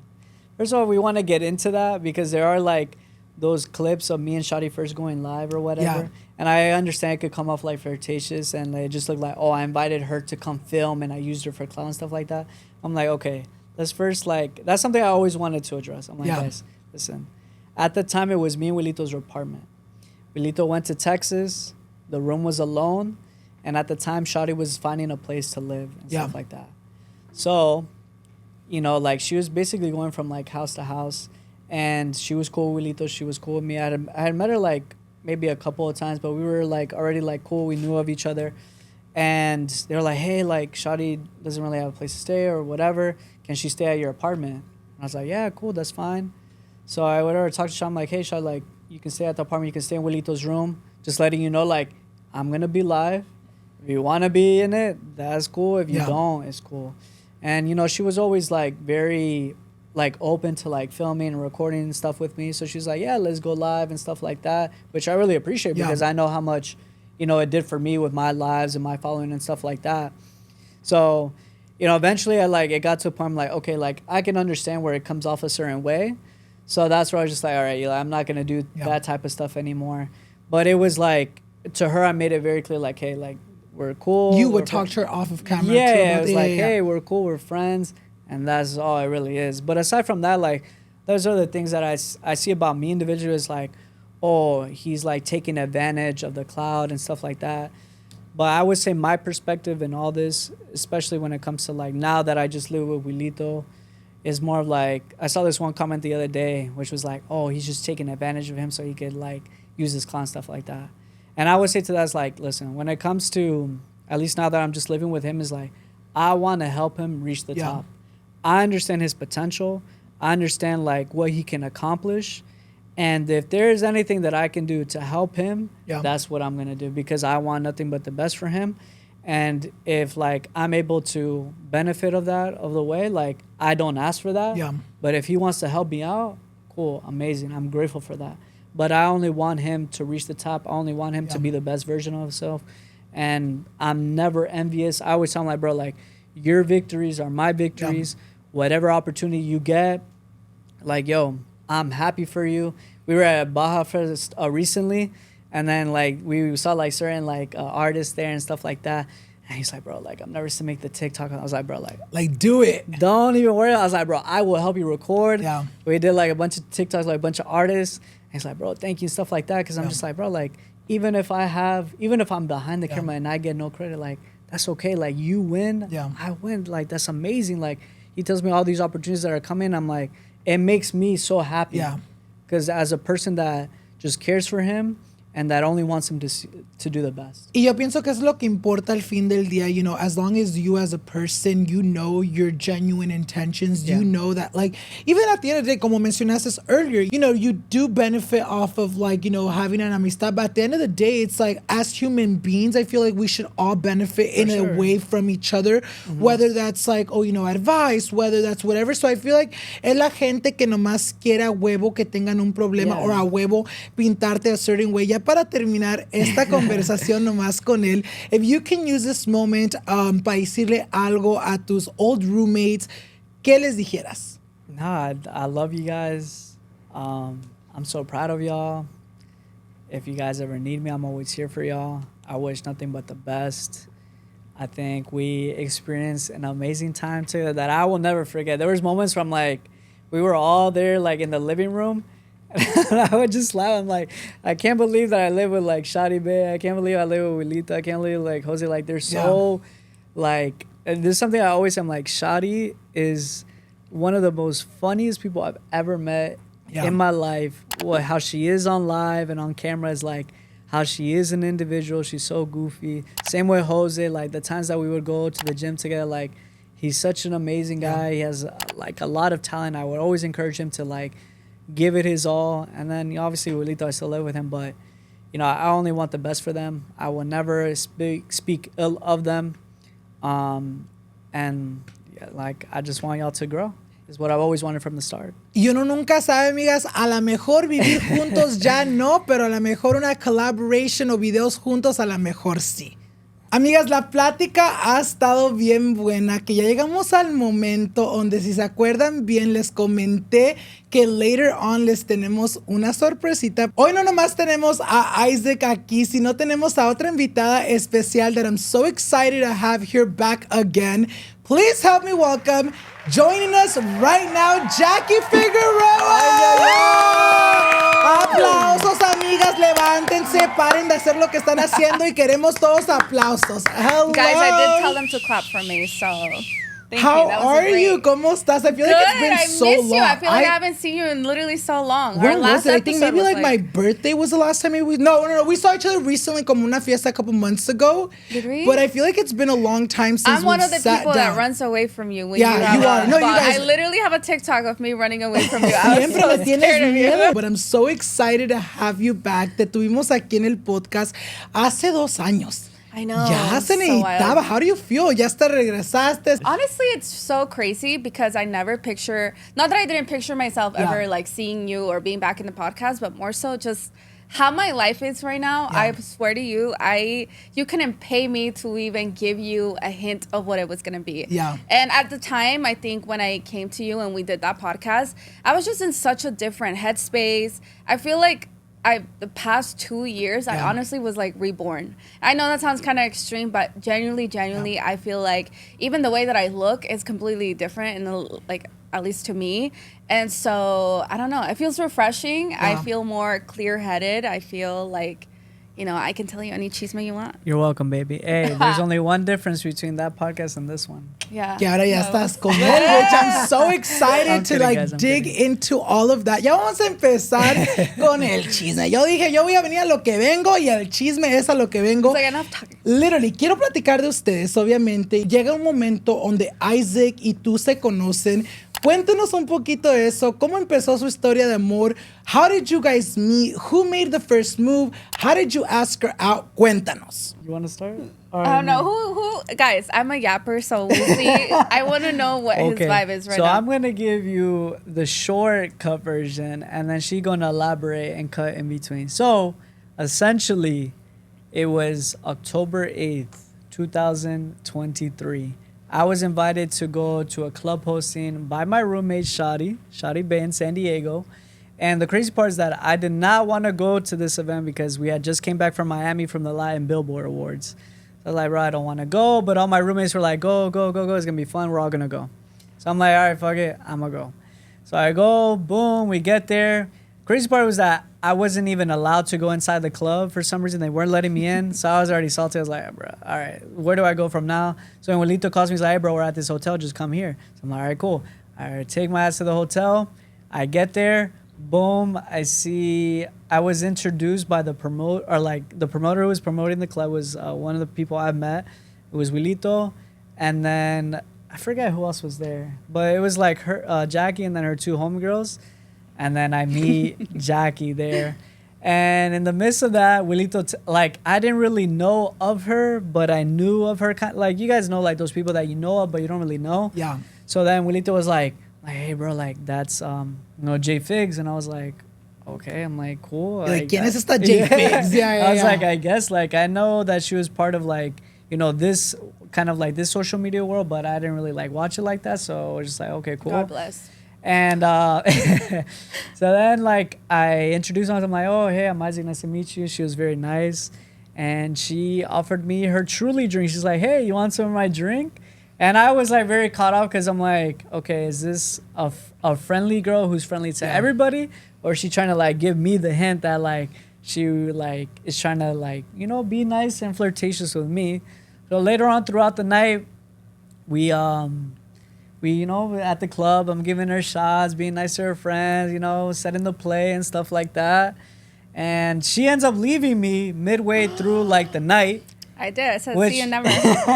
first of all, we want to get into that because there are like those clips of me and Shadi first going live or whatever. And I understand it could come off like flirtatious and it just looked like, oh, I invited her to come film and I used her for clown and stuff like that. I'm like, okay, let's first, like, that's something I always wanted to address. I'm like, guys, listen, at the time it was me and Wilito's apartment. Wilito went to Texas, the room was alone, and at the time Shadi was finding a place to live and stuff like that. So, you know, like, she was basically going from like house to house, and she was cool with Wilito, she was cool with me. I had met her like maybe a couple of times, but we were like already like cool. We knew of each other. And they were like, hey, like, Shadi doesn't really have a place to stay or whatever. Can she stay at your apartment? And I was like, yeah, cool, that's fine. So I went over to talk to Shadi. I'm like, hey, Shadi, like, you can stay at the apartment. You can stay in Wilito's room. Just letting you know, like, I'm going to be live. If you want to be in it, that's cool. If you don't, it's cool. And, you know, she was always like very like open to like filming and recording and stuff with me. So she's like, yeah, let's go live and stuff like that, which I really appreciate because I know how much, you know, it did for me with my lives and my following and stuff like that. So, you know, eventually it got to a point I'm like, okay, like, I can understand where it comes off a certain way. So that's where I was just like, all right, I'm not going to do that type of stuff anymore. But it was like, to her, I made it very clear, like, hey, like, we're cool. You would talk to her off of camera. Yeah, it was like, hey, we're cool, we're friends. And that's all it really is. But aside from that, like, those are the things that I see about me individually is like, oh, he's like taking advantage of the cloud and stuff like that. But I would say my perspective in all this, especially when it comes to like now that I just live with Wilito, is more of like, I saw this one comment the other day, which was like, oh, he's just taking advantage of him so he could like use his clown stuff like that. And I would say to that, is like, listen, when it comes to, at least now that I'm just living with him, is like, I want to help him reach the top. I understand his potential. I understand like what he can accomplish. And if there's anything that I can do to help him, that's what I'm going to do, because I want nothing but the best for him. And if like I'm able to benefit of that, of the way, like I don't ask for that. But if he wants to help me out, cool, amazing. I'm grateful for that. But I only want him to reach the top. I only want him to be the best version of himself. And I'm never envious. I always sound like, bro, like your victories are my victories. Whatever opportunity you get, like, yo, I'm happy for you. We were at Baja Fest recently, and then like we saw like certain like artists there and stuff like that. And he's like, bro, like I'm nervous to make the TikTok. And I was like, bro, like do it. Don't even worry. I was like, bro, I will help you record. We did like a bunch of TikToks, like a bunch of artists. And he's like, bro, thank you, stuff like that. Because I'm just like, bro, like even if I'm behind the camera and I get no credit, like that's okay. Like you win, I win. Like that's amazing. Like he tells me all these opportunities that are coming. I'm like, it makes me so happy. Because as a person that just cares for him and that only wants him to do the best. Y yo pienso que es lo que importa al fin del día, you know, as long as you as a person, you know your genuine intentions, you know that, like, even at the end of the day, como mencionaste earlier, you know, you do benefit off of, like, you know, having an amistad, but at the end of the day, it's like, as human beings, I feel like we should all benefit in a way from each other, whether that's like, oh, you know, advice, whether that's whatever. So I feel like es la gente que nomás quiere a huevo que tengan un problema or a huevo pintarte a certain way. Ya para terminar esta conversación nomás con él, if you can use this moment para decirle algo a tus old roommates, ¿qué les dijeras? Nah, I love you guys. I'm so proud of y'all. If you guys ever need me, I'm always here for y'all. I wish nothing but the best. I think we experienced an amazing time together that I will never forget. There was moments from like, we were all there like in the living room, and I would just laugh. I'm like, I can't believe that I live with like WakaBae. I can't believe I live with Wilita. I can't believe like Jose. Like they're so like, and there's something I always am like, Shadi is one of the most funniest people I've ever met in my life. How she is on live and on camera is like how she is an individual. She's so goofy. Same way Jose, like the times that we would go to the gym together, like he's such an amazing guy. He has like a lot of talent. I would always encourage him to like give it his all. And then obviously Wilito, I still live with him, but you know, I only want the best for them. I will never speak ill of them. And yeah, like I just want y'all to grow. Is what I've always wanted from the start. Y uno nunca sabe, amigas, a lo mejor vivir juntos ya no, pero a lo mejor una collaboration o videos juntos a lo mejor sí. Amigas, la plática ha estado bien buena, que ya llegamos al momento donde, si se acuerdan bien, les comenté que later on les tenemos una sorpresita. Hoy no nomás tenemos a Isaac aquí, sino tenemos a otra invitada especial that I'm so excited to have here back again. Please help me welcome, joining us right now, Jackie Figueroa. Aplausos, amigas, levántense, paren de hacer lo que están haciendo y queremos todos aplausos. Hello. Guys, I did tell them to clap for me, so thank How you. That was are you? ¿Cómo estás? I feel like it's been so miss long. You. I feel like I haven't seen you in literally so long. When Our last was it? I think maybe episode like my birthday was the last time we... No. We saw each other recently como una fiesta a couple months ago. Did we? But I feel like it's been a long time since I'm one of the people down. that runs away from you when Yeah, you have you are. No, you guys... I literally have a TikTok of me running away from you. I was Siempre so me tienes scared of miedo. you. But I'm so excited to have you back. Te tuvimos aquí en el podcast hace 2 años. I know. Ya se so necesitaba. wild. How do you feel? Ya hasta regresaste. Honestly, it's so crazy because I never picture, not that I didn't picture myself ever like seeing you or being back in the podcast, but more so just how my life is right now. I swear to you, you couldn't pay me to even give you a hint of what it was going to be. Yeah. And at the time, I think when I came to you and we did that podcast, I was just in such a different headspace. I feel like the past 2 years, I honestly was like reborn. I know that sounds kind of extreme, but genuinely, I feel like even the way that I look is completely different, in the, like, at least to me. And so I don't know. It feels refreshing. I feel more clear-headed. I feel like, I can tell you any chisme you want. You're welcome, baby. Hey, there's only one difference between that podcast and this one. Yeah. Que ahora ya estás con él, which I'm so excited I'm to kidding, like guys, I'm dig kidding. into all of that. Ya vamos a empezar con el chisme. Yo dije, yo voy a venir a lo que vengo y el chisme es a lo que vengo. It's like enough talking. Literally, quiero platicar de ustedes, obviamente. Llega un momento donde Isaac y tú se conocen. Cuéntenos un poquito de eso. ¿Cómo empezó su historia de amor? How did you guys meet? Who made the first move? How did you ask her out? Cuéntanos. You want to start? I don't know. Who? Guys, I'm a yapper, so we'll see. I want to know what his vibe is right so now. I'm going to give you the shortcut version, and then she's going to elaborate and cut in between. So, essentially, it was October 8th, 2023. I was invited to go to a club hosting by my roommate, WakaBae in San Diego. And the crazy part is that I did not want to go to this event because we had just came back from Miami from the Latin Billboard Awards. So I was like, bro, I don't want to go. But all my roommates were like, go, go, go, go. It's going to be fun. We're all going to go. So I'm like, all right, fuck it. I'm going to go. So I go, boom, we get there. Crazy part was that I wasn't even allowed to go inside the club for some reason. They weren't letting me in. So I was already salty. I was like, bro, all right, where do I go from now? So when Juanito calls me, he's like, hey, bro, we're at this hotel. Just come here. So I'm like, all right, cool. All right, take my ass to the hotel. I get there. Boom. I was introduced by the promoter who was promoting the club was one of the people I've met. It was Wilito. And then I forget who else was there. But it was like her, Jackie, and then her two homegirls. And then I meet Jackie there. And in the midst of that, Wilito, I didn't really know of her, but I knew of her. Like, you guys know, like, those people that you know of, but you don't really know. Yeah. So then Wilito was like, hey, bro, like, that's, J Figs. And I was like, okay. I'm like, cool. Like, ¿quién es esta J Figs? Yeah, I was like, I guess, like, I know that she was part of, like, this kind of, like, this social media world, but I didn't really, like, watch it like that. So I was just like, okay, cool. God bless. And so then, like, I introduced myself. I'm like, oh, hey, I'm Isaac. Nice to meet you. She was very nice. And she offered me her Truly drink. She's like, hey, you want some of my drink? And I was, like, very caught off because I'm like, okay, is this a friendly girl who's friendly to everybody? Or is she trying to, like, give me the hint that, like, she, like, is trying to, like, be nice and flirtatious with me? So later on throughout the night, we at the club, I'm giving her shots, being nice to her friends, setting the play and stuff like that. And she ends up leaving me midway through, like, the night. I did. I said, Which- see you never.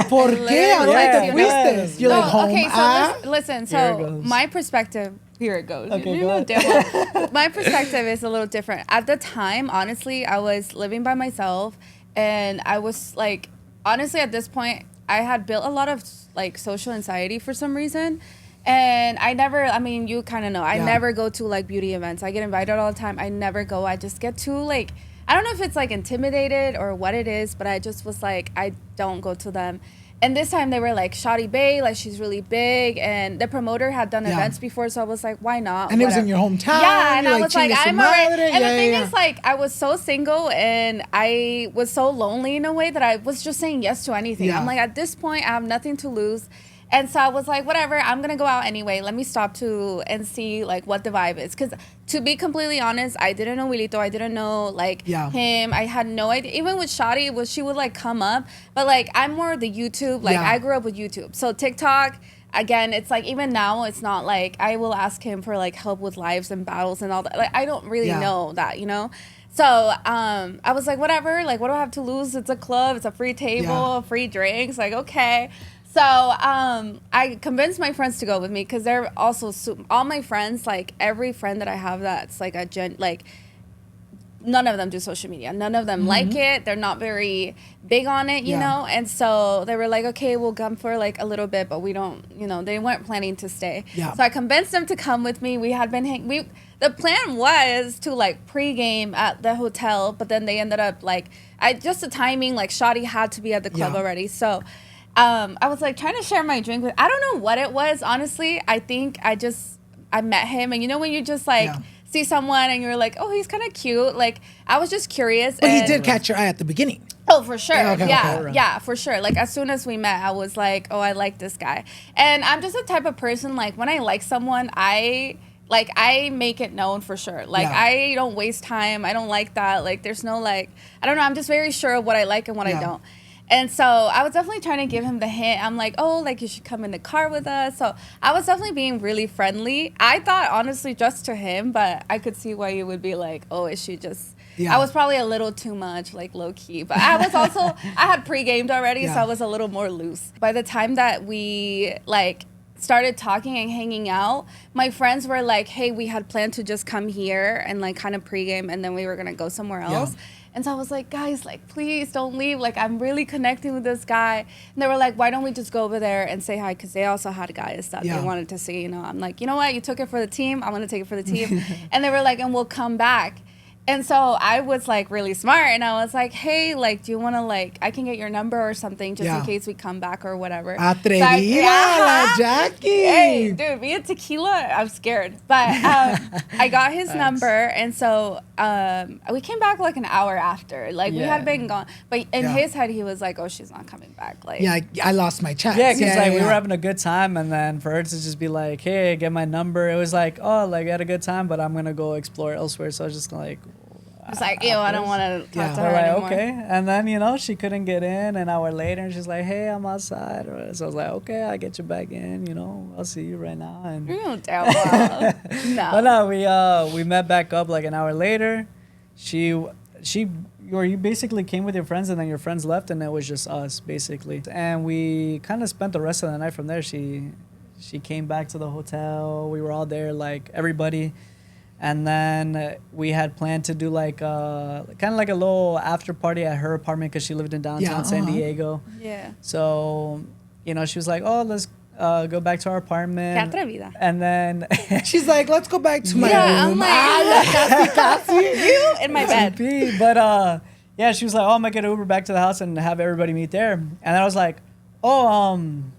¿Por qué? ¿A dónde te fuiste? You're like, home. Okay, so listen. Here it So goes. my perspective, here it goes. Okay, You go know ahead. damn well. My perspective is a little different. At the time, honestly, I was living by myself, and I was like, honestly, at this point, I had built a lot of, like, social anxiety for some reason. And you kind of know, I never go to, like, beauty events. I get invited all the time. I never go. I just get too, like, I don't know if it's, like, intimidated or what it is, but I just was like, I don't go to them. And this time they were like, WakaBae, like, she's really big. And the promoter had done events before, so I was like, why not? And it was in your hometown. Yeah, and I was like, chingue su I'm already. madre. And the thing is, like, I was so single and I was so lonely in a way that I was just saying yes to anything. Yeah. I'm like, at this point, I have nothing to lose. And so I was like, whatever, I'm going to go out anyway. Let me stop and see, like, what the vibe is. Because to be completely honest, I didn't know Wilito. I didn't know, like, him. I had no idea. Even with Shadi, she would, like, come up. But, like, I'm more of the YouTube. Like, I grew up with YouTube. So TikTok, again, it's like, even now, it's not like I will ask him for, like, help with lives and battles and all that. Like, I don't really know that, So I was like, whatever. Like, what do I have to lose? It's a club. It's a free table, free drinks. Like, okay. So I convinced my friends to go with me because they're also all my friends, like, every friend that I have that's like none of them do social media. None of them like it. They're not very big on it, you know? And so they were like, okay, we'll come for, like, a little bit, but we don't, they weren't planning to stay. Yeah. So I convinced them to come with me. We had been the plan was to, like, pregame at the hotel, but then they ended up, like, just the timing, like, Shadi had to be at the club already. So I was, like, trying to share my drink with, I don't know what it was, honestly. I think I met him, and when you just, like, see someone and you're like, oh, he's kind of cute. Like, I was just curious. But he did catch your eye at the beginning. Oh, for sure. Okay. Yeah, for sure. Like, as soon as we met, I was like, oh, I like this guy. And I'm just the type of person, like, when I like someone, I like, I make it known for sure. Like, I don't waste time. I don't like that. Like, there's no, like, I don't know. I'm just very sure of what I like and what I don't. And so I was definitely trying to give him the hint. I'm like, oh, like, you should come in the car with us. So I was definitely being really friendly. I thought, honestly, just to him, but I could see why you would be like, oh, is she just... I was probably a little too much, like, low-key. But I was also... I had pre-gamed already, so I was a little more loose. By the time that we, like, started talking and hanging out, my friends were like, hey, we had planned to just come here and, like, kind of pre-game, and then we were going to go somewhere else. And so I was like, guys, like, please don't leave. Like, I'm really connecting with this guy. And they were like, why don't we just go over there and say hi? Because they also had guys that they wanted to see, you know. I'm like, you know what? You took it for the team. I'm going to take it for the team. And they were like, and we'll come back. And so I was, like, really smart. And I was like, hey, like, do you want to, like, I can get your number or something just in case we come back or whatever. Atrevida, la Jackie. Hey, dude, me and tequila, I'm scared. But I got his number. And so we came back, like, an hour after. Like, we had been gone. But in his head, he was like, oh, she's not coming back. Like, I lost my chance. Yeah, because, like, we were having a good time. And then for her to just be like, hey, get my number. It was like, oh, like, we had a good time, but I'm going to go explore elsewhere. So I was just like... It's like, ew, I don't want to talk to her like, anymore. Okay. And then, you know, she couldn't get in an hour later. And she's like, hey, I'm outside. So I was like, okay, I'll get you back in. You know, I'll see you right now. And you're no damn well. No. But no, we met back up like an hour later. You basically came with your friends and then your friends left and it was just us, basically. And we kind of spent the rest of the night from there. She came back to the hotel. We were all there, like, everybody. And then we had planned to do like kind of like a little after party at her apartment because she lived in downtown San Diego. Yeah. So, you know, she was like, oh, let's go back to our apartment. Qué atrevida. And then she's like, let's go back to my room. I'm like, you in my bed. But yeah, she was like, oh, I'm going to get an Uber back to the house and have everybody meet there. And then I was like, oh,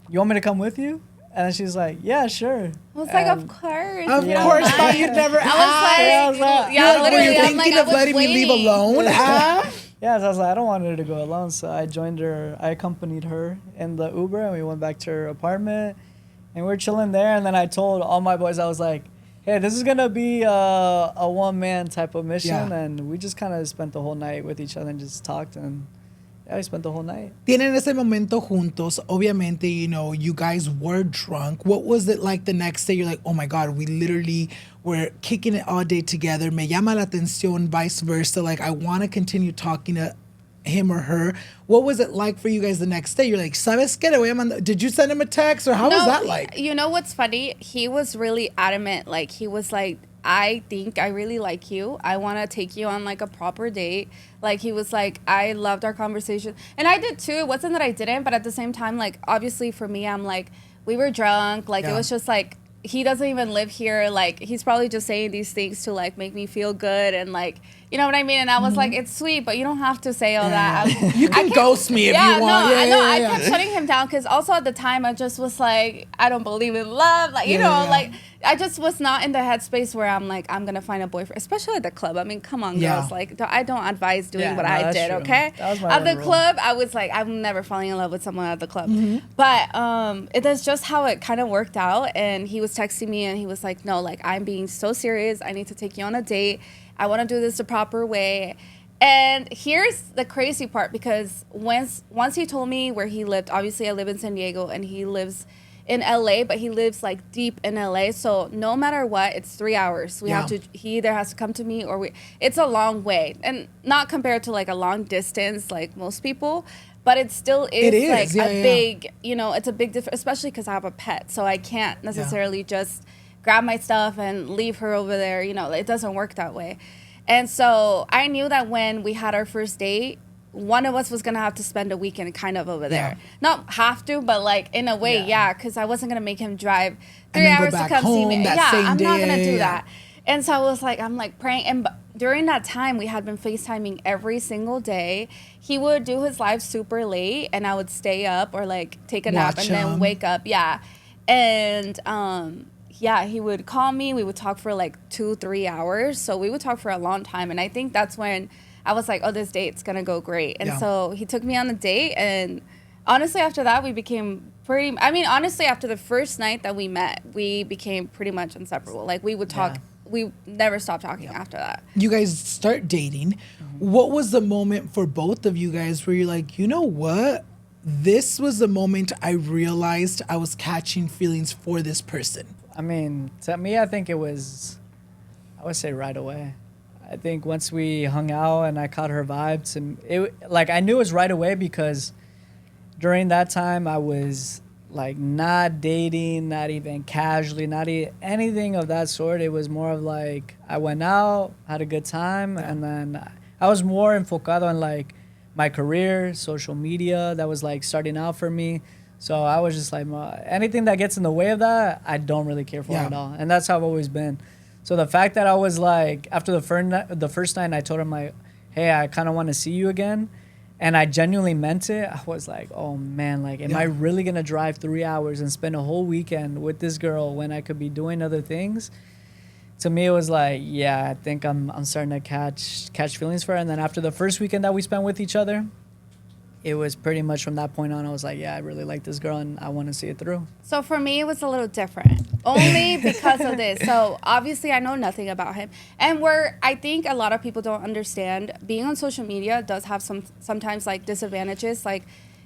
you want me to come with you? And then she's like, yeah, sure. I was like, of course. Of course, thought you'd never ask. I was like, yeah, literally. Were you thinking of letting me leave alone? Yeah, so I was like, I don't want her to go alone. So I joined her. I accompanied her in the Uber, and we went back to her apartment. And we were chilling there. And then I told all my boys, I was like, hey, this is going to be a one-man type of mission. And we just kind of spent the whole night with each other and just talked. And I spent the whole night. Tienen ese momento juntos. Obviamente, you know, you guys were drunk. What was it like the next day? You're like, oh my God, we literally were kicking it all day together. Me llama la atención, vice versa. Like, I want to continue talking to him or her. What was it like for you guys the next day? You're like, ¿sabes qué? Le voy a mandar. Did you send him a text or how was that like? You know what's funny? He was really adamant. Like, he was like, I think I really like you. I want to take you on, like, a proper date. Like, he was like, I loved our conversation. And I did, too. It wasn't that I didn't, but at the same time, like, obviously for me, I'm like, we were drunk. Like, it was just, like, he doesn't even live here. Like, he's probably just saying these things to, like, make me feel good and, like, you know what I mean? And I was like, it's sweet, but you don't have to say all that. You can ghost me if you want. I kept shutting him down because also at the time I just was like, I don't believe in love. Like, you know, like, I just was not in the headspace where I'm like, I'm going to find a boyfriend, especially at the club. I mean, come on, girls. Like, I don't advise doing what I did, okay? At the club, I was like, I'm never falling in love with someone at the club. But that's just how it kind of worked out. And he was texting me and he was like, no, like, I'm being so serious. I need to take you on a date. I want to do this the proper way. And here's the crazy part, because once he told me where he lived, obviously I live in San Diego and he lives in LA, but he lives like deep in LA. So no matter what, it's 3 hours. He either has to come to me or it's a long way. And not compared to like a long distance like most people, but it still is like a big, you know, it's a big difference, especially because I have a pet. So I can't necessarily just grab my stuff and leave her over there. You know, it doesn't work that way. And so I knew that when we had our first date, one of us was going to have to spend a weekend kind of over there. Not have to, but like in a way, because I wasn't going to make him drive 3 hours to come see me. I'm not going to do that. And so I was like, I'm like praying. And during that time, we had been FaceTiming every single day. He would do his live super late and I would stay up or like take a nap and then wake up. And he would call me. We would talk for like 2-3 hours. So we would talk for a long time. And I think that's when I was like, oh, this date's going to go great. And so he took me on a date. And honestly, after that, we became I mean, honestly, after the first night that we met, we became pretty much inseparable. Like, we would talk. We never stopped talking after that. You guys start dating. What was the moment for both of you guys where you're like, you know what? This was the moment I realized I was catching feelings for this person. I mean, to me, I think it was, I would say right away. I think once we hung out and I caught her vibes, and I knew it was right away because during that time I was like not dating, not even casually, anything of that sort. It was more of like I went out, had a good time, and then I was more enfocado on like my career, social media. That was like starting out for me. So I was just like, anything that gets in the way of that, I don't really care for at all. And that's how I've always been. So the fact that I was like, after the first night, I told him like, hey, I kind of want to see you again. And I genuinely meant it. I was like, oh man, like, am I really going to drive 3 hours and spend a whole weekend with this girl when I could be doing other things? To me, it was like, yeah, I think I'm starting to catch feelings for her. And then after the first weekend that we spent with each other, it was pretty much from that point on, I was like, yeah, I really like this girl and I want to see it through. So for me, it was a little different, only because of this. So obviously, I know nothing about him. And I think a lot of people don't understand, being on social media does have sometimes like disadvantages. Like,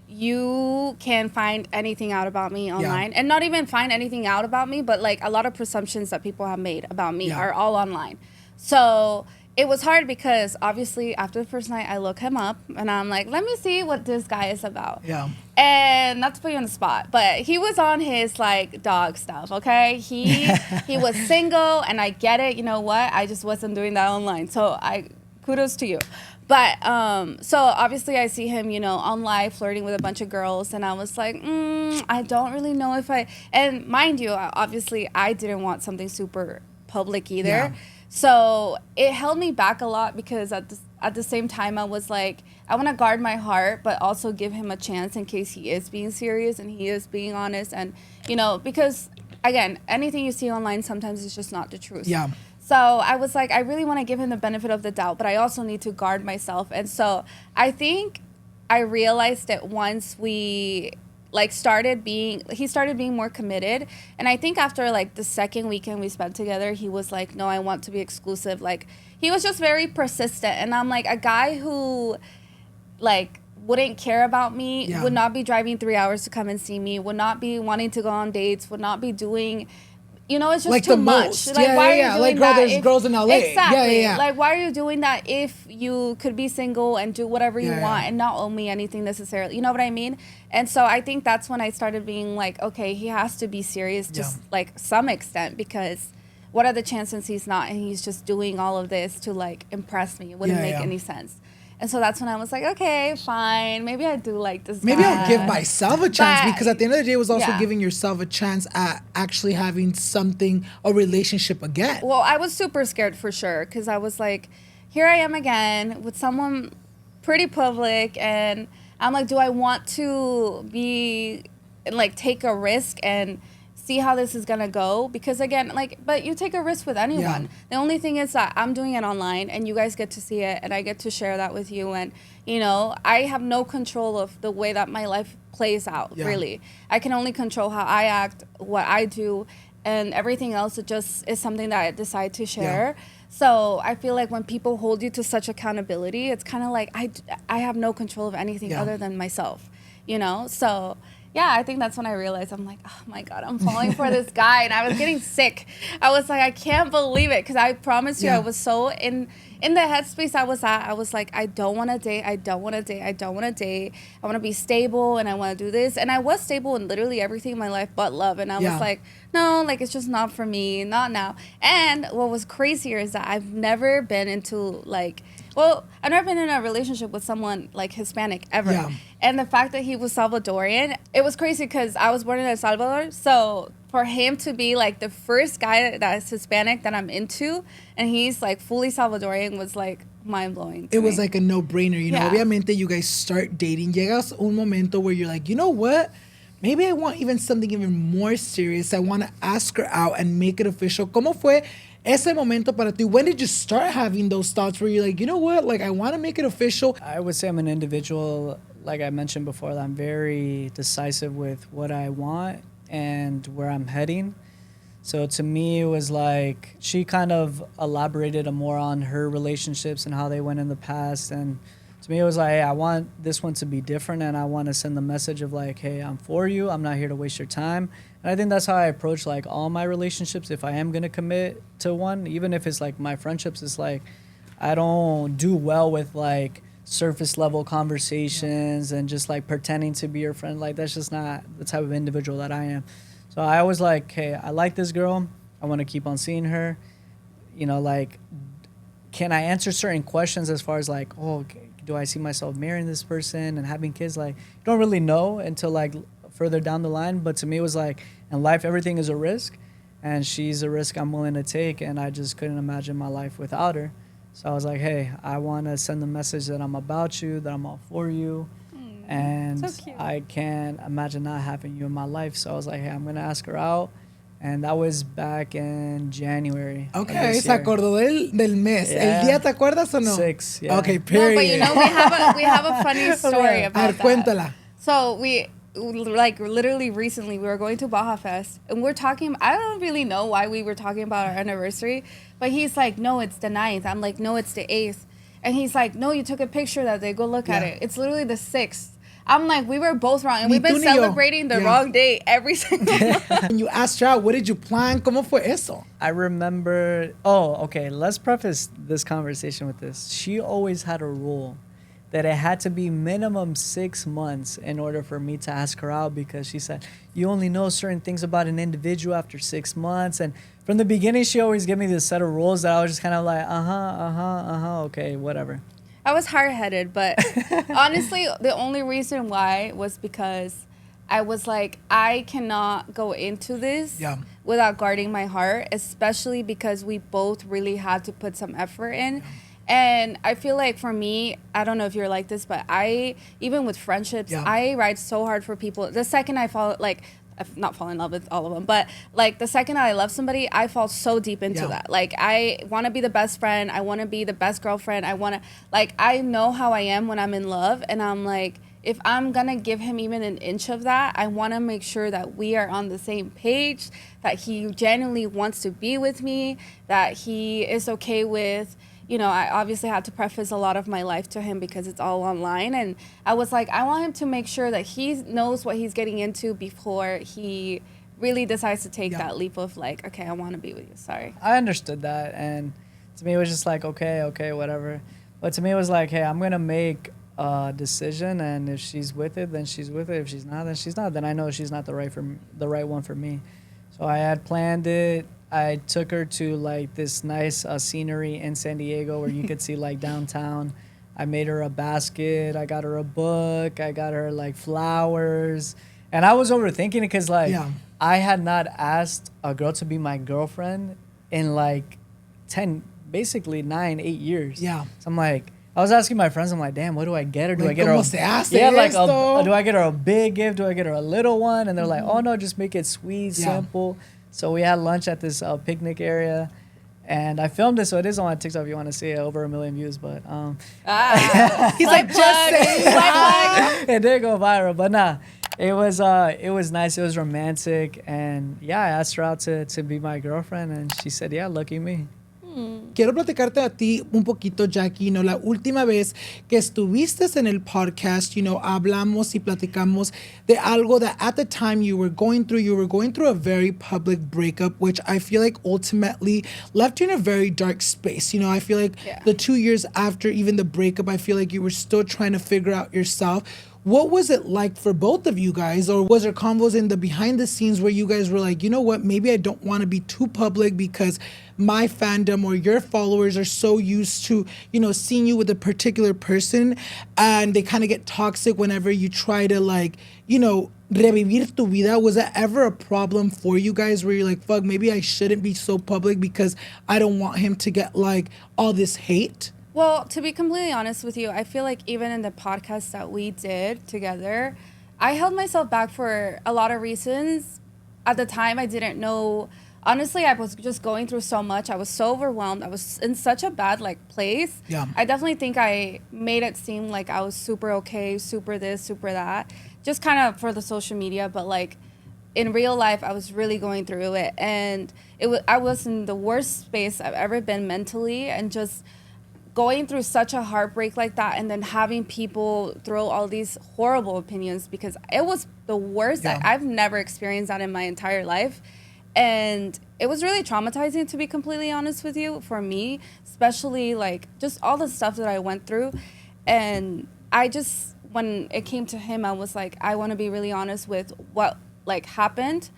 you can find anything out about me online, and not even find anything out about me, but like a lot of presumptions that people have made about me are all online. So it was hard because obviously after the first night I look him up and I'm like, let me see what this guy is about. Yeah. And not to put you on the spot, but he was on his like dog stuff, okay? He was single, and I get it. You know what? I just wasn't doing that online. So kudos to you. But so obviously I see him, on live flirting with a bunch of girls, and I was like, I don't really know if and mind you, obviously I didn't want something super public either. Yeah. So it held me back a lot because at the same time I was like, I want to guard my heart, but also give him a chance in case he is being serious and he is being honest. And, because again, anything you see online sometimes is just not the truth. Yeah. So I was like, I really want to give him the benefit of the doubt, but I also need to guard myself. And so I think I realized that once he started being more committed. And I think after like the second weekend we spent together, he was like, no, I want to be exclusive. Like, he was just very persistent. And I'm like, a guy who like wouldn't care about me, would not be driving 3 hours to come and see me, would not be wanting to go on dates, would not be doing, it's just like too much. Like, why are you doing like, that? There's girls in LA. Exactly. Yeah. Like, why are you doing that if you could be single and do whatever you want and not owe me anything necessarily? You know what I mean? And so I think that's when I started being like, okay, he has to be serious to like some extent, because what are the chances he's not, and he's just doing all of this to like impress me? It wouldn't make any sense. And so that's when I was like, okay, fine. Maybe I do like this guy. Maybe I'll give myself a chance, because at the end of the day, it was also giving yourself a chance at actually having a relationship again. Well, I was super scared for sure, because I was like, here I am again with someone pretty public, and I'm like, do I want to take a risk and see how this is gonna go? Because again, but you take a risk with anyone. The only thing is that I'm doing it online and you guys get to see it and I get to share that with you, and I have no control of the way that my life plays out. Really, I can only control how I act, what I do, and everything else, it just is something that I decide to share. So I feel like when people hold you to such accountability, it's kind of like I have no control of anything other than myself, so yeah, I think that's when I realized, I'm like, oh my God, I'm falling for this guy. And I was getting sick. I was like, I can't believe it. Because I promise you, I was so in the headspace I was at. I was like, I don't want to date. I don't want to date. I don't want to date. I want to be stable and I want to do this. And I was stable in literally everything in my life but love. And I was like, no, like, it's just not for me. Not now. And what was crazier is that I've never been into I've never been in a relationship with someone like Hispanic ever. Yeah. And the fact that he was Salvadorian, it was crazy because I was born in El Salvador. So for him to be like the first guy that's Hispanic that I'm into, and he's like fully Salvadorian, was like mind blowing. It was like a no brainer, Obviamente, you guys start dating. Llegas un momento where you're like, you know what? Maybe I want something even more serious. I want to ask her out and make it official. ¿Cómo fue ese momento para ti? When did you start having those thoughts where you're like, you know what? Like, I want to make it official? I would say I'm an individual like I mentioned before, I'm very decisive with what I want and where I'm heading. So to me, it was like she kind of elaborated more on her relationships and how they went in the past. And to me, it was like, hey, I want this one to be different, and I want to send the message of like, hey, I'm for you. I'm not here to waste your time. And I think that's how I approach like all my relationships. If I am going to commit to one, even if it's like my friendships, it's like I don't do well with like surface level conversations and just like pretending to be your friend. Like that's just not the type of individual that I am. So I was like, hey, I like this girl. I want to keep on seeing her. You know, like, can I answer certain questions as far as like, oh, do I see myself marrying this person and having kids? Like, you don't really know until like further down the line. But to me, it was like, in life, everything is a risk, and she's a risk I'm willing to take. And I just couldn't imagine my life without her. So I was like, hey, I want to send the message that I'm about you, that I'm all for you. And so cute. I can't imagine not having you in my life. So I was like, hey, I'm going to ask her out. And that was back in January. Okay, se acordó del mes. Yeah. ¿El día te acuerdas o no? 6, yeah. Okay, No, period. but you know, we have a funny story about that. Cuéntala. So we, like, literally recently, we were going to Baja Fest, and we're talking, I don't really know why we were talking about our anniversary, but he's like, no, it's the 9th. I'm like, no, it's the 8th. And he's like, no, you took a picture that day. Go look at it. It's literally the 6th. I'm like, we were both wrong. And we've been celebrating the wrong day every single month. When you asked her out, what did you plan? ¿Cómo fue eso? I remember, okay, let's preface this conversation with this. She always had a rule that it had to be minimum 6 months in order for me to ask her out, because she said, you only know certain things about an individual after 6 months. And from the beginning, she always gave me this set of rules that I was just kind of like, okay, whatever. I was hard-headed, but honestly, the only reason why was because I was like, I cannot go into this without guarding my heart, especially because we both really had to put some effort in. Yeah. And I feel like for me, I don't know if you're like this, but even with friendships, I ride so hard for people. The second I fall, like, not fall in love with all of them, but like the second I love somebody, I fall so deep into that. Like, I want to be the best friend. I want to be the best girlfriend. I know how I am when I'm in love. And I'm like, if I'm going to give him even an inch of that, I want to make sure that we are on the same page, that he genuinely wants to be with me, that he is okay with, you know, I obviously had to preface a lot of my life to him because it's all online. And I was like, I want him to make sure that he knows what he's getting into before he really decides to take that leap of like, okay, I want to be with you. Sorry. I understood that. And to me, it was just like, okay, whatever. But to me, it was like, hey, I'm going to make a decision. And if she's with it, then she's with it. If she's not, then she's not. Then I know she's not the right one for me. So I had planned it. I took her to like this nice scenery in San Diego where you could see like downtown. I made her a basket. I got her a book. I got her like flowers. And I was overthinking it because like I had not asked a girl to be my girlfriend in like 9, 8 years. Yeah. So I'm like, I was asking my friends, I'm like, damn, what do I get her? Do I get her do I get her a big gift? Do I get her a little one? And they're like, oh no, just make it sweet, simple. So we had lunch at this picnic area, and I filmed it, so it is on my TikTok if you want to see it. Over 1 million views, but he's like, just saying. It did go viral, but nah, it was nice. It was romantic, and yeah, I asked her out to be my girlfriend, and she said, yeah, lucky me. Quiero platicarte a ti un poquito, Jackie. La última vez que estuviste en el podcast, hablamos y platicamos de algo that at the time you were going through a very public breakup, which I feel like ultimately left you in a very dark space. I feel like the 2 years after even the breakup, I feel like you were still trying to figure out yourself. What was it like for both of you guys? Or was there convos in the behind the scenes where you guys were like, you know what, maybe I don't want to be too public because my fandom or your followers are so used to, seeing you with a particular person, and they kind of get toxic whenever you try to revivir tu vida? Was that ever a problem for you guys where you're like, fuck, maybe I shouldn't be so public because I don't want him to get like all this hate? Well, to be completely honest with you, I feel like even in the podcast that we did together, I held myself back for a lot of reasons. At the time, I didn't know honestly, I was just going through so much. I was so overwhelmed. I was in such a bad like place. Yeah. I definitely think I made it seem like I was super okay, super this, super that, just kind of for the social media. But like in real life, I was really going through it, and I was in the worst space I've ever been mentally, and just going through such a heartbreak like that, and then having people throw all these horrible opinions, because it was the worst. Yeah. I've never experienced that in my entire life. And it was really traumatizing, to be completely honest with you, for me, especially like just all the stuff that I went through. And I just, when it came to him, I was like, I want to be really honest with what like happened,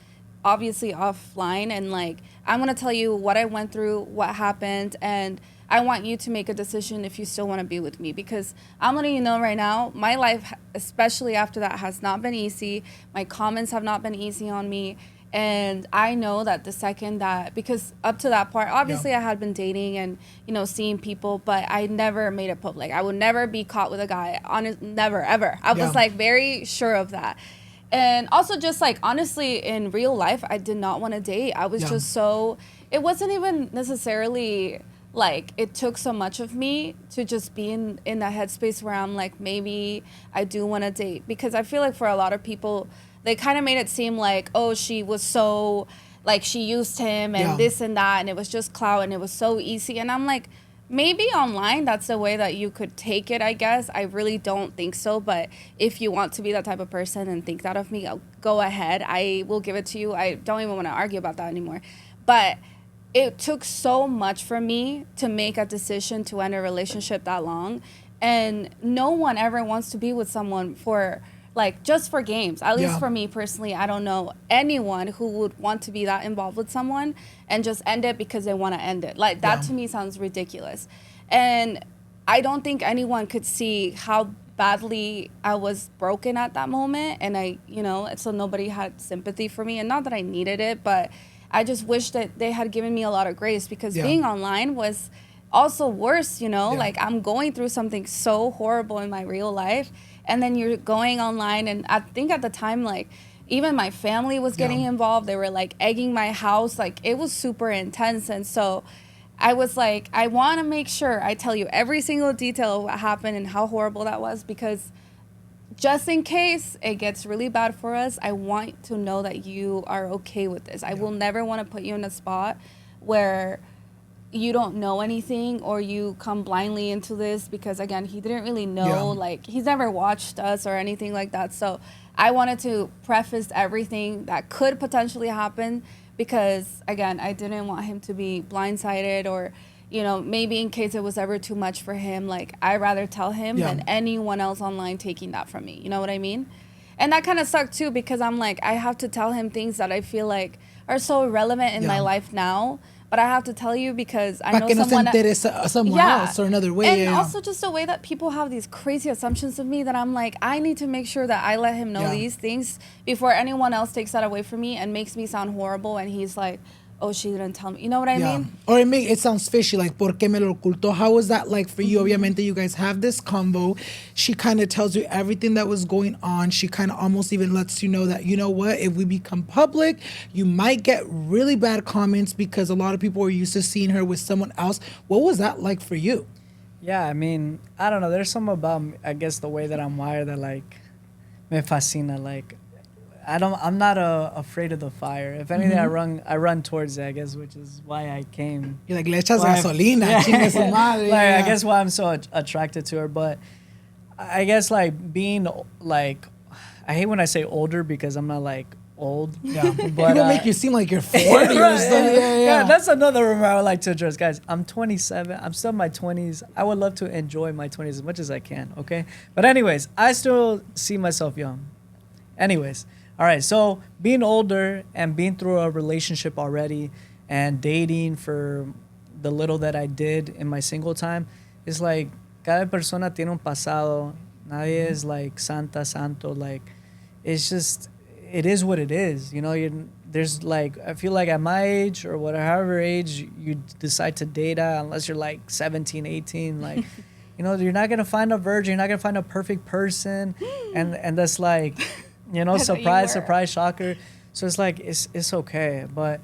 obviously offline. And like, I want to tell you what I went through, what happened. And I want you to make a decision if you still want to be with me, because I'm letting you know right now, my life, especially after that, has not been easy. My comments have not been easy on me. And I know that the second that, because up to that part, obviously I had been dating and, you know, seeing people, but I never made it public. I would never be caught with a guy. Never, ever. I was like very sure of that. And also just like, honestly, in real life, I did not want to date. I was just so, it wasn't even necessarily like, it took so much of me to just be in that headspace where I'm like, maybe I do want to date. Because I feel like for a lot of people, they kind of made it seem like, oh, she was so, like, she used him and this and that, and it was just clout, and it was so easy. And I'm like, maybe online, that's the way that you could take it, I guess. I really don't think so. But if you want to be that type of person and think that of me, go ahead. I will give it to you. I don't even want to argue about that anymore. But it took so much for me to make a decision to end a relationship that long. And no one ever wants to be with someone for, like, just for games. At least for me personally, I don't know anyone who would want to be that involved with someone and just end it because they want to end it. Like, that to me sounds ridiculous. And I don't think anyone could see how badly I was broken at that moment. And I, you know, so nobody had sympathy for me. And not that I needed it, but I just wish that they had given me a lot of grace, because being online was also worse, you know? Like, I'm going through something so horrible in my real life, and then you're going online, and I think at the time, like, even my family was getting involved. They were, like, egging my house. Like, it was super intense. And so I was like, I want to make sure I tell you every single detail of what happened and how horrible that was, because just in case it gets really bad for us, I want to know that you are okay with this. I will never want to put you in a spot where you don't know anything or you come blindly into this, because again, he didn't really know, like, he's never watched us or anything like that. So I wanted to preface everything that could potentially happen, because again, I didn't want him to be blindsided, or, you know, maybe in case it was ever too much for him. Like, I'd rather tell him than anyone else online taking that from me. You know what I mean? And that kind of sucked too, because I'm like, I have to tell him things that I feel like are so relevant in my life now. But I have to tell you because I know someone else or another way. And also just the way that people have these crazy assumptions of me, that I'm like, I need to make sure that I let him know these things before anyone else takes that away from me and makes me sound horrible. And he's like, oh, she didn't tell me. You know what I mean? Or it sounds fishy, like, ¿por qué me lo ocultó? How was that like for you? Obviamente, you guys have this convo. She kind of tells you everything that was going on. She kind of almost even lets you know that, you know what, if we become public, you might get really bad comments, because a lot of people are used to seeing her with someone else. What was that like for you? Yeah, I mean, I don't know. There's something about, I guess, the way that I'm wired that, like, me fascina. Like, I'm not afraid of the fire. If anything, I run towards it, I guess, which is why I came. You're like, le echas gasolina, chingue su madre. Like, I guess why I'm so attracted to her. But I guess, like, being, like, I hate when I say older, because I'm not, like, old. Yeah. But people make you seem like you're 40 or something. Yeah, that's another rumor I would like to address. Guys, I'm 27. I'm still in my 20s. I would love to enjoy my 20s as much as I can, okay? But anyways, I still see myself young. Anyways. All right, so being older and being through a relationship already and dating for the little that I did in my single time, it's like, cada persona tiene un pasado. Nadie es like santo. Like, it's just, it is what it is. You know, there's like, I feel like at my age or whatever age you decide to date at, unless you're like 17, 18, like, you know, you're not going to find a virgin. You're not going to find a perfect person. And that's like... You know, surprise, shocker. So it's like, it's okay. But,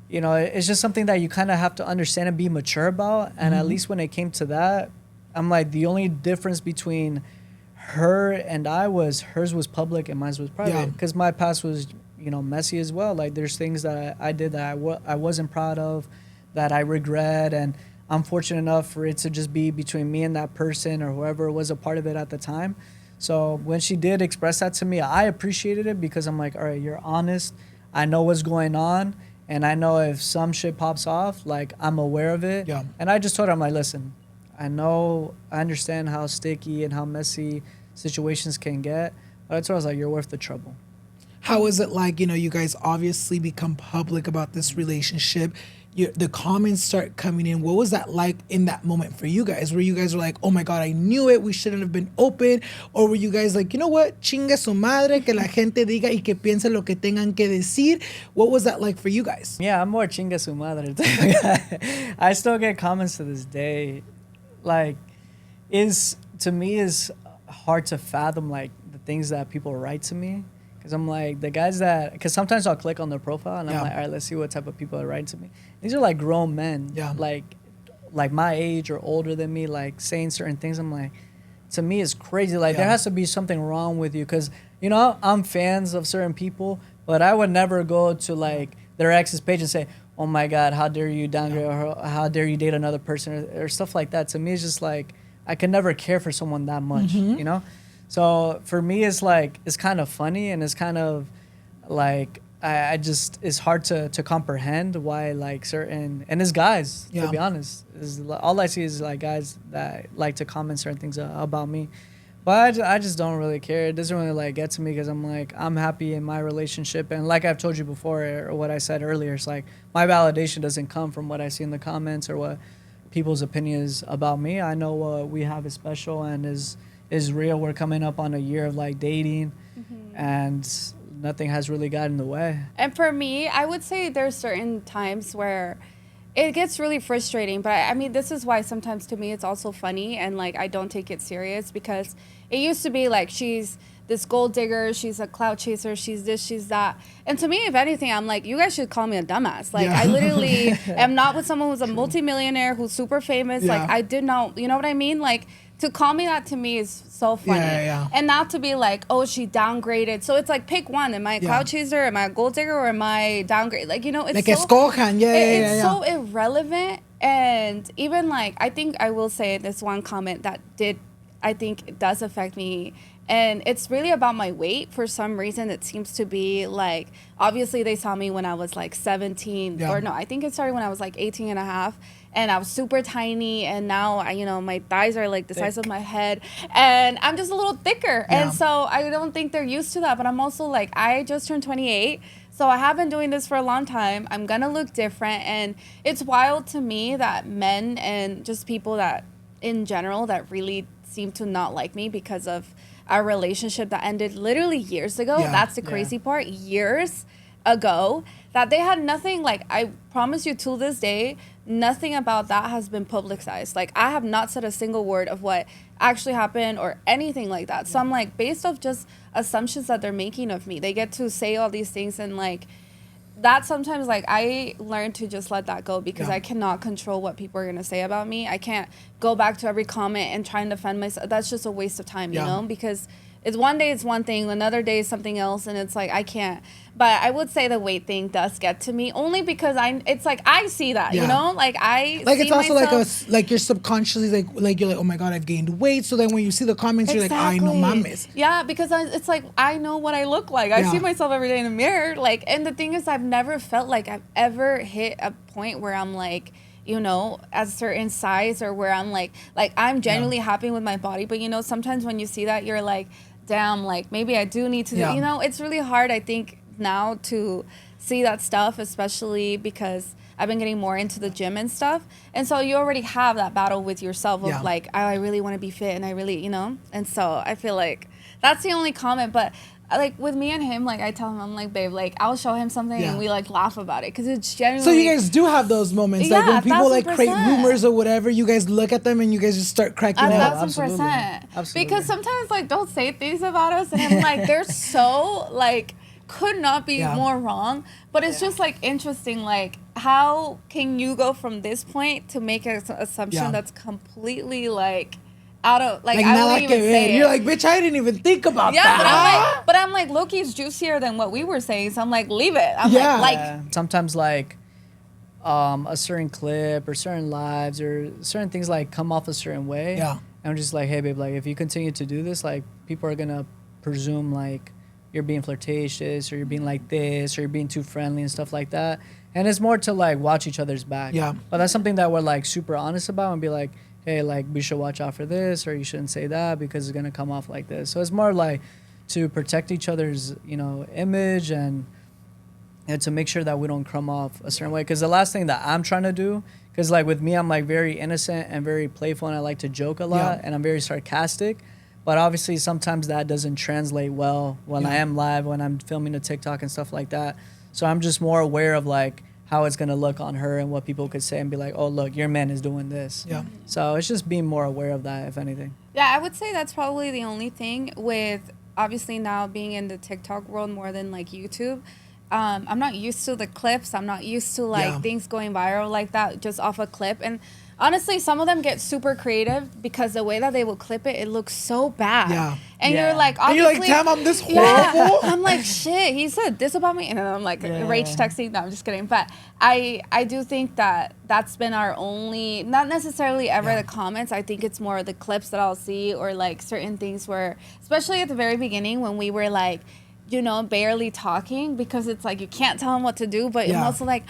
you know, it's just something that you kind of have to understand and be mature about. And at least when it came to that, I'm like, the only difference between her and I was hers was public and mine was private. Because my past was, you know, messy as well. Like, there's things that I did that I wasn't proud of, that I regret. And I'm fortunate enough for it to just be between me and that person or whoever was a part of it at the time. So when she did express that to me, I appreciated it because I'm like, all right, you're honest. I know what's going on. And I know if some shit pops off, like, I'm aware of it. Yeah. And I just told her, I'm like, listen, I understand how sticky and how messy situations can get. But I told her, I was like, you're worth the trouble. How is it like, you know, you guys obviously become public about this relationship. The comments start coming in. What was that like in that moment for you guys? Were you guys like, oh my God, I knew it, we shouldn't have been open? Or were you guys like, you know what, chinga su madre, que la gente diga y que piense lo que tengan que decir? What was that like for you guys? Yeah, I'm more chinga su madre. I still get comments to this day. Like, to me is hard to fathom, like, the things that people write to me. Because I'm like, the guys that, because sometimes I'll click on their profile and I'm like, all right, let's see what type of people are writing to me. These are like grown men, like my age or older than me, like saying certain things. I'm like, to me, it's crazy. Like, there has to be something wrong with you. Because, you know, I'm fans of certain people, but I would never go to like their ex's page and say, oh my God, how dare you downgrade or how dare you date another person or stuff like that. To me, it's just like, I could never care for someone that much, you know? So for me, it's like, it's kind of funny and it's kind of like, I just, it's hard to comprehend why like certain, and it's guys, to be honest. All I see is like guys that like to comment certain things about me. But I just don't really care. It doesn't really like get to me because I'm like, I'm happy in my relationship. And like I've told you before, or what I said earlier, it's like my validation doesn't come from what I see in the comments or what people's opinions about me. I know what we have is special and is real. We're coming up on a year of like dating and nothing has really gotten in the way. And for me, I would say there's certain times where it gets really frustrating, but I mean, this is why sometimes to me it's also funny and like I don't take it serious, because it used to be like she's this gold digger, she's a clout chaser, she's this, she's that. And to me, if anything, I'm like, you guys should call me a dumbass. Like, I literally am not with someone who's a multimillionaire, who's super famous. Like, I did not, you know what I mean? Like, to call me that to me is so funny. And not to be like, oh, she downgraded. So it's like, pick one. Am I a clout chaser? Am I a gold digger? Or am I downgrade? Like, you know, it's like so, escojan. It's so irrelevant. And even like, I think I will say this one comment that I think it does affect me. And it's really about my weight. For some reason, it seems to be like, obviously they saw me when I was like 17 or no, I think it started when I was like 18 and a half. And I was super tiny, and now you know, my thighs are like the size of my head, and I'm just a little thicker. And so I don't think they're used to that. But I'm also like, I just turned 28, so I have been doing this for a long time. I'm gonna look different, and it's wild to me that men and just people that in general that really seem to not like me because of our relationship that ended literally years ago. That's the crazy part. Years ago, that they had nothing, like, I promise you till this day, nothing about that has been publicized. Like, I have not said a single word of what actually happened or anything like that. So I'm like, based off just assumptions that they're making of me, they get to say all these things, and like, that sometimes, like, I learned to just let that go, because I cannot control what people are going to say about me. I can't go back to every comment and try and defend myself. That's just a waste of time, you know, because it's one day it's one thing, another day is something else, and it's like, I can't. But I would say the weight thing does get to me, only because it's like, I see that, you know, like, I like, it's also myself, like you're subconsciously like you're like, oh my God, I've gained weight. So then when you see the comments, you're like, I know mames. Yeah, because it's like, I know what I look like. I see myself every day in the mirror. Like, and the thing is, I've never felt like I've ever hit a point where I'm like, you know, at a certain size, or where I'm like I'm genuinely happy with my body. But, you know, sometimes when you see that, you're like, damn, like, maybe I do need to do, you know, it's really hard, I think, now to see that stuff, especially because I've been getting more into the gym and stuff. And so you already have that battle with yourself of like, oh, I really want to be fit, and I really, you know. And so I feel like that's the only comment. But like, with me and him, like, I tell him, I'm like, babe, like, I'll show him something and we like laugh about it, because it's genuinely. So you guys do have those moments, like when people like create rumors or whatever, you guys look at them and you guys just start cracking up. 1,000%. Because sometimes, like, they'll say things about us, and I'm like, they're so like could not be more wrong. But it's just like interesting, like how can you go from this point to make an assumption that's completely like out of like I wouldn't even say You're like, bitch, I didn't even think about that. but I'm like Loki's juicier than what we were saying, so I'm like, leave it. I'm like sometimes like a certain clip or certain lives or certain things like come off a certain way. Yeah. And I'm just like, hey babe, like if you continue to do this, like people are gonna presume like you're being flirtatious or you're being like this or you're being too friendly and stuff like that. And it's more to like watch each other's back. Yeah. But that's something that we're like super honest about and be like, hey, like we should watch out for this or you shouldn't say that because it's gonna come off like this. So it's more like to protect each other's, you know, image and to make sure that we don't come off a certain way. Because the last thing that I'm trying to do, because like with me, I'm like very innocent and very playful and I like to joke a lot and I'm very sarcastic. But obviously sometimes that doesn't translate well when I am live, when I'm filming a TikTok and stuff like that. So I'm just more aware of like how it's going to look on her and what people could say and be like, oh, look, your man is doing this. Yeah. So it's just being more aware of that, if anything. Yeah, I would say that's probably the only thing with obviously now being in the TikTok world more than like YouTube. I'm not used to the clips. I'm not used to like things going viral like that just off a clip. And honestly, some of them get super creative because the way that they will clip it, it looks so bad. Yeah. And you're like, obviously. And you're like, damn, I'm this horrible. I'm like, shit, he said this about me. And then I'm like, rage texting. No, I'm just kidding. But I do think that that's been our only, not necessarily ever the comments. I think it's more the clips that I'll see or like certain things where, especially at the very beginning when we were like, you know, barely talking because it's like you can't tell him what to do, but you're also like,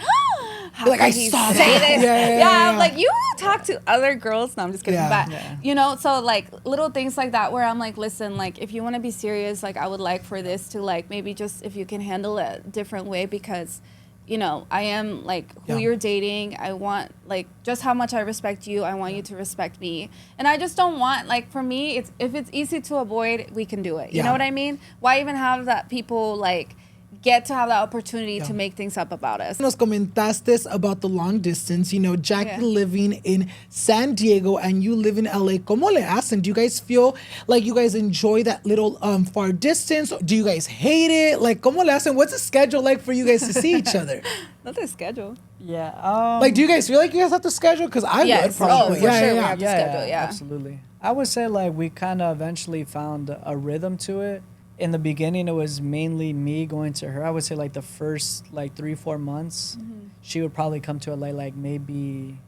how like, I saw that. Yeah, like you talk to other girls. No, I'm just kidding. But you know, so like little things like that where I'm like, listen, like if you want to be serious, like I would like for this to like maybe just if you can handle it a different way because, you know, I am like who you're dating. I want like just how much I respect you. I want you to respect me. And I just don't want like for me, it's if it's easy to avoid, we can do it. You know what I mean? Why even have that people like get to have that opportunity to make things up about us. Nos comentaste about the long distance, you know, Jackie living in San Diego and you live in LA. ¿Cómo le hacen? Do you guys feel like you guys enjoy that little far distance? Do you guys hate it? Like, ¿cómo le hacen? What's the schedule like for you guys to see each other? Not the schedule. Yeah. Like, do you guys feel like you guys have to schedule? Because I would probably. Oh, for sure we have to schedule, absolutely. I would say like we kind of eventually found a rhythm to it. In the beginning, it was mainly me going to her. I would say like the first like 3-4 months, she would probably come to LA like maybe,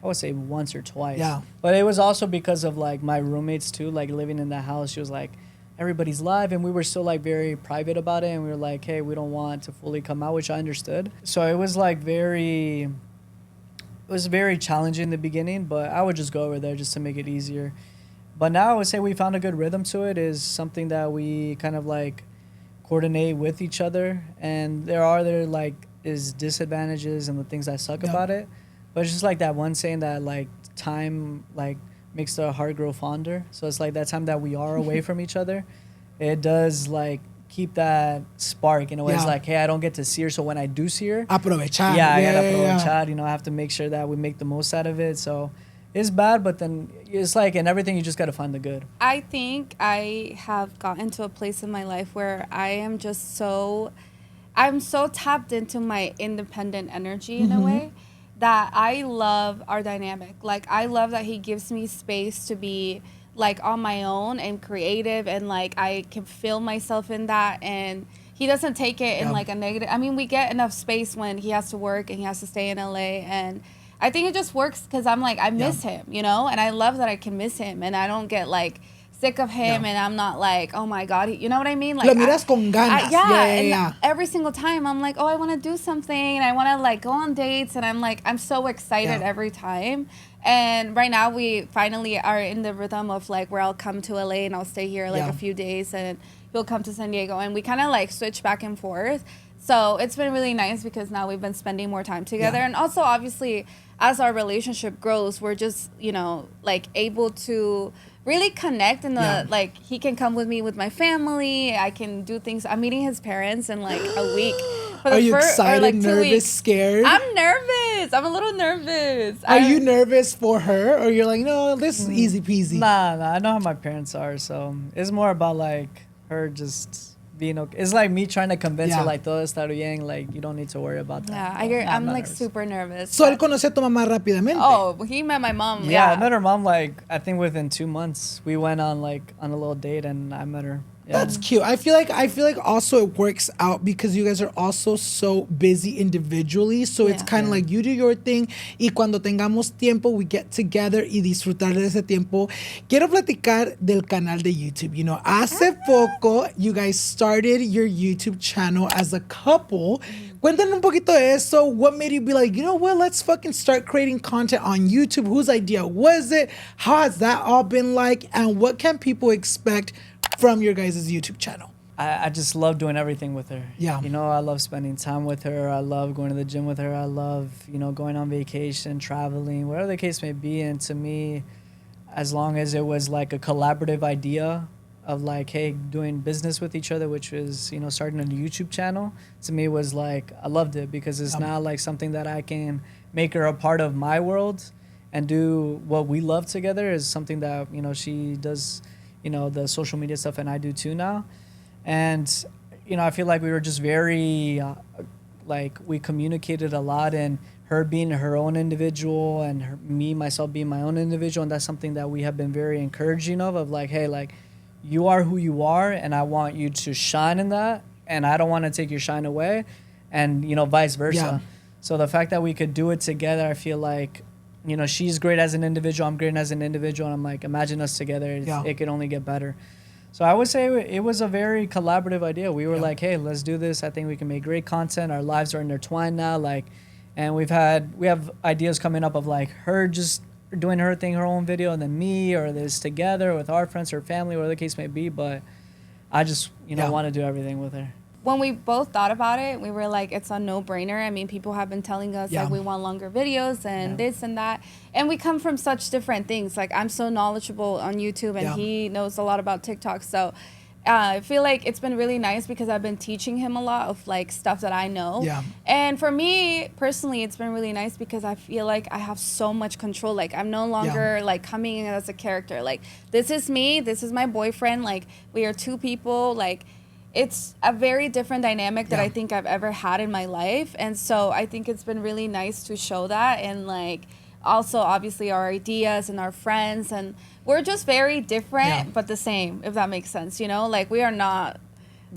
I would say once or twice. Yeah. But it was also because of like my roommates too, like living in the house. She was like, everybody's live. And we were still like very private about it. And we were like, hey, we don't want to fully come out, which I understood. So it was like very challenging in the beginning, but I would just go over there just to make it easier. But now I would say we found a good rhythm to it. Is something that we kind of like coordinate with each other. And there like is disadvantages and the things that suck about it. But it's just like that one saying that like time like makes the heart grow fonder. So it's like that time that we are away from each other, it does like keep that spark in a way. It's like, hey, I don't get to see her, so when I do see her, aprovechar. Yeah, I gotta aprovechar. You know, I have to make sure that we make the most out of it. So it's bad, but then it's like in everything you just gotta find the good. I think I have gotten to a place in my life where I am just I'm so tapped into my independent energy in a way that I love our dynamic. Like I love that he gives me space to be like on my own and creative and like I can feel myself in that, and he doesn't take it in like a negative. I mean, we get enough space when he has to work and he has to stay in LA, and I think it just works because I'm like, I miss him, you know, and I love that I can miss him and I don't get like sick of him and I'm not like, oh my God, you know what I mean? Like, lo miras con ganas. And every single time I'm like, oh, I want to do something and I want to like go on dates, and I'm like, I'm so excited every time. And right now we finally are in the rhythm of like where I'll come to LA and I'll stay here like a few days and he'll come to San Diego, and we kind of like switch back and forth. So it's been really nice because now we've been spending more time together. And also obviously as our relationship grows, we're just, you know, like able to really connect in the like he can come with me with my family. I can do things. I'm meeting his parents in like a week. Are you excited, like nervous, scared? I'm nervous. I'm a little nervous. Are you nervous for her, or you're like, no, this is easy peasy? Nah, I know how my parents are, so it's more about like her just being okay. It's like me trying to convince Yeah. her, like, todo está bien, like, you don't need to worry about that. Yeah, I'm not like nervous. super nervous. So él conoció a tu mamá rápidamente. Oh, he met my mom. Yeah, Yeah, I met her mom, like, I think within 2 months. We went on a little date, and I met her. Yeah. That's cute. I feel like also it works out because you guys are also so busy individually. So it's Yeah. kind of like you do your thing y cuando tengamos tiempo we get together y disfrutar de ese tiempo. Quiero platicar del canal de YouTube. You know, hace poco you guys started your YouTube channel as a couple. Cuéntanos un poquito de eso. What made you be like, you know what, let's fucking start creating content on YouTube? Whose idea was it? How has that all been like? And what can people expect from your guys' YouTube channel? I just love doing everything with her. Yeah. You know, I love spending time with her. I love going to the gym with her. I love, you know, going on vacation, traveling, whatever the case may be. And to me, as long as it was like a collaborative idea of like, hey, doing business with each other, which was, you know, starting a YouTube channel, to me was like, I loved it because it's not like something that I can make her a part of my world and do what we love together is something that, you know, she does, you know, the social media stuff and I do too now. And, you know, I feel like we were just very, like, we communicated a lot and her being her own individual and myself being my own individual. And that's something that we have been very encouraging of like, hey, like, you are who you are and I want you to shine in that. And I don't want to take your shine away and, you know, vice versa. Yeah. So the fact that we could do it together, I feel like, you know, she's great as an individual, I'm great as an individual. And I'm like, imagine us together. It could only get better. So I would say it was a very collaborative idea. We were like, hey, let's do this. I think we can make great content. Our lives are intertwined now. Like, and we have ideas coming up of like her just doing her thing, her own video, and then me or this together with our friends, her family, whatever the case may be. But I just, you know, want to do everything with her. when we both thought about it, we were like, it's a no-brainer. I mean, people have been telling us like we want longer videos and this and that. And we come from such different things. Like I'm so knowledgeable on YouTube and he knows a lot about TikTok. So I feel like it's been really nice because I've been teaching him a lot of like stuff that I know. Yeah. And for me personally, it's been really nice because I feel like I have so much control. Like I'm no longer like coming in as a character. Like this is me, this is my boyfriend. Like we are two people. Like it's a very different dynamic that I think I've ever had in my life. And so I think it's been really nice to show that. And like also obviously our ideas and our friends, and we're just very different but the same, if that makes sense, you know? Like we are not,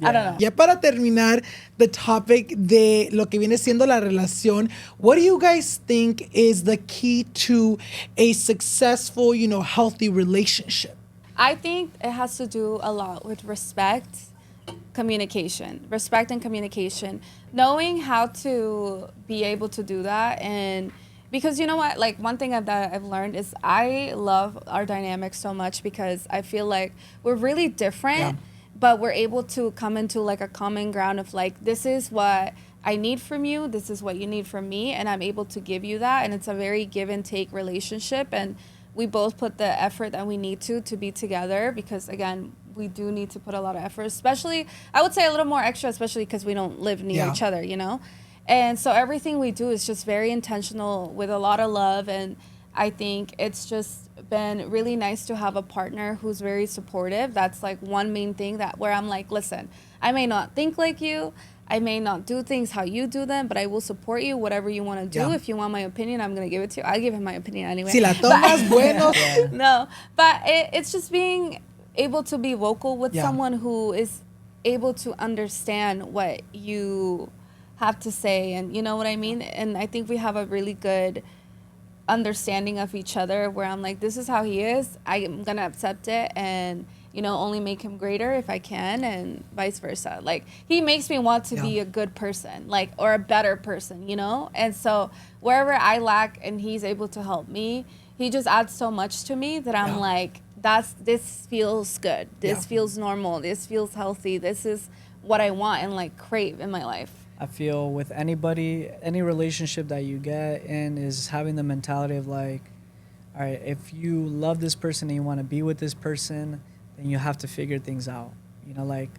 I don't know. Ya para terminar the topic de lo que viene siendo la relación, what do you guys think is the key to a successful, you know, healthy relationship? I think it has to do a lot with respect, respect and communication, knowing how to be able to do that. And because you know what, like one thing that I've learned is I love our dynamic so much because I feel like we're really different, but we're able to come into like a common ground of like, this is what I need from you, this is what you need from me, and I'm able to give you that. And it's a very give and take relationship, and we both put the effort that we need to be together, because again, we do need to put a lot of effort, especially, I would say a little more extra, especially because we don't live near each other, you know? And so everything we do is just very intentional with a lot of love. And I think it's just been really nice to have a partner who's very supportive. That's like one main thing that where I'm like, listen, I may not think like you, I may not do things how you do them, but I will support you, whatever you want to do. If you want my opinion, I'm going to give it to you. I give him my opinion anyway. Si la tomas, bueno. No, but it's just being able to be vocal with someone who is able to understand what you have to say, and you know what I mean? And I think we have a really good understanding of each other where I'm like, this is how he is, I'm going to accept it, and you know, only make him greater if I can, and vice versa. Like, he makes me want to be a good person, like, or a better person, you know? And so wherever I lack and he's able to help me, he just adds so much to me that I'm like, this feels good. This feels normal. This feels healthy. This is what I want and like crave in my life. I feel with anybody, any relationship that you get in is having the mentality of like, all right, if you love this person and you want to be with this person, then you have to figure things out. You know, like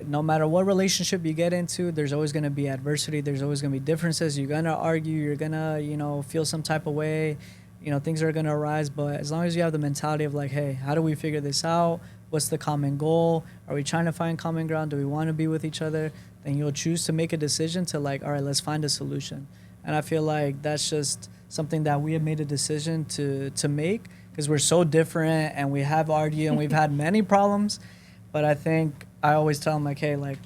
no matter what relationship you get into, there's always going to be adversity. There's always going to be differences. You're going to argue. You're going to, you know, feel some type of way. You know, things are going to arise. But as long as you have the mentality of like, hey, how do we figure this out? what's the common goal? Are we trying to find common ground? Do we want to be with each other? Then you'll choose to make a decision to like, all right, let's find a solution. And I feel like that's just something that we have made a decision to make, because we're so different and we have argued and we've had many problems. But I think I always tell them like, hey, like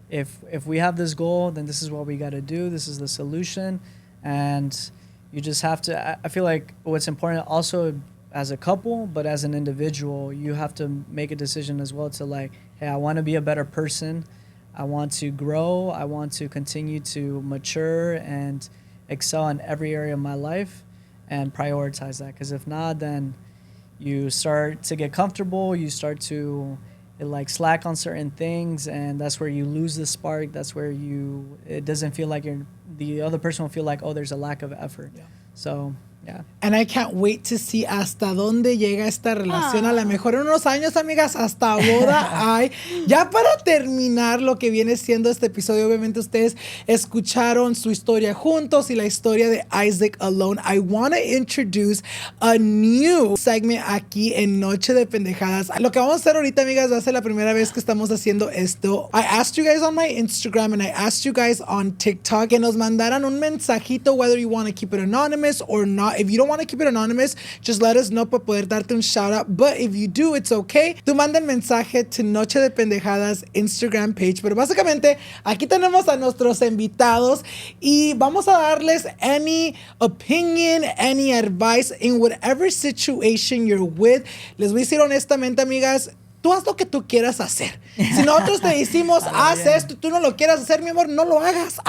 if we have this goal, then this is what we got to do. This is the solution. And you just have to, I feel like what's important also as a couple, but as an individual, you have to make a decision as well to like, hey, I want to be a better person. I want to grow. I want to continue to mature and excel in every area of my life and prioritize that. Because if not, then you start to get comfortable. You start to like slack on certain things, and that's where you lose the spark. That's where it doesn't feel like the other person will feel like, oh, there's a lack of effort. Yeah. So, yeah. And I can't wait to see hasta dónde llega esta relación. A lo mejor en unos años, amigas, hasta boda hay. Ya para terminar lo que viene siendo este episodio, obviamente ustedes escucharon su historia juntos y la historia de Isaac alone. I want to introduce a new segment aquí en Noche de Pendejadas. Lo que vamos a hacer ahorita, amigas, va a ser la primera vez que estamos haciendo esto. I asked you guys on my Instagram and I asked you guys on TikTok que nos mandaran un mensajito, whether you want to keep it anonymous or not. If you don't want to keep it anonymous, just let us know para poder darte un shout out. But if you do, it's okay. Tú manda el mensaje to Noche de Pendejadas Instagram page. Pero básicamente aquí tenemos a nuestros invitados y vamos a darles any opinion, any advice in whatever situation you're with. Les voy a decir honestamente, amigas, tú haz lo que tú quieras hacer. Si nosotros te decimos, haz esto, tú no lo quieras hacer, mi amor, no lo hagas.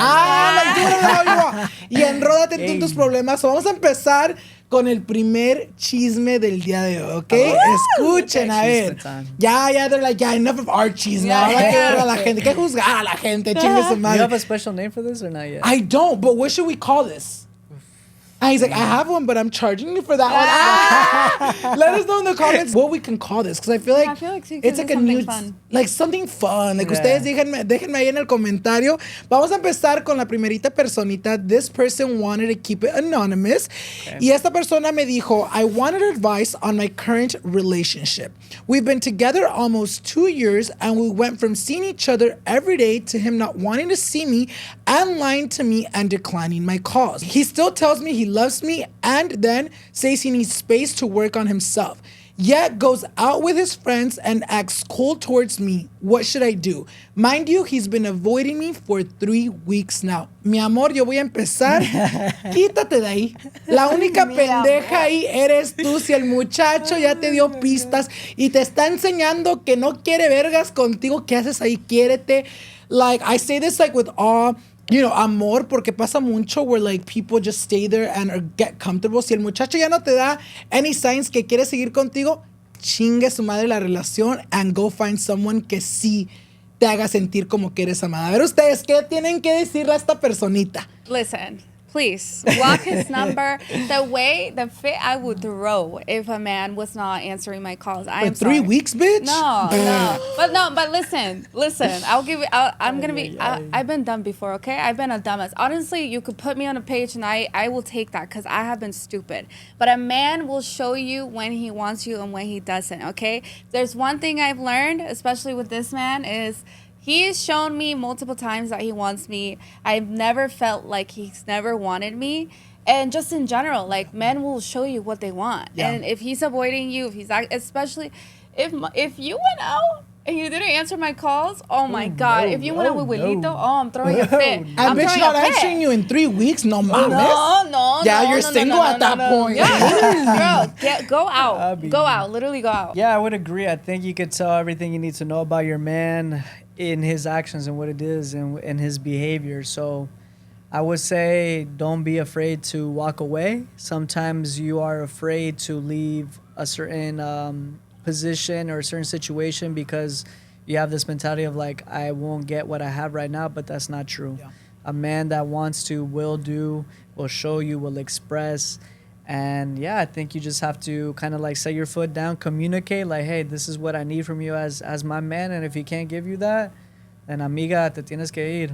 Y enródate en tus problemas. Vamos a empezar con el primer chisme del día de hoy, ¿ok? Escuchen, a ver. Ya, they're like, enough of our chisme. Ahora que ver a la gente. ¿Qué juzgar a la gente? Chingue su madre. You have a special name for this or not yet? I don't, but what should we call this? And he's like, I have one, but I'm charging you for that one. Let us know in the comments what we can call this, because I feel like it's like a new, fun. Like something fun. Like ustedes déjenme ahí en el comentario. Vamos a empezar con la primerita personita. This person wanted to keep it anonymous. Okay. Y esta persona me dijo, I wanted advice on my current relationship. We've been together almost 2 years, and we went from seeing each other every day to him not wanting to see me and lying to me and declining my calls. He still tells me he loves me and then says he needs space to work on himself, yet goes out with his friends and acts cold towards me. What should I do? Mind you, he's been avoiding me for 3 weeks now. Mi amor, yo voy a empezar. Quítate de ahí. La única pendeja ahí eres tú. Si el muchacho ya te dio pistas y te está enseñando que no quiere vergas contigo, ¿qué haces ahí? Quiérete. Like, I say this like with all, you know, amor, porque pasa mucho where like people just stay there and or get comfortable. Si el muchacho ya no te da any signs que quiere seguir contigo, chingue su madre la relación and go find someone que sí te haga sentir como que eres amada. A ver ustedes, ¿qué tienen que decirle a esta personita? Listen, please, block his number. The fit I would throw if a man was not answering my calls. I am 3 weeks, bitch? No. But listen. I've been dumb before, okay? I've been a dumbass. Honestly, you could put me on a page and I will take that because I have been stupid. But a man will show you when he wants you and when he doesn't, okay? There's one thing I've learned, especially with this man, is he's shown me multiple times that he wants me. I've never felt like he's never wanted me. And just in general, like, men will show you what they want. Yeah. And if he's avoiding you, especially if you went out and you didn't answer my calls, oh my God. If you went out with Wilito, I'm throwing a fit. And bitch not answering you in 3 weeks? No mames. No. Yeah, you're single at that point. Yeah. Girl, go out. Go out. Literally go out. Yeah, I would agree. I think you could tell everything you need to know about your man in his actions and what it is and his behavior. So I would say don't be afraid to walk away. Sometimes you are afraid to leave a certain position or a certain situation because you have this mentality of like, I won't get what I have right now, but that's not true. Yeah. A man that wants to will do, will show you, will express. And yeah, I think you just have to kind of like set your foot down, communicate like, hey, this is what I need from you as my man. And if he can't give you that, then amiga, te tienes que ir.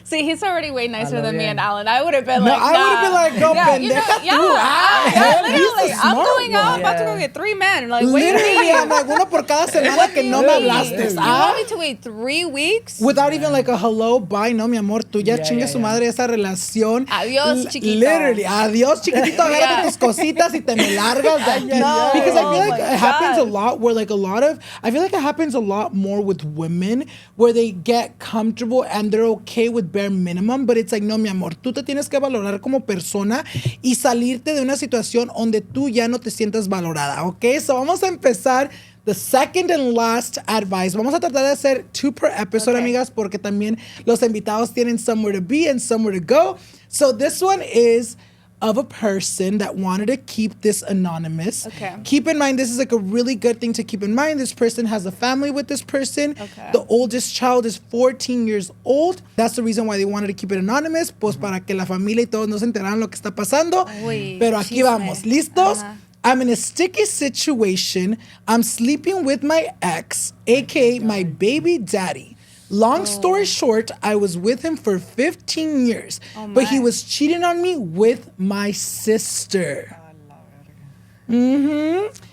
See, he's already way nicer love than me you. and Alan. I would have been No, like, I would have been like, go pendeja tú. literally, I'm going out. I'm about to go Yeah. get 3 men. Like, wait, Literally, I'm like, uno por cada semana que no me hablaste. You want me to wait 3 weeks? Without even like a hello, bye, no, mi amor, tú ya chingue su madre esa relación. Adiós, chiquito. Literally, adiós, chiquitito, agárrate tus cositas y te me largas de aquí. No. Because I feel Oh like my it happens a God. lot where like I feel like it happens a lot more with women where they get comfortable and they're okay with bare minimum, but it's like, no, mi amor, tú te tienes que valorar como persona y salirte de una situación donde tú ya no te sientas valorada, ¿ok? So vamos a empezar the second and last advice. Vamos a tratar de hacer 2 per episode, Okay. amigas, porque también los invitados tienen somewhere to be and somewhere to go. So this one is of a person that wanted to keep this anonymous. Okay. Keep in mind, this is like a really good thing to keep in mind. This person has a family with this person. Okay. The oldest child is 14 years old. That's the reason why they wanted to keep it anonymous, pues para que la familia y todos no se enteraran lo que está pasando. Uy, Pero aquí chisme. vamos. ¿Listos? Ajá. I'm in a sticky situation. I'm sleeping with my ex, aka my baby daddy. Long story short, I was with him for 15 years, but he my. was cheating on me with my sister.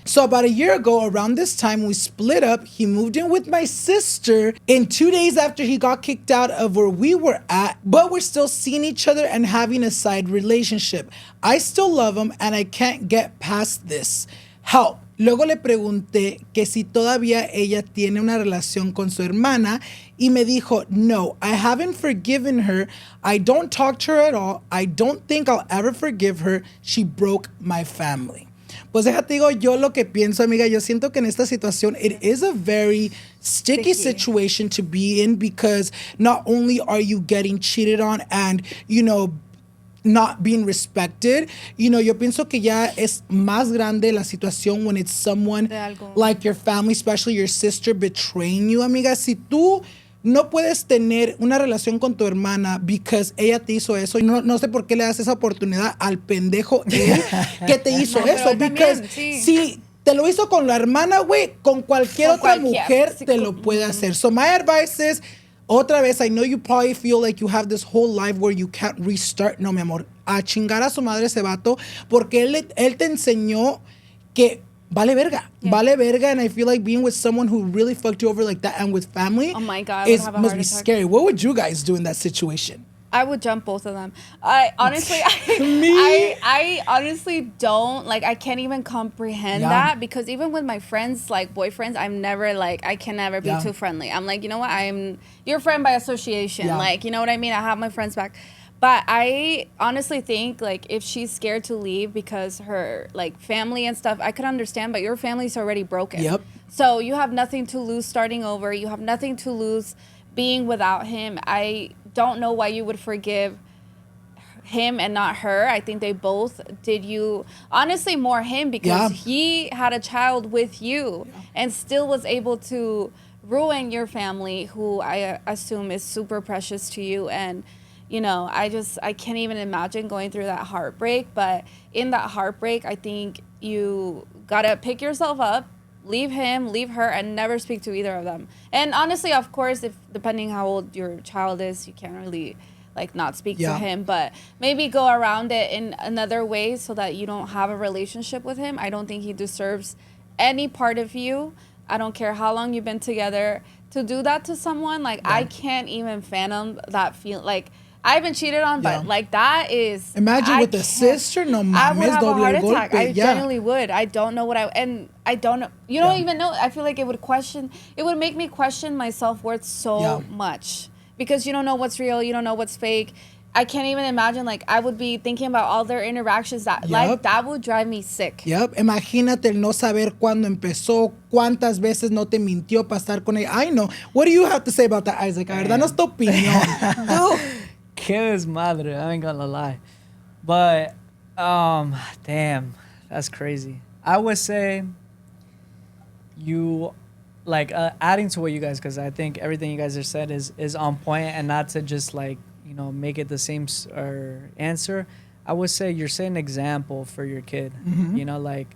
So about a year ago, around this time, we split up. He moved in with my sister in 2 days after he got kicked out of where we were at, but we're still seeing each other and having a side relationship. I still love him and I can't get past this. Help. Luego le pregunté que si todavía ella tiene una relación con su hermana y me dijo, no, I haven't forgiven her. I don't talk to her at all. I don't think I'll ever forgive her. She broke my family. Pues déjate digo yo lo que pienso, amiga. Yo siento que en esta situación, it is a very sticky situation to be in because not only are you getting cheated on and, you know, not being respected, you know, yo pienso que ya es más grande la situación when it's someone like your family, especially your sister betraying you, amiga. Si tú no puedes tener una relación con tu hermana because ella te hizo eso, y no sé por qué le das esa oportunidad al pendejo él que te hizo eso, pero because también, sí. si te lo hizo con la hermana, güey, con cualquier Con otra cualquier, mujer sí, te lo puede hacer. So my advice is, otra vez, I know you probably feel like you have this whole life where you can't restart. No, mi amor, a chingar a su madre ese vato, porque él te enseñó que vale verga. Yeah. Vale verga, and I feel like being with someone who really fucked you over like that and with family Oh my God, I would have a must heart be attack. scary. What would you guys do in that situation? I would jump both of them. I honestly, Me? I honestly don't like. I can't even comprehend Yeah. that because even with my friends, like boyfriends, I'm never like I can never be Yeah. too friendly. I'm like, you know what? I'm your friend by association. Yeah. Like, you know what I mean? I have my friends back. But I honestly think like if she's scared to leave because her like family and stuff, I could understand. But your family's already broken. Yep. So you have nothing to lose starting over. You have nothing to lose being without him. I don't know why you would forgive him and not her. I think they both did you honestly more him because he had a child with you and still was able to ruin your family, who I assume is super precious to you. And you know, I can't even imagine going through that heartbreak. But in that heartbreak, I think you gotta pick yourself up, leave him, leave her, and never speak to either of them. And honestly, of course, if depending how old your child is, you can't really like not speak to him, but maybe go around it in another way so that you don't have a relationship with him. I don't think he deserves any part of you. I don't care how long you've been together to do that to someone. Like I can't even fathom that feel. Like I've been cheated on, but like that is Imagine with a sister, no mames, I would have a heart doble attack. golpe. I genuinely would. I don't know what I don't know. You don't even know. I feel like it would make me question my self-worth so much because you don't know what's real, you don't know what's fake. I can't even imagine, like, I would be thinking about all their interactions that, like, that would drive me sick. Yep. Imagínate el no saber cuándo empezó, cuántas veces no te mintió para estar con ella. I know. What do you have to say about that, Isaac? A ver, danos tu opinión. Que desmadre, I ain't gonna lie. But, damn, that's crazy. I would say you, like, adding to what you guys, because I think everything you guys have said is on point, and not to just, like, you know, make it the same answer. I would say you're setting an example for your kid. You know, like,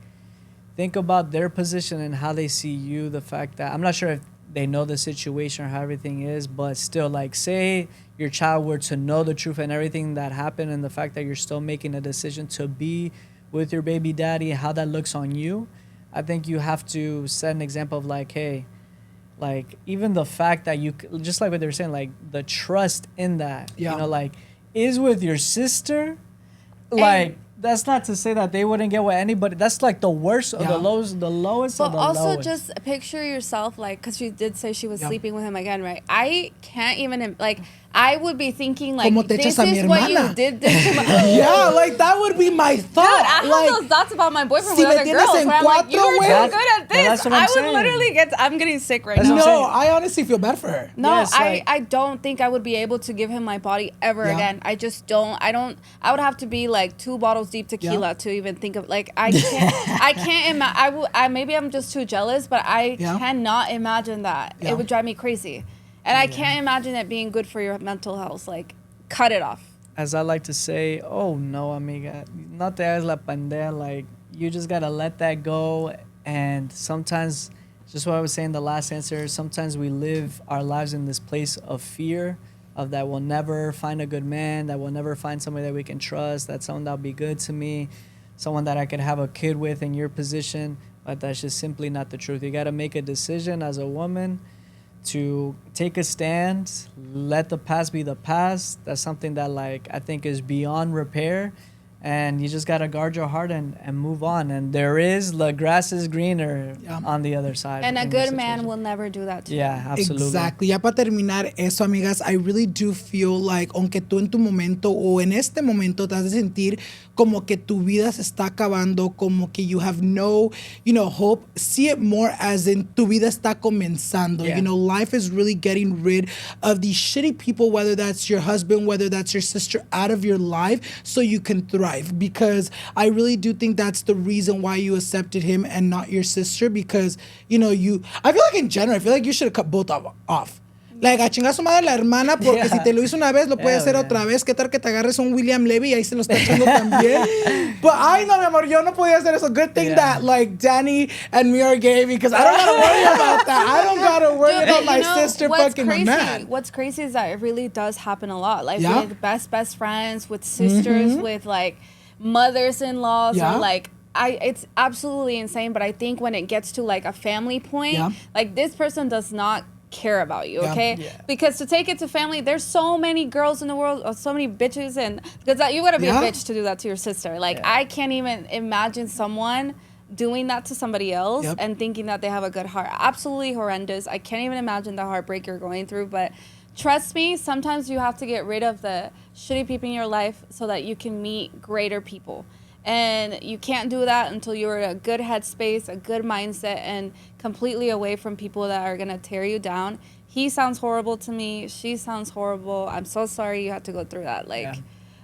think about their position and how they see you. The fact that, I'm not sure if they know the situation or how everything is, but still, like, say your child were to know the truth and everything that happened, and the fact that you're still making a decision to be with your baby daddy, how that looks on you, I think you have to set an example of, like, hey, like, even the fact that you, just like what they were saying, like, the trust in that, you know, like, is with your sister, like, that's not to say that they wouldn't get with anybody. That's like the worst of the lowest of the lowest. But also just picture yourself, like, because she did say she was sleeping with him again, right? I can't even, like, I would be thinking, like, this is what you did this to my... Yeah, like, that would be my thought. Dude, I have those thoughts about my boyfriend with other girls, where I'm like, you were too good at this. I would literally I'm getting sick right now. No, I honestly feel bad for her. No, yes, I don't think I would be able to give him my body ever again. I just don't. I would have to be, like, 2 bottles deep tequila to even think of, like, I can't imagine. Maybe I'm just too jealous, but I cannot imagine that. It would drive me crazy. And I can't imagine it being good for your mental health. Like, cut it off. As I like to say, oh no, amiga, no te hagas la pendeja. Like, you just gotta let that go. And sometimes, just what I was saying in the last answer, sometimes we live our lives in this place of fear, of that we'll never find a good man, that we'll never find somebody that we can trust, that someone that'll be good to me, someone that I could have a kid with in your position. But that's just simply not the truth. You gotta make a decision as a woman to take a stand, let the past be the past. That's something that, like, I think is beyond repair, and you just gotta guard your heart and move on. And the grass is greener on the other side. And a good man will never do that to you. Yeah, absolutely. Exactly. Ya para terminar eso, amigas, I really do feel like, aunque tú en tu momento o en este momento te has de sentir como que tu vida se está acabando, como que you have no, hope, see it more as in tu vida está comenzando. Yeah. Life is really getting rid of these shitty people, whether that's your husband, whether that's your sister, out of your life so you can thrive. Because I really do think that's the reason why you accepted him and not your sister, because, I feel like in general, I feel like you should have cut both off. Like, a chingar su madre la hermana, porque si te lo hizo una vez, lo puede hacer otra vez. ¿Qué tal que te agarres un William Levy y ahí se lo está echando también? But ay, no, mi amor, yo no podía hacer eso. Good thing that, like, Danny and me are gay, because I don't gotta worry about that. I don't gotta worry about my sister fucking my man. What's crazy is that it really does happen a lot. Like, with best friends, with sisters, with, like, mothers-in-laws, or, like, it's absolutely insane. But I think when it gets to, like, a family point, like, this person does not care about you, okay? Because to take it to family, there's so many girls in the world, or so many bitches, and because you gotta be a bitch to do that to your sister. Like, I can't even imagine someone doing that to somebody else and thinking that they have a good heart. Absolutely horrendous. I can't even imagine the heartbreak you're going through. But trust me, sometimes you have to get rid of the shitty people in your life so that you can meet greater people. And you can't do that until you're in a good headspace, a good mindset, and completely away from people that are going to tear you down. He sounds horrible to me. She sounds horrible. I'm so sorry you had to go through that. Like,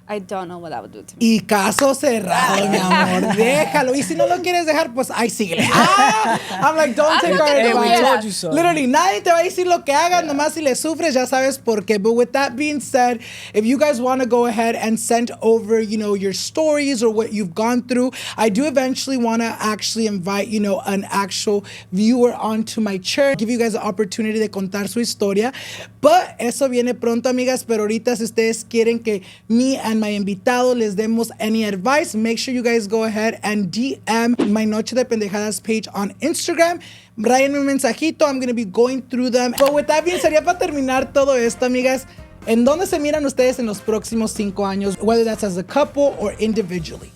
I don't know what that would do to me. Y caso cerrado, mi amor. Déjalo. Y si no lo quieres dejar, pues ahí síguele. I'm like, don't take our advice. We told you so. Literally, nadie te va a decir lo que hagas. Nomás si le sufres, ya sabes por qué. But with that being said, if you guys want to go ahead and send over, your stories or what you've gone through, I do eventually want to actually invite, an actual viewer onto my church, give you guys the opportunity de contar su historia. But eso viene pronto, amigas. Pero ahorita, si ustedes quieren que me and my invitado les demos any advice, make sure you guys go ahead and DM my Noche de Pendejadas page on Instagram. Ráyenme un mensajito. I'm going to be going through them. But with that being, sería para terminar todo esto, amigas. ¿En dónde se miran ustedes en los próximos 5 años, whether that's as a couple or individually?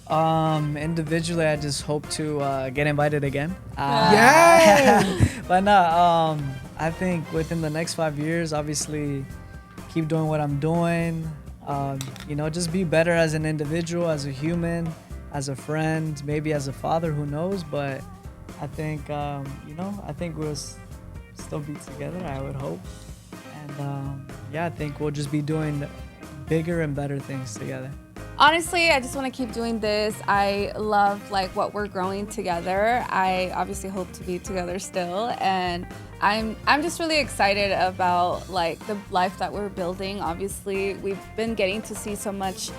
Individually, I just hope to get invited again. But no, I think within the next 5 years, obviously, keep doing what I'm doing. Just be better as an individual, as a human, as a friend, maybe as a father, who knows? But I think, I think we'll still be together, I would hope. And I think we'll just be doing bigger and better things together. Honestly, I just want to keep doing this. I love like what we're growing together. I obviously hope to be together still, and I'm just really excited about like the life that we're building. Obviously, we've been getting to see so much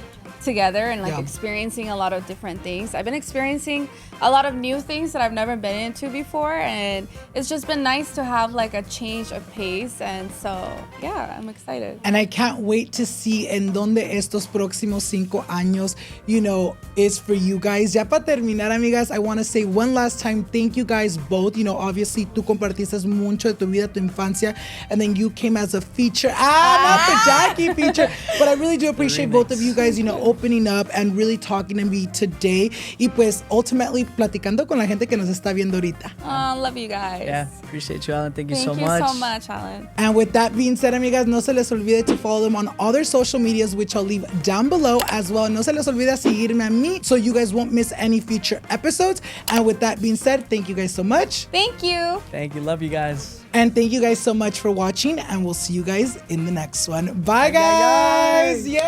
together and like experiencing a lot of different things. I've been experiencing a lot of new things that I've never been into before, and it's just been nice to have like a change of pace, and so yeah, I'm excited. And I can't wait to see en donde estos próximos 5 años, you know, is for you guys. Ya para terminar, amigas, I want to say one last time, thank you guys both. You know, obviously tú compartiste mucho de tu vida, tu infancia, and then you came as a feature. Not the Jackie feature. But I really do appreciate both of you guys, you know, opening up and really talking to me today. Y pues, ultimately, platicando con la gente que nos está viendo ahorita. Love you guys. Yeah, appreciate you, Alan. Thank you so much. Thank you so much, Alan. And with that being said, amigas, no se les olvide to follow them on all their social medias, which I'll leave down below as well. No se les olvide seguirme a mí so you guys won't miss any future episodes. And with that being said, thank you guys so much. Thank you. Thank you. Love you guys. And thank you guys so much for watching, and we'll see you guys in the next one. Bye, guys. Yeah.